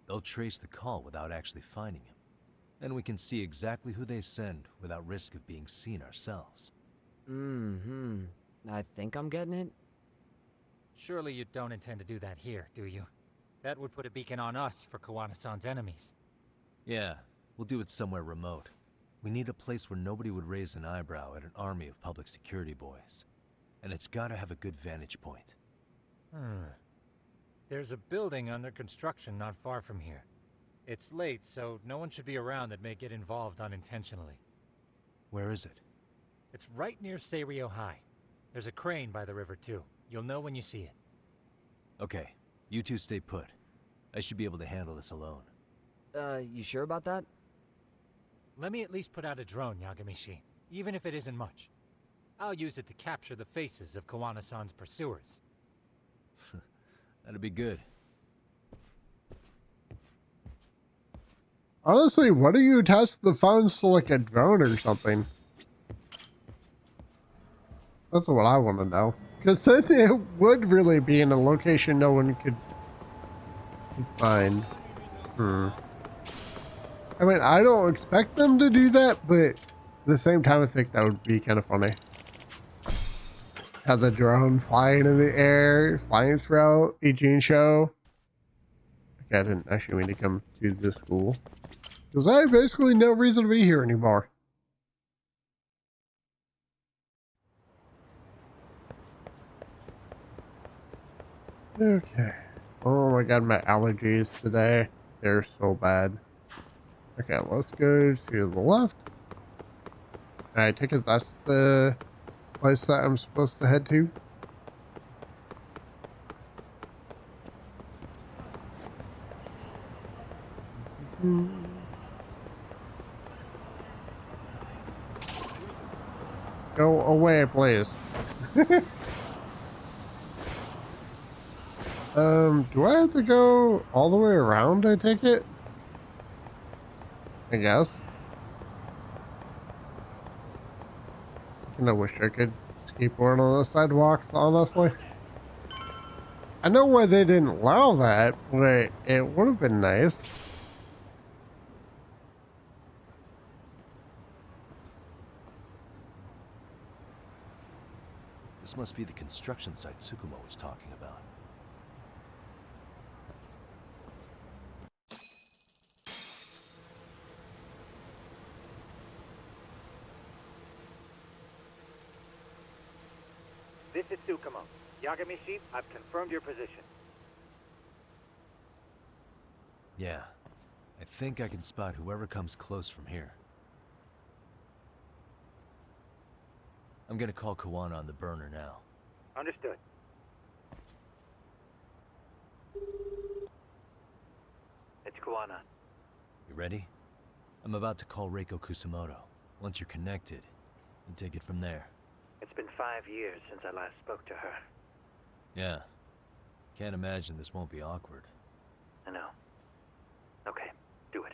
S3: they'll trace the call without actually finding him. Then we can see exactly who they send without risk of being seen ourselves.
S6: Mm-hmm. I think I'm getting it.
S11: Surely you don't intend to do that here, do you? That would put a beacon on us for Kawana-san's enemies.
S3: Yeah, we'll do it somewhere remote. We need a place where nobody would raise an eyebrow at an army of public security boys. And it's gotta have a good vantage point.
S11: There's a building under construction not far from here. It's late, so no one should be around that may get involved unintentionally.
S3: Where is it?
S11: It's right near Seiryo High. There's a crane by the river, too. You'll know when you see it.
S3: Okay, you two stay put. I should be able to handle this alone.
S6: You sure about that?
S11: Let me at least put out a drone, Yagami-shi, even if it isn't much. I'll use it to capture the faces of Kawana-san's pursuers.
S3: That'd be good.
S7: Honestly, why do you attach the phones to like a drone or something? That's what I want to know. Because then it would really be in a location no one could find. I mean, I don't expect them to do that, but at the same time, I think that would be kind of funny. Have the drone flying in the air, flying throughout Ijincho. Okay, I didn't actually mean to come to this school. Because I have basically no reason to be here anymore. Okay. Oh my god, my allergies today. They're so bad. Okay, let's go to the left. I take it that's the place that I'm supposed to head to. Go away, please. Do I have to go all the way around, I take it? I guess. I kinda wish I could skateboard on the sidewalks, honestly. I know why they didn't allow that, but it would have been nice.
S3: This must be the construction site Tsukumo was talking about.
S2: This is Tsukumo. Yagami-shi, I've confirmed your position.
S3: Yeah. I think I can spot whoever comes close from here. I'm gonna call Kawana on the burner now.
S2: Understood. It's Kawana.
S3: You ready? I'm about to call Reiko Kusamoto. Once you're connected, and take it from there.
S2: It's been 5 years since I last spoke to her.
S3: Yeah. Can't imagine this won't be awkward.
S2: I know. Okay, do it.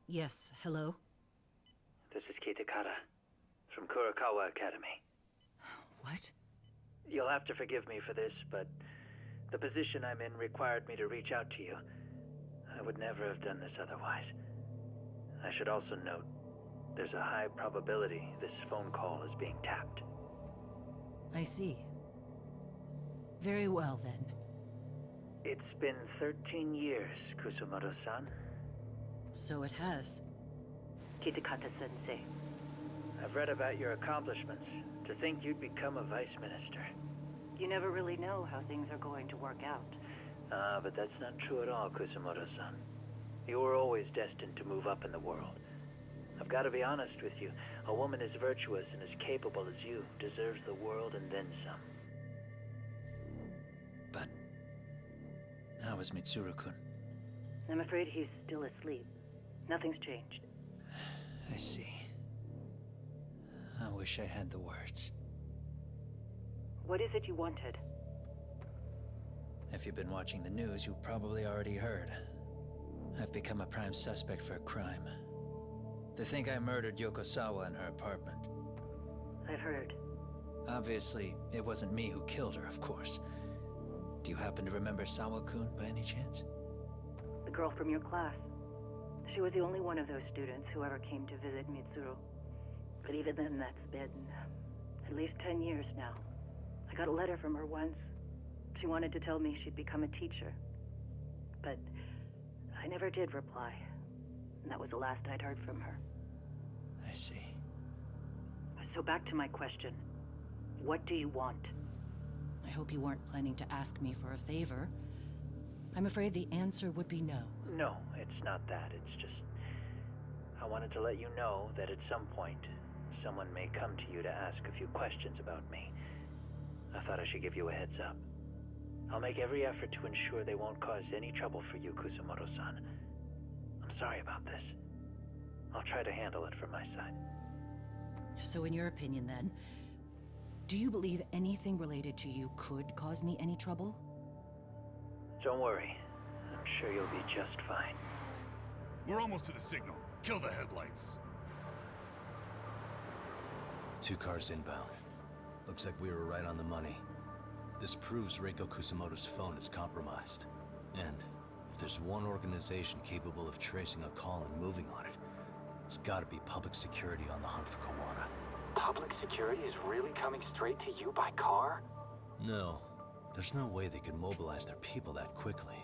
S19: Yes, hello?
S2: This is Kitakata from Kurakawa Academy.
S19: What?
S2: You'll have to forgive me for this, but the position I'm in required me to reach out to you. I would never have done this otherwise. I should also note, there's a high probability this phone call is being tapped.
S19: I see. Very well, then.
S2: It's been 13 years, Kusumoto-san.
S19: So it has.
S2: Kitakata-sensei. I've read about your accomplishments. To think you'd become a vice minister.
S20: You never really know how things are going to work out.
S2: But that's not true at all, Kusumoto-san. You were always destined to move up in the world. I've got to be honest with you. A woman as virtuous and as capable as you deserves the world and then some.
S18: But how is Mitsuru-kun?
S20: I'm afraid he's still asleep. Nothing's changed.
S18: I see. I wish I had the words.
S20: What is it you wanted?
S18: If you've been watching the news, you probably already heard. I've become a prime suspect for a crime. They think I murdered Yokosawa in her apartment.
S20: I've heard.
S18: Obviously, it wasn't me who killed her, of course. Do you happen to remember Sawa-kun by any chance?
S20: The girl from your class. She was the only one of those students who ever came to visit Mitsuru. But even then, that's been at least 10 years now. I got a letter from her once. She wanted to tell me she'd become a teacher. But I never did reply. And that was the last I'd heard from her.
S18: I see.
S20: So back to my question. What do you want?
S19: I hope you weren't planning to ask me for a favor. I'm afraid the answer would be no.
S2: No, it's not that. It's just... I wanted to let you know that at some point, someone may come to you to ask a few questions about me. I thought I should give you a heads up. I'll make every effort to ensure they won't cause any trouble for you, Kusumoto-san. I'm sorry about this. I'll try to handle it from my side.
S19: So in your opinion then, do you believe anything related to you could cause me any trouble?
S2: Don't worry. I'm sure you'll be just fine.
S15: We're almost to the signal. Kill the headlights.
S3: 2 cars inbound. Looks like we were right on the money. This proves Reiko Kusumoto's phone is compromised. And if there's one organization capable of tracing a call and moving on it, it's gotta be public security on the hunt for Kawana.
S21: Public security is really coming straight to you by car?
S3: No. There's no way they could mobilize their people that quickly.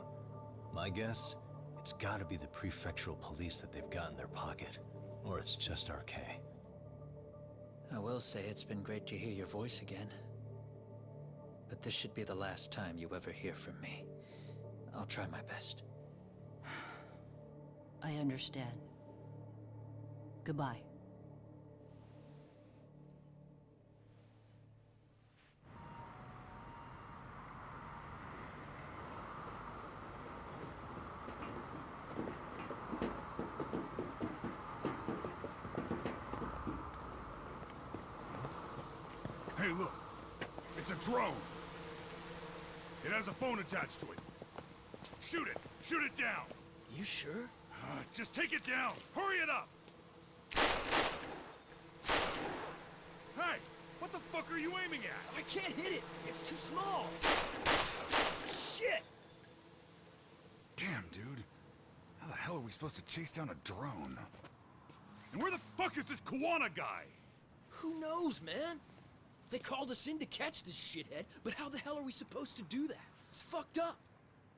S3: My guess, it's gotta be the prefectural police that they've got in their pocket. Or it's just RK.
S18: I will say it's been great to hear your voice again. But this should be the last time you ever hear from me. I'll try my best.
S19: I understand. Goodbye.
S15: Hey, look. It's a drone. It has a phone attached to it. Shoot it! Shoot it down!
S16: You sure?
S15: Just take it down! Hurry it up! Hey! What the fuck are you aiming at?
S16: I can't hit it! It's too small! Shit!
S15: Damn, dude. How the hell are we supposed to chase down a drone? And where the fuck is this Kawana guy?
S16: Who knows, man? They called us in to catch this shithead, but how the hell are we supposed to do that? It's fucked up.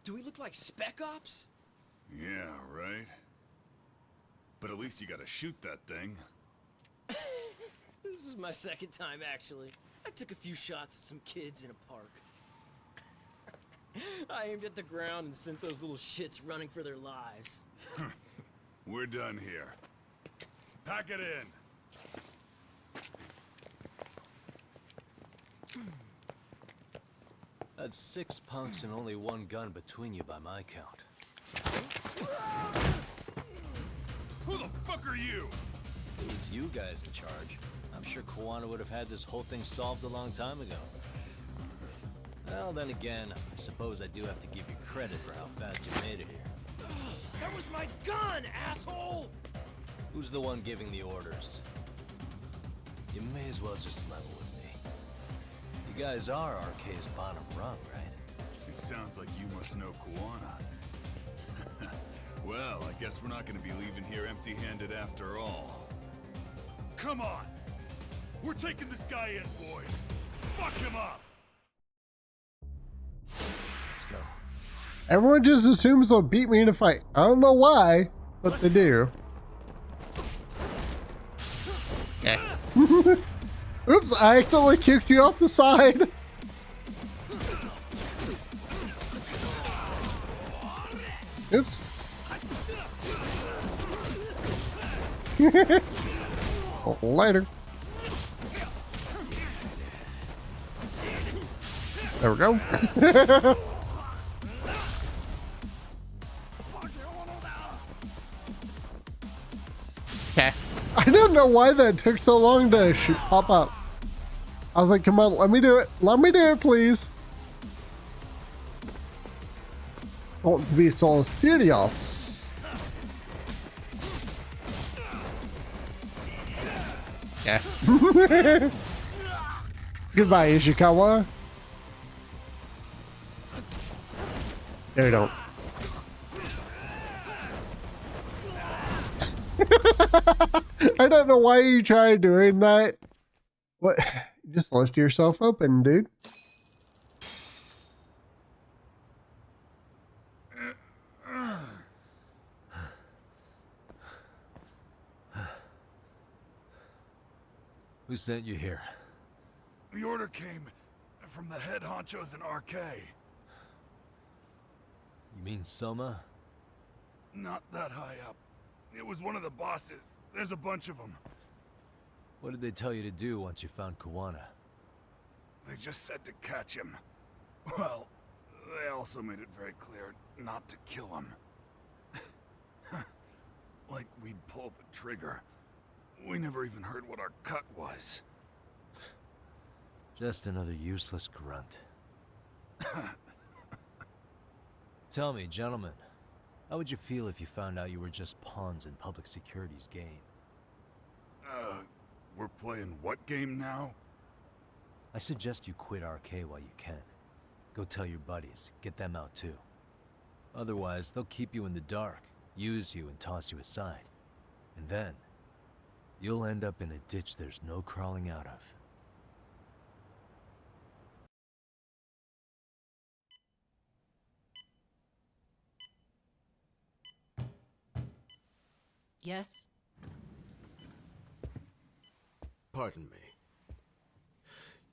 S16: Do we look like spec ops?
S15: Yeah, right. But at least you gotta shoot that thing.
S16: This is my second time, actually. I took a few shots at some kids in a park. I aimed at the ground and sent those little shits running for their lives.
S15: We're done here. Pack it in.
S3: That's 6 punks and only 1 gun between you by my count.
S15: Who the fuck are you?
S3: If it was you guys in charge, I'm sure Kawana would have had this whole thing solved a long time ago. Well, then again, I suppose I do have to give you credit for how fast you made it here.
S16: That was my gun, asshole!
S3: Who's the one giving the orders? You may as well just level with me. You guys are RK's bottom rung, right?
S15: It sounds like you must know Kawana. Well, I guess we're not gonna be leaving here empty-handed after all. Come on! We're taking this guy in, boys! Fuck him up!
S3: Let's go.
S7: Everyone just assumes they'll beat me in a fight. I don't know why, but they do. Yeah. Oops, I accidentally kicked you off the side. Oops. Later. There we go. Okay. I don't know why that took so long to pop up. I was like, come on, let me do it. Let me do it, please. Don't be so serious. Yeah. Goodbye, Ishikawa. No, you don't. I don't know why you tried doing that. What? You just left yourself open, dude.
S3: Who sent you here?
S15: The order came from the head honchos in RK.
S3: You mean Soma?
S15: Not that high up. It was one of the bosses. There's a bunch of them.
S3: What did they tell you to do once you found Kuwana?
S15: They just said to catch him. Well, they also made it very clear not to kill him. Like we'd pulled the trigger. We never even heard what our cut was.
S3: Just another useless grunt. Tell me, gentlemen, how would you feel if you found out you were just pawns in public security's game?
S15: We're playing what game now?
S3: I suggest you quit RK while you can. Go tell your buddies, get them out too. Otherwise, they'll keep you in the dark, use you and toss you aside. And then, you'll end up in a ditch there's no crawling out of.
S19: Yes?
S4: Pardon me.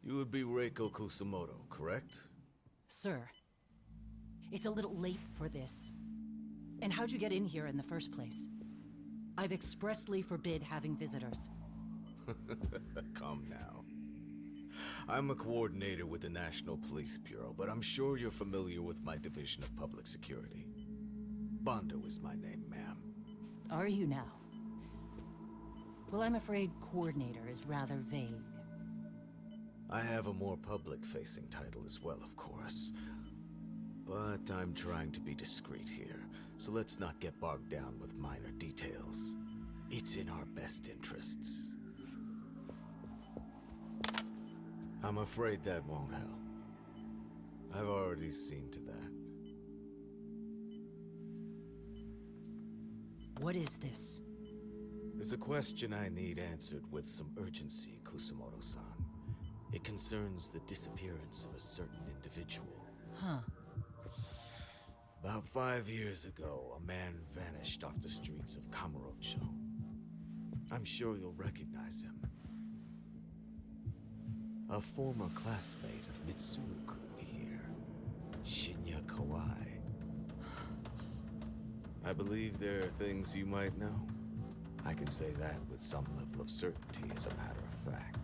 S4: You would be Reiko Kusumoto, correct?
S19: Sir. It's a little late for this. And how'd you get in here in the first place? I've expressly forbid having visitors.
S4: Come now. I'm a coordinator with the National Police Bureau, but I'm sure you're familiar with my Division of Public Security. Bondo is my name, ma'am.
S19: Are you now? Well, I'm afraid coordinator is rather vague.
S4: I have a more public-facing title as well, of course. But I'm trying to be discreet here, so let's not get bogged down with minor details. It's in our best interests. I'm afraid that won't help. I've already seen to that.
S19: What is this?
S4: There's a question I need answered with some urgency, Kusumoto-san. It concerns the disappearance of a certain individual.
S19: Huh.
S4: About 5 years ago, a man vanished off the streets of Kamurocho. I'm sure you'll recognize him. A former classmate of Mitsuru-kun here, Shinya Kawai. I believe there are things you might know. I can say that with some level of certainty, as a matter of fact.